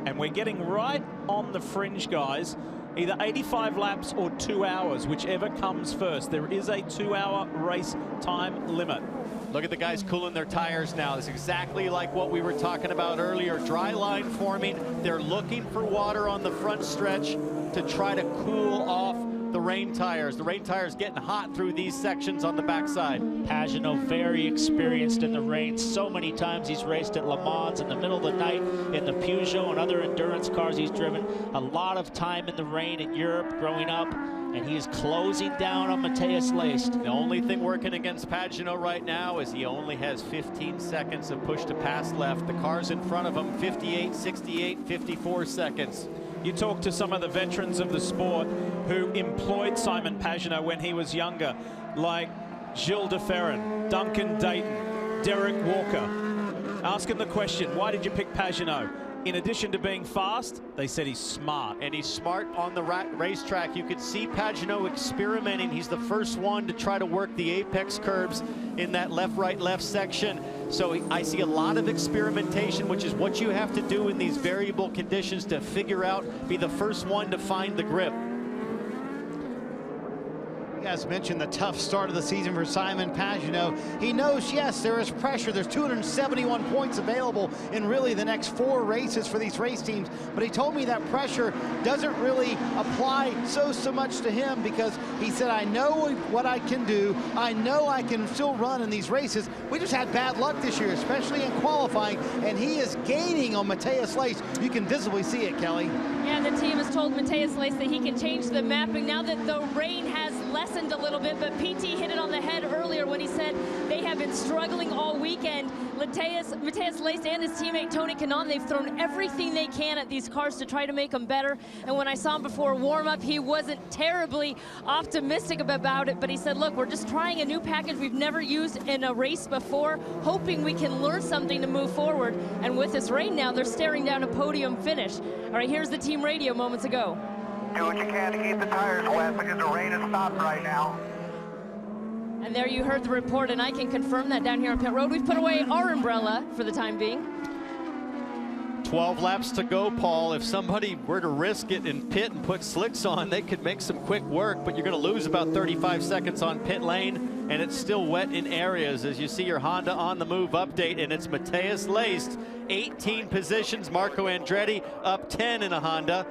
And we're getting right on the fringe, guys. Either 85 laps or 2 hours, whichever comes first. There is a 2-hour race time limit. Look at the guys cooling their tires now. It's exactly like what we were talking about earlier. Dry line forming. They're looking for water on the front stretch to try to cool off the rain tires. The rain tires getting hot through these sections on the backside. Pagenaud very experienced in the rain. So many times he's raced at Le Mans in the middle of the night in the Peugeot and other endurance cars he's driven. A lot of time in the rain in Europe growing up, and he is closing down on Matthias Laced. The only thing working against Pagenaud right now is he only has 15 seconds of push to pass left. The cars in front of him, 58, 68, 54 seconds. You talk to some of the veterans of the sport who employed Simon Pagenaud when he was younger, like Gilles de Ferran, Duncan Dayton, Derek Walker. Ask him the question, why did you pick Pagenaud? In addition to being fast, they said he's smart. And he's smart on the racetrack. You could see Pagenaud experimenting. He's the first one to try to work the apex curves in that left, right, left section. So I see a lot of experimentation, which is what you have to do in these variable conditions to figure out, be the first one to find the grip. You guys mentioned the tough start of the season for Simon Pagenaud. He knows, yes, there is pressure. There's 271 points available in really the next 4 races for these race teams. But he told me that pressure doesn't really apply so much to him, because he said, I know what I can do. I know I can still run in these races. We just had bad luck this year, especially in qualifying, and he is gaining on Matthias Laced. You can visibly see it, Kelly. Yeah, the team has told Matthias Laced that he can change the mapping now that the rain has lessened a little bit, but PT hit it on the head earlier when he said they have been struggling all weekend. Matthias Laced and his teammate Tony Kanaan, they've thrown everything they can at these cars to try to make them better. And when I saw him before warm-up, he wasn't terribly optimistic about it, but he said, look, we're just trying a new package we've never used in a race before, hoping we can learn something to move forward. And with this rain now, they're staring down a podium finish. All right, here's the team radio moments ago. Do what you can to keep the tires wet because the rain has stopped right now. And there you heard the report, and I can confirm that down here on pit road. We've put away our umbrella for the time being. 12 laps to go, Paul. If somebody were to risk it in pit and put slicks on, they could make some quick work, but you're going to lose about 35 seconds on pit lane, and it's still wet in areas as you see your Honda on the move update, and it's Matheus Leist, 18 positions. Marco Andretti up 10 in a Honda.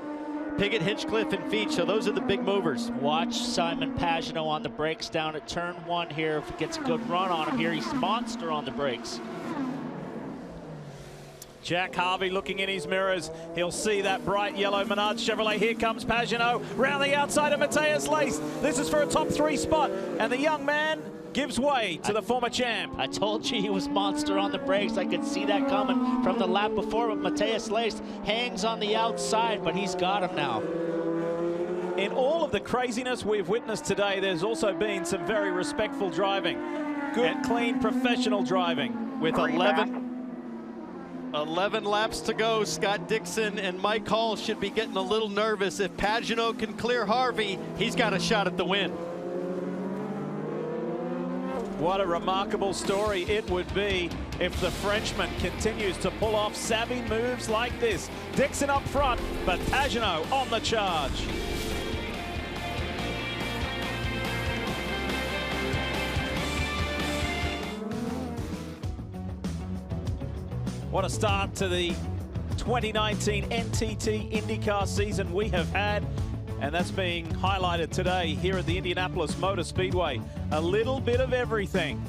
Piggott, Hinchcliffe, and Feach, so those are the big movers. Watch Simon Pagenaud on the brakes down at turn 1 here. If he gets a good run on him here, he's monster on the brakes. Jack Harvey looking in his mirrors. He'll see that bright yellow Menard Chevrolet. Here comes Pagenaud round the outside of Matheus Leist. This is for a top 3 spot, and the young man gives way to the former champ. I told you he was monster on the brakes. I could see that coming from the lap before, but Matheus Leist hangs on the outside, but he's got him now. In all of the craziness we've witnessed today, there's also been some very respectful driving. Good, clean, professional driving. With 11 laps to go, Scott Dixon and Mike Hall should be getting a little nervous. If Pagenaud can clear Harvey, he's got a shot at the win. What a remarkable story it would be if the Frenchman continues to pull off savvy moves like this. Dixon up front, but Pagenaud on the charge. What a start to the 2019 NTT INDYCAR season we have had. And that's being highlighted today here at the Indianapolis Motor Speedway. A little bit of everything.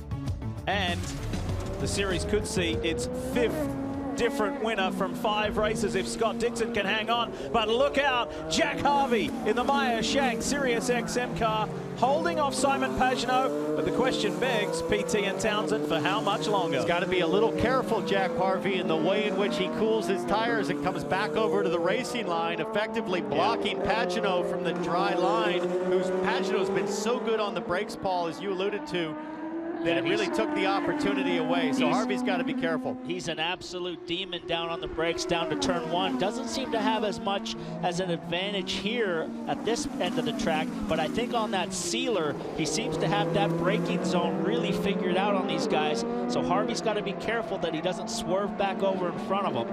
And the series could see its 5th different winner from 5 races if Scott Dixon can hang on. But look out, Jack Harvey in the Meyer Shank Sirius XM car holding off Simon Pagenaud. But the question begs, PT and Townsend, for how much longer? He's got to be a little careful, Jack Harvey, in the way in which he cools his tires and comes back over to the racing line, effectively blocking Pagenaud from the dry line, Pagenaud's been so good on the brakes, Paul, as you alluded to, that it really took the opportunity away. So Harvey's got to be careful. He's an absolute demon down on the brakes down to turn 1. Doesn't seem to have as much as an advantage here at this end of the track, but I think on that sealer, he seems to have that braking zone really figured out on these guys. So Harvey's got to be careful that he doesn't swerve back over in front of him.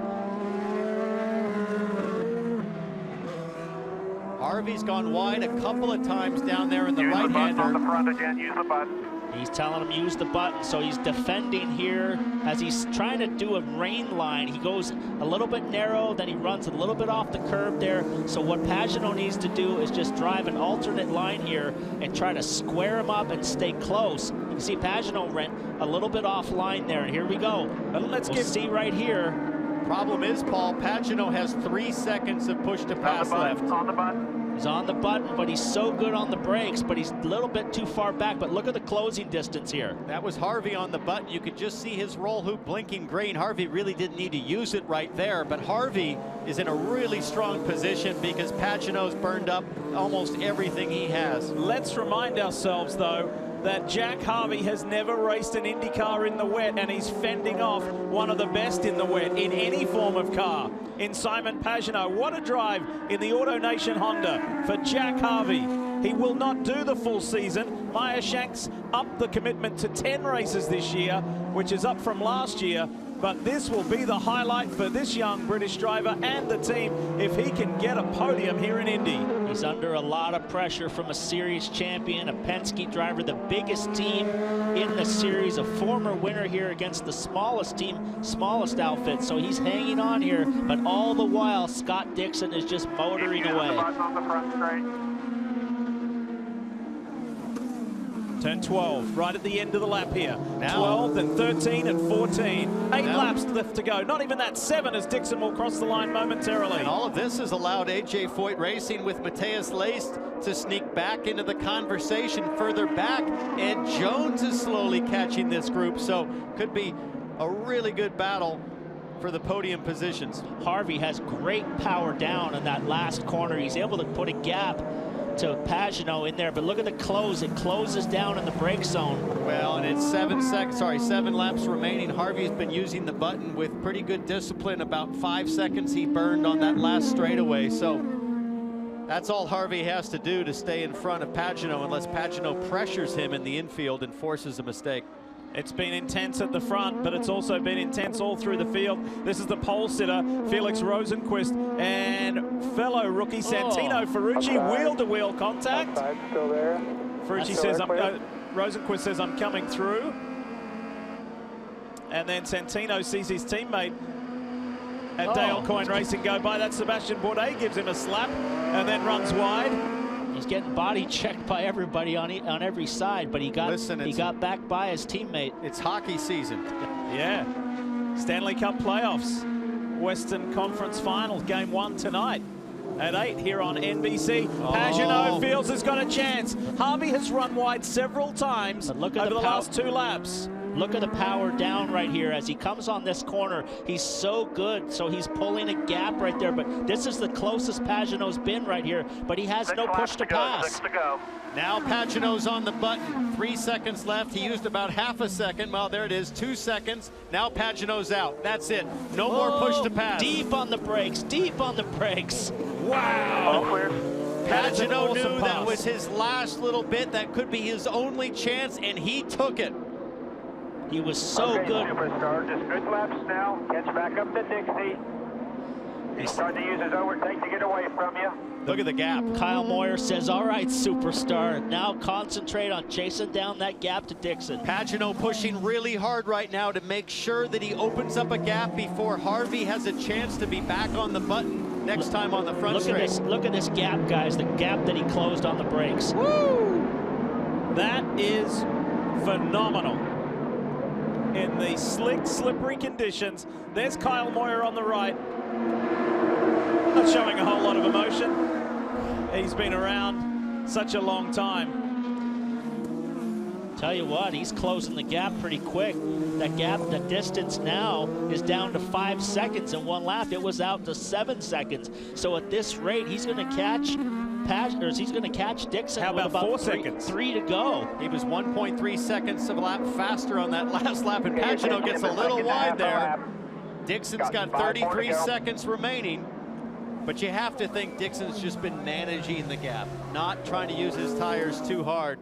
Harvey's gone wide a couple of times down there in the right-hander. On the front again, use the button. He's telling him use the button, so he's defending here as he's trying to do a rain line. He goes a little bit narrow, then he runs a little bit off the curb there. So what Pagenaud needs to do is just drive an alternate line here and try to square him up and stay close. You can see Pagenaud went a little bit offline there, and here we go. Let's see right here. Problem is, Paul, Pagenaud has 3 seconds of push to pass left. On the button. He's on the button, but he's so good on the brakes, but he's a little bit too far back. But look at the closing distance here. That was Harvey on the button. You could just see his roll hoop blinking green. Harvey really didn't need to use it right there, but Harvey is in a really strong position because Pagenaud's burned up almost everything he has. Let's remind ourselves, though, that Jack Harvey has never raced an Indy car in the wet, and he's fending off one of the best in the wet in any form of car in Simon Pagenaud. What a drive in the AutoNation Honda for Jack Harvey. He will not do the full season. Meyer Shanks upped the commitment to 10 races this year, which is up from last year. But this will be the highlight for this young British driver and the team if he can get a podium here in Indy. He's under a lot of pressure from a series champion, a Penske driver, the biggest team in the series, a former winner here against the smallest team, smallest outfit. So he's hanging on here, but all the while, Scott Dixon is just motoring away. On the front straight. Turn 12, right at the end of the lap here. Now, 12, then 13 and 14. 8 laps left to go. Not even that 7 as Dixon will cross the line momentarily. And all of this has allowed AJ Foyt Racing with Matheus Leist to sneak back into the conversation further back. And Jones is slowly catching this group, so could be a really good battle for the podium positions. Harvey has great power down in that last corner. He's able to put a gap to Pagenaud in there, but look at the close. It closes down in the brake zone. Well, and it's 7 laps remaining. Harvey's been using the button with pretty good discipline. About 5 seconds he burned on that last straightaway. So that's all Harvey has to do to stay in front of Pagenaud, unless Pagenaud pressures him in the infield and forces a mistake. It's been intense at the front, but it's also been intense all through the field. This is the pole sitter, Felix Rosenquist, and fellow rookie Santino Ferrucci, wheel-to-wheel contact. Still there. Ferrucci says, Rosenquist says, I'm coming through. And then Santino sees his teammate at Dale Coyne Racing go by. That's Sebastian Bourdais, gives him a slap and then runs wide. He's getting body checked by everybody on every side, but he got back by his teammate. It's hockey season. Yeah. Stanley Cup playoffs. Western Conference Finals, game 1 tonight at 8 here on NBC. Pagenaud feels has got a chance. Harvey has run wide several times over the last 2 laps. Look at the power down right here as he comes on this corner. He's so good, so he's pulling a gap right there, but this is the closest Pagenaud's been right here, but he has no push to pass. 6 to go. Now Pagenaud's on the button. 3 seconds left. He used about half a second. Well, there it is, 2 seconds. Now Pagenaud's out. That's it. No more push to pass. Deep on the brakes, deep on the brakes. Wow. Pagenaud knew that was his last little bit. That could be his only chance, and he took it. He was so good. Superstar, just good laps now. Catch back up to Dixie. He's trying to use his overtake to get away from you. Look at the gap. Kyle Moyer says, all right, superstar, now concentrate on chasing down that gap to Dixon. Pagenaud pushing really hard right now to make sure that he opens up a gap before Harvey has a chance to be back on the button next time on the front straight. Look at this gap, guys, the gap that he closed on the brakes. Woo! That is phenomenal. In the slick, slippery conditions. There's Kyle Moyer on the right. Not showing a whole lot of emotion. He's been around such a long time. Tell you what, he's closing the gap pretty quick. That gap, the distance now is down to 5 seconds in 1 lap. It was out to 7 seconds. So at this rate, he's going to catch Dixon. How about with 4 seconds? 3 to go. He was 1.3 seconds of a lap faster on that last lap, and Pagenaud gets a little wide there. Dixon's got 33 seconds remaining, but you have to think Dixon's just been managing the gap, not trying to use his tires too hard.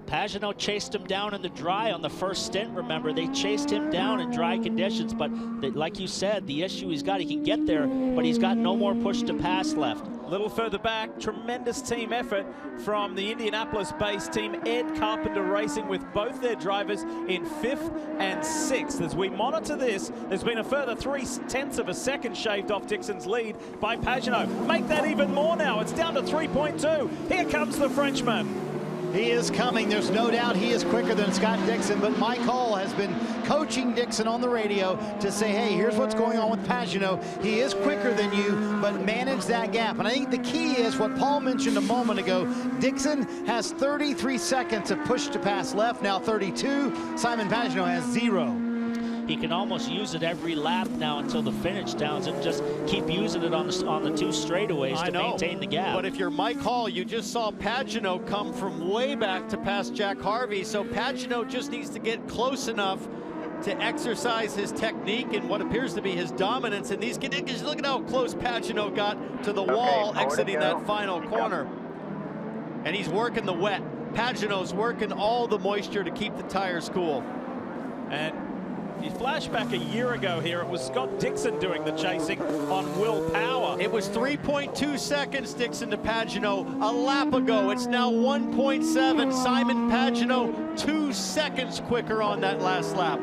Pagenaud chased him down in the dry on the first stint, remember. They chased him down in dry conditions, but like you said, the issue he's got, he can get there, but he's got no more push to pass left. A little further back, tremendous team effort from the Indianapolis-based team Ed Carpenter Racing, with both their drivers in 5th and 6th. As we monitor this, there's been a further 0.3 of a second shaved off Dixon's lead by Pagenaud. Make that even more now. It's down to 3.2. Here comes the Frenchman. He is coming. There's no doubt he is quicker than Scott Dixon, but Mike Hall has been coaching Dixon on the radio to say, hey, here's what's going on with Pagenaud. He is quicker than you, but manage that gap. And I think the key is what Paul mentioned a moment ago. Dixon has 33 seconds of push to pass left, now 32. Simon Pagenaud has 0. He can almost use it every lap now until the finish downs and just keep using it on the 2 straightaways to maintain the gap. But if you're Mike Hall, you just saw Pagenaud come from way back to pass Jack Harvey, so Pagenaud just needs to get close enough to exercise his technique and what appears to be his dominance in these conditions. Look at how close Pagenaud got to the wall exiting that final corner. And he's working the wet. Pagenaud's working all the moisture to keep the tires cool. And you flash back a year ago here, it was Scott Dixon doing the chasing on Will Power. It was 3.2 seconds, Dixon to Pagenaud, a lap ago. It's now 1.7. Simon Pagenaud 2 seconds quicker on that last lap.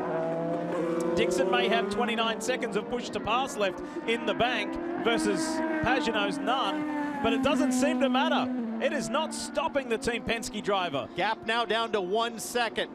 Dixon may have 29 seconds of push to pass left in the bank versus Pagenaud's none, but it doesn't seem to matter. It is not stopping the Team Penske driver. Gap now down to 1 second.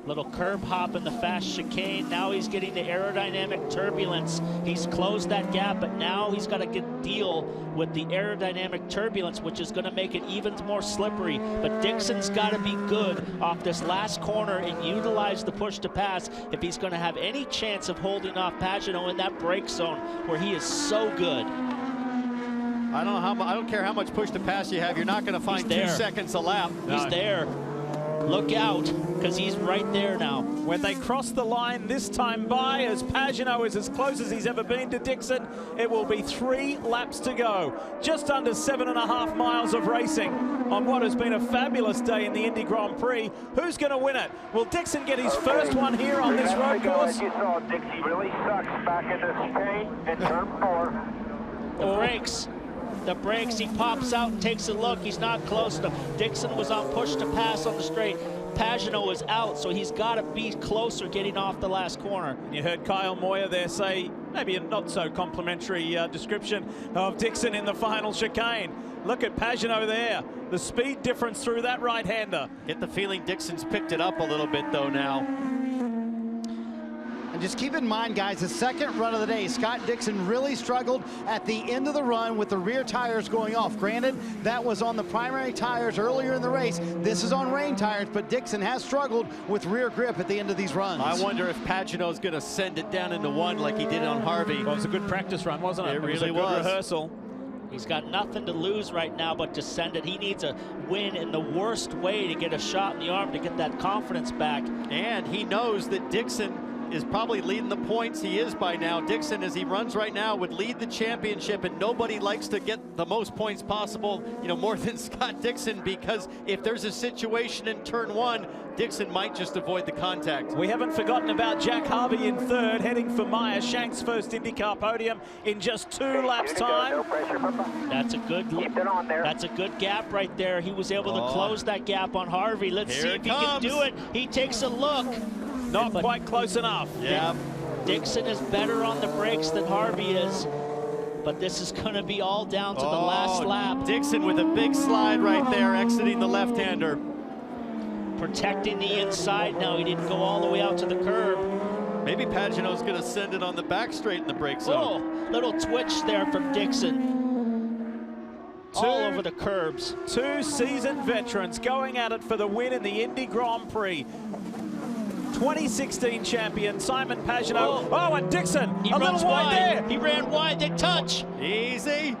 Little curb hop in the fast chicane. Now he's getting the aerodynamic turbulence. He's closed that gap, but now he's got to deal with the aerodynamic turbulence, which is going to make it even more slippery. But Dixon's got to be good off this last corner and utilize the push to pass if he's going to have any chance of holding off Pagenaud in that brake zone where he is so good. I don't care how much push to pass you have. You're not going to find 2 seconds a lap. He's there. Look out, because he's right there now. When they cross the line this time by, as Pagenaud is as close as he's ever been to Dixon, it will be 3 laps to go. Just under 7.5 miles of racing on what has been a fabulous day in the Indy Grand Prix. Who's going to win it? Will Dixon get his first one here on this road course? You saw Dixie really sucks back in this paint in turn 4. The brakes, he pops out and takes a look. He's not close enough. Dixon was on push to pass on the straight. Pagenaud is out, so he's got to be closer getting off the last corner. You heard Kyle Moyer there say maybe a not so complimentary description of Dixon in the final chicane. Look at Pagenaud there. The speed difference through that right-hander. Get the feeling Dixon's picked it up a little bit though now. And just keep in mind, guys, the second run of the day, Scott Dixon really struggled at the end of the run with the rear tires going off. Granted, that was on the primary tires earlier in the race. This is on rain tires, but Dixon has struggled with rear grip at the end of these runs. I wonder if Pagenaud's going to send it down into 1 like he did on Harvey. Well, it was a good practice run, wasn't it? It really was a good was. rehearsal. He's got nothing to lose right now but to send it. He needs a win in the worst way to get a shot in the arm to get that confidence back. And he knows that Dixon is probably leading the points. He is by now. Dixon, as he runs right now, would lead the championship, and nobody likes to get the most points possible, you know, more than Scott Dixon, because if there's a situation in turn 1, Dixon might just avoid the contact. We haven't forgotten about Jack Harvey in 3rd, heading for Meyer Shank's first IndyCar podium in just 2 laps time. That's a good gap right there. He was able to close that gap on Harvey. Let's see if he can do it. He takes a look. Not quite close enough. Yeah. Dixon is better on the brakes than Harvey is, but this is going to be all down to the last lap. Dixon with a big slide right there, exiting the left-hander. Protecting the inside now. He didn't go all the way out to the curb. Maybe Pagenaud's going to send it on the back straight in the brake zone. Oh, little twitch there from Dixon. All over the curbs. 2 seasoned veterans going at it for the win in the Indy Grand Prix. 2016 champion Simon Pagenaud. Oh, and Dixon, a little wide there. He ran wide, they touch. Easy.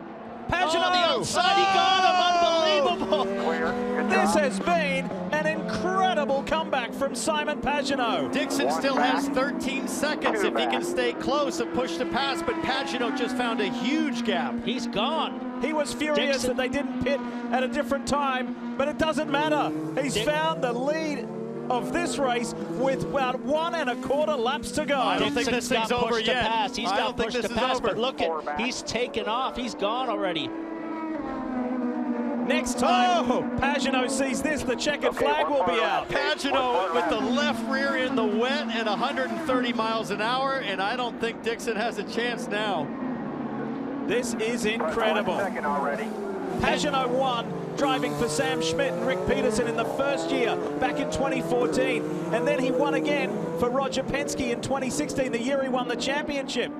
Pagenaud on the outside, he got him, unbelievable. This has been an incredible comeback from Simon Pagenaud. Dixon still has 13 seconds if he can stay close and push to pass, but Pagenaud just found a huge gap. He's gone. He was furious that they didn't pit at a different time, but it doesn't matter. He's found the lead of this race with about 1 1/4 laps to go. I don't think this thing's over yet. He's got pushed to pass, but look at, he's taken off. He's gone already. Next time Pagenaud sees this, the checkered flag will be out. Pagenaud with the left rear in the wet at 130 miles an hour, and I don't think Dixon has a chance now. This is incredible. Pagenaud won, driving for Sam Schmidt and Rick Peterson in the first year back in 2014. And then he won again for Roger Penske in 2016, the year he won the championship.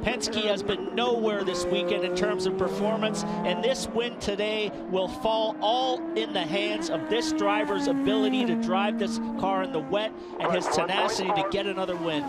Penske has been nowhere this weekend in terms of performance, and this win today will fall all in the hands of this driver's ability to drive this car in the wet and his tenacity to get another win.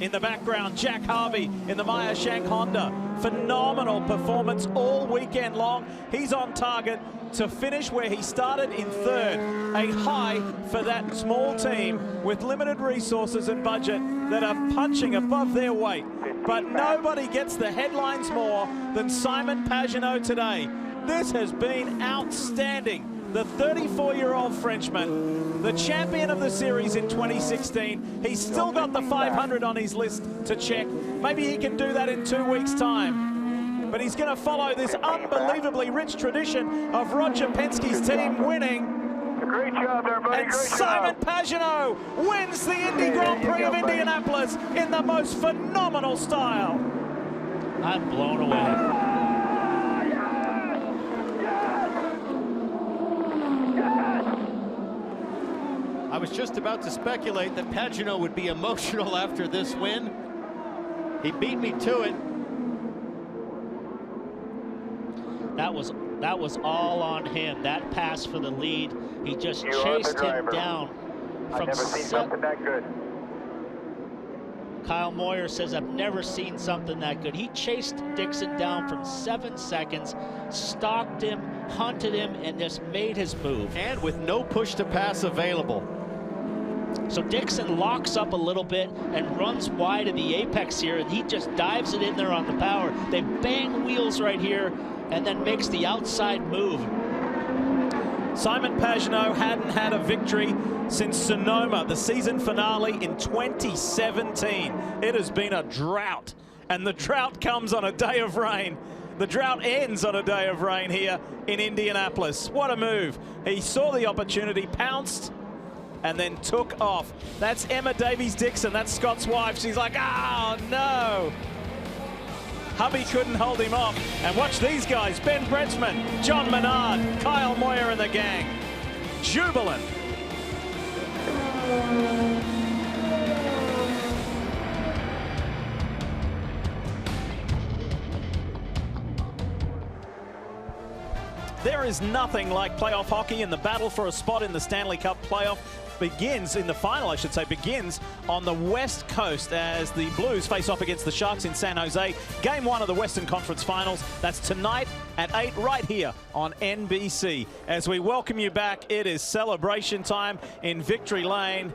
In the background, Jack Harvey in the Meyer Shank Honda. Phenomenal performance all weekend long. He's on target to finish where he started in 3rd. A high for that small team with limited resources and budget that are punching above their weight. But nobody gets the headlines more than Simon Pagenaud today. This has been outstanding. The 34-year-old Frenchman, the champion of the series in 2016. He's still got the 500 on his list to check. Maybe he can do that in 2 weeks' time. But he's going to follow this unbelievably rich tradition of Roger Penske's team winning. Great job, everybody. And Simon Pagenaud wins the Indy Grand Prix of Indianapolis in the most phenomenal style. I'm blown away. I was just about to speculate that Pagenaud would be emotional after this win. He beat me to it. That was all on him. That pass for the lead. He just chased him down. I've never seen something that good. Kyle Moyer says, I've never seen something that good. He chased Dixon down from 7 seconds, stalked him, hunted him, and just made his move. And with no push to pass available. So Dixon locks up a little bit and runs wide of the apex here, and he just dives it in there on the power. They bang wheels right here and then makes the outside move. Simon Pagenaud hadn't had a victory since Sonoma, the season finale in 2017. It has been a drought, and the drought comes on a day of rain. The drought ends on a day of rain here in Indianapolis. What a move. He saw the opportunity, pounced, and then took off. That's Emma Davies-Dixon, that's Scott's wife. She's like, oh no. Hubby couldn't hold him off. And watch these guys, Ben Bretzman, John Menard, Kyle Moyer and the gang. Jubilant. There is nothing like playoff hockey, and the battle for a spot in the Stanley Cup playoff begins, in the final I should say, begins on the West Coast as the Blues face off against the Sharks in San Jose. Game 1 of the Western Conference Finals. That's tonight at 8 right here on NBC. As we welcome you back, it is celebration time in Victory Lane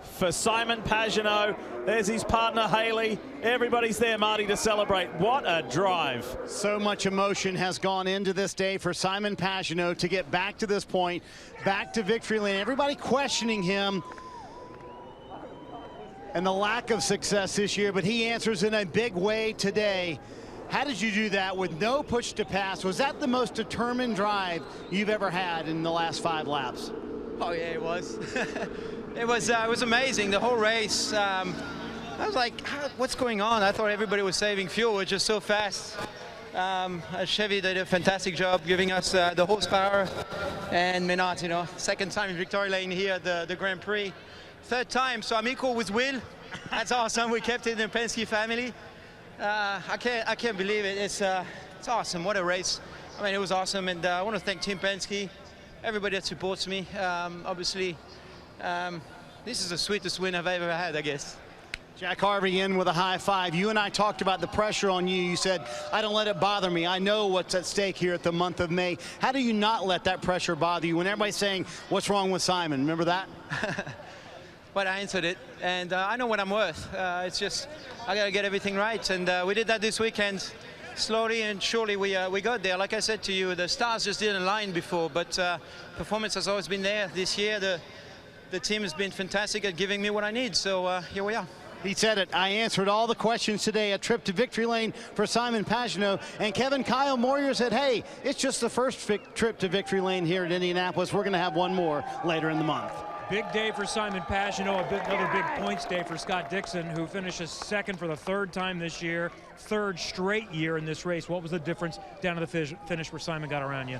for Simon Pagenaud. There's his partner, Haley. Everybody's there, Marty, to celebrate. What a drive. So much emotion has gone into this day for Simon Pagenaud to get back to this point, back to victory lane. Everybody questioning him and the lack of success this year, but he answers in a big way today. How did you do that with no push to pass? Was that the most determined drive you've ever had in the last 5 laps? Oh, yeah, it was. It was amazing, the whole race. I was like, what's going on? I thought everybody was saving fuel, which is so fast. Chevy did a fantastic job giving us the horsepower, and Menard, you know, second time in victory lane here at the Grand Prix. Third time, so I'm equal with Will. That's awesome. We kept it in the Penske family. I can't believe it. It's awesome. What a race. I mean, it was awesome, and I want to thank Team Penske, everybody that supports me. Obviously, this is the sweetest win I've ever had, I guess. Jack Harvey in with a high five. You and I talked about the pressure on you. You said, I don't let it bother me. I know what's at stake here at the month of May. How do you not let that pressure bother you when everybody's saying, what's wrong with Simon? Remember that? But I answered it, and I know what I'm worth. It's just, I got to get everything right, and we did that this weekend. Slowly and surely we got there. Like I said to you, the stars just didn't align before, but performance has always been there. This year, the team has been fantastic at giving me what I need, so here we are. He said it. I answered all the questions today. A trip to victory lane for Simon Pagenaud. And Kyle Moyer said, hey, it's just the first trip to victory lane here at Indianapolis. We're going to have one more later in the month. Big day for Simon Pagenaud, another big points day for Scott Dixon, who finishes second for the 3rd time this year, 3rd straight year in this race. What was the difference down to the finish where Simon got around you?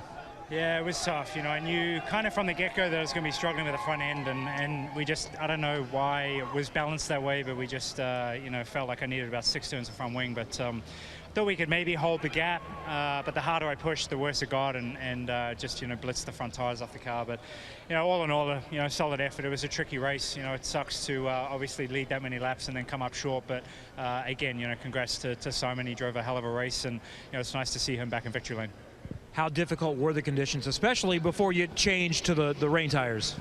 Yeah, it was tough. You know, I knew kind of from the get-go that I was going to be struggling with the front end, and we just, I don't know why it was balanced that way, but we just, you know, felt like I needed about 6 turns of front wing, but thought we could maybe hold the gap, but the harder I pushed, the worse it got, and just, you know, blitzed the front tires off the car. But, you know, all in all, you know, solid effort. It was a tricky race. You know, it sucks to obviously lead that many laps and then come up short, but again, you know, congrats to Simon. He drove a hell of a race, and, you know, it's nice to see him back in victory lane. How difficult were the conditions, especially before you changed to the rain tires?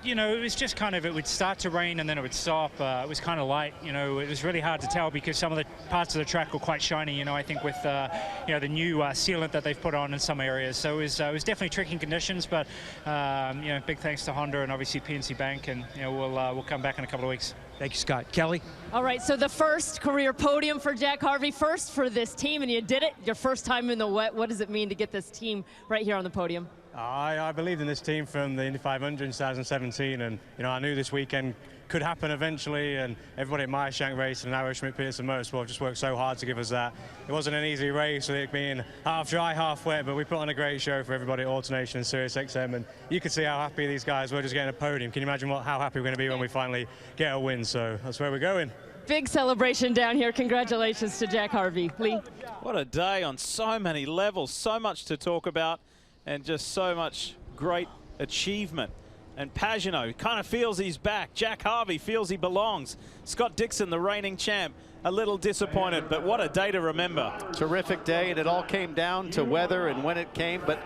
You know, it was just kind of, it would start to rain and then it would stop. It was kind of light, you know, it was really hard to tell because some of the parts of the track were quite shiny, you know, I think with, you know, the new sealant that they've put on in some areas. So it was definitely tricky conditions, but, you know, big thanks to Honda and obviously PNC Bank, and, you know, we'll come back in a couple of weeks. Thank you, Scott. Kelly? All right, so the first career podium for Jack Harvey, first for this team, and you did it. Your first time in the wet. What does it mean to get this team right here on the podium? I believed in this team from the Indy 500 in 2017, and, you know, I knew this weekend could happen eventually, and everybody at Meyershank Race and now Schmidt-Peterson Motorsport just worked so hard to give us that. It wasn't an easy race with it being half dry, half wet, but we put on a great show for everybody at AutoNation and SiriusXM, and you could see how happy these guys were just getting a podium. Can you imagine how happy we're going to be when we finally get a win? So that's where we're going. Big celebration down here. Congratulations to Jack Harvey. Lee? What a day on so many levels, so much to talk about, and just so much great achievement. And Pagenaud kind of feels he's back. Jack Harvey feels he belongs. Scott Dixon, the reigning champ, a little disappointed, but what a day to remember. Terrific day, and it all came down to weather and when it came. But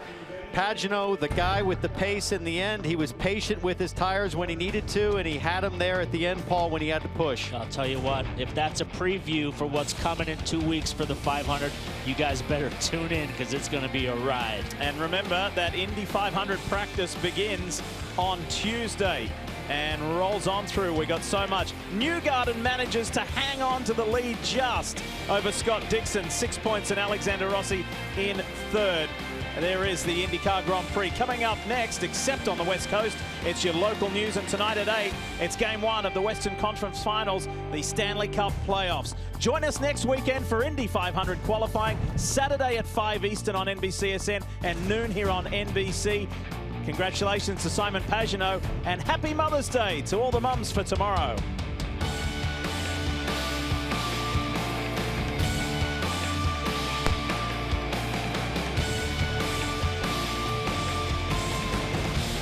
Pagenaud, the guy with the pace in the end, he was patient with his tires when he needed to, and he had them there at the end, Paul, when he had to push. I'll tell you what, if that's a preview for what's coming in 2 weeks for the 500, you guys better tune in because it's going to be a ride. And remember that Indy 500 practice begins on Tuesday and rolls on through. We got so much. Newgarden manages to hang on to the lead just over Scott Dixon, 6 points, and Alexander Rossi in third. There is the IndyCar Grand Prix coming up next, except on the West Coast. It's your local news, and tonight at 8, it's Game 1 of the Western Conference Finals, the Stanley Cup Playoffs. Join us next weekend for Indy 500 qualifying, Saturday at 5 Eastern on NBCSN and noon here on NBC. Congratulations to Simon Pagenaud, and happy Mother's Day to all the mums for tomorrow.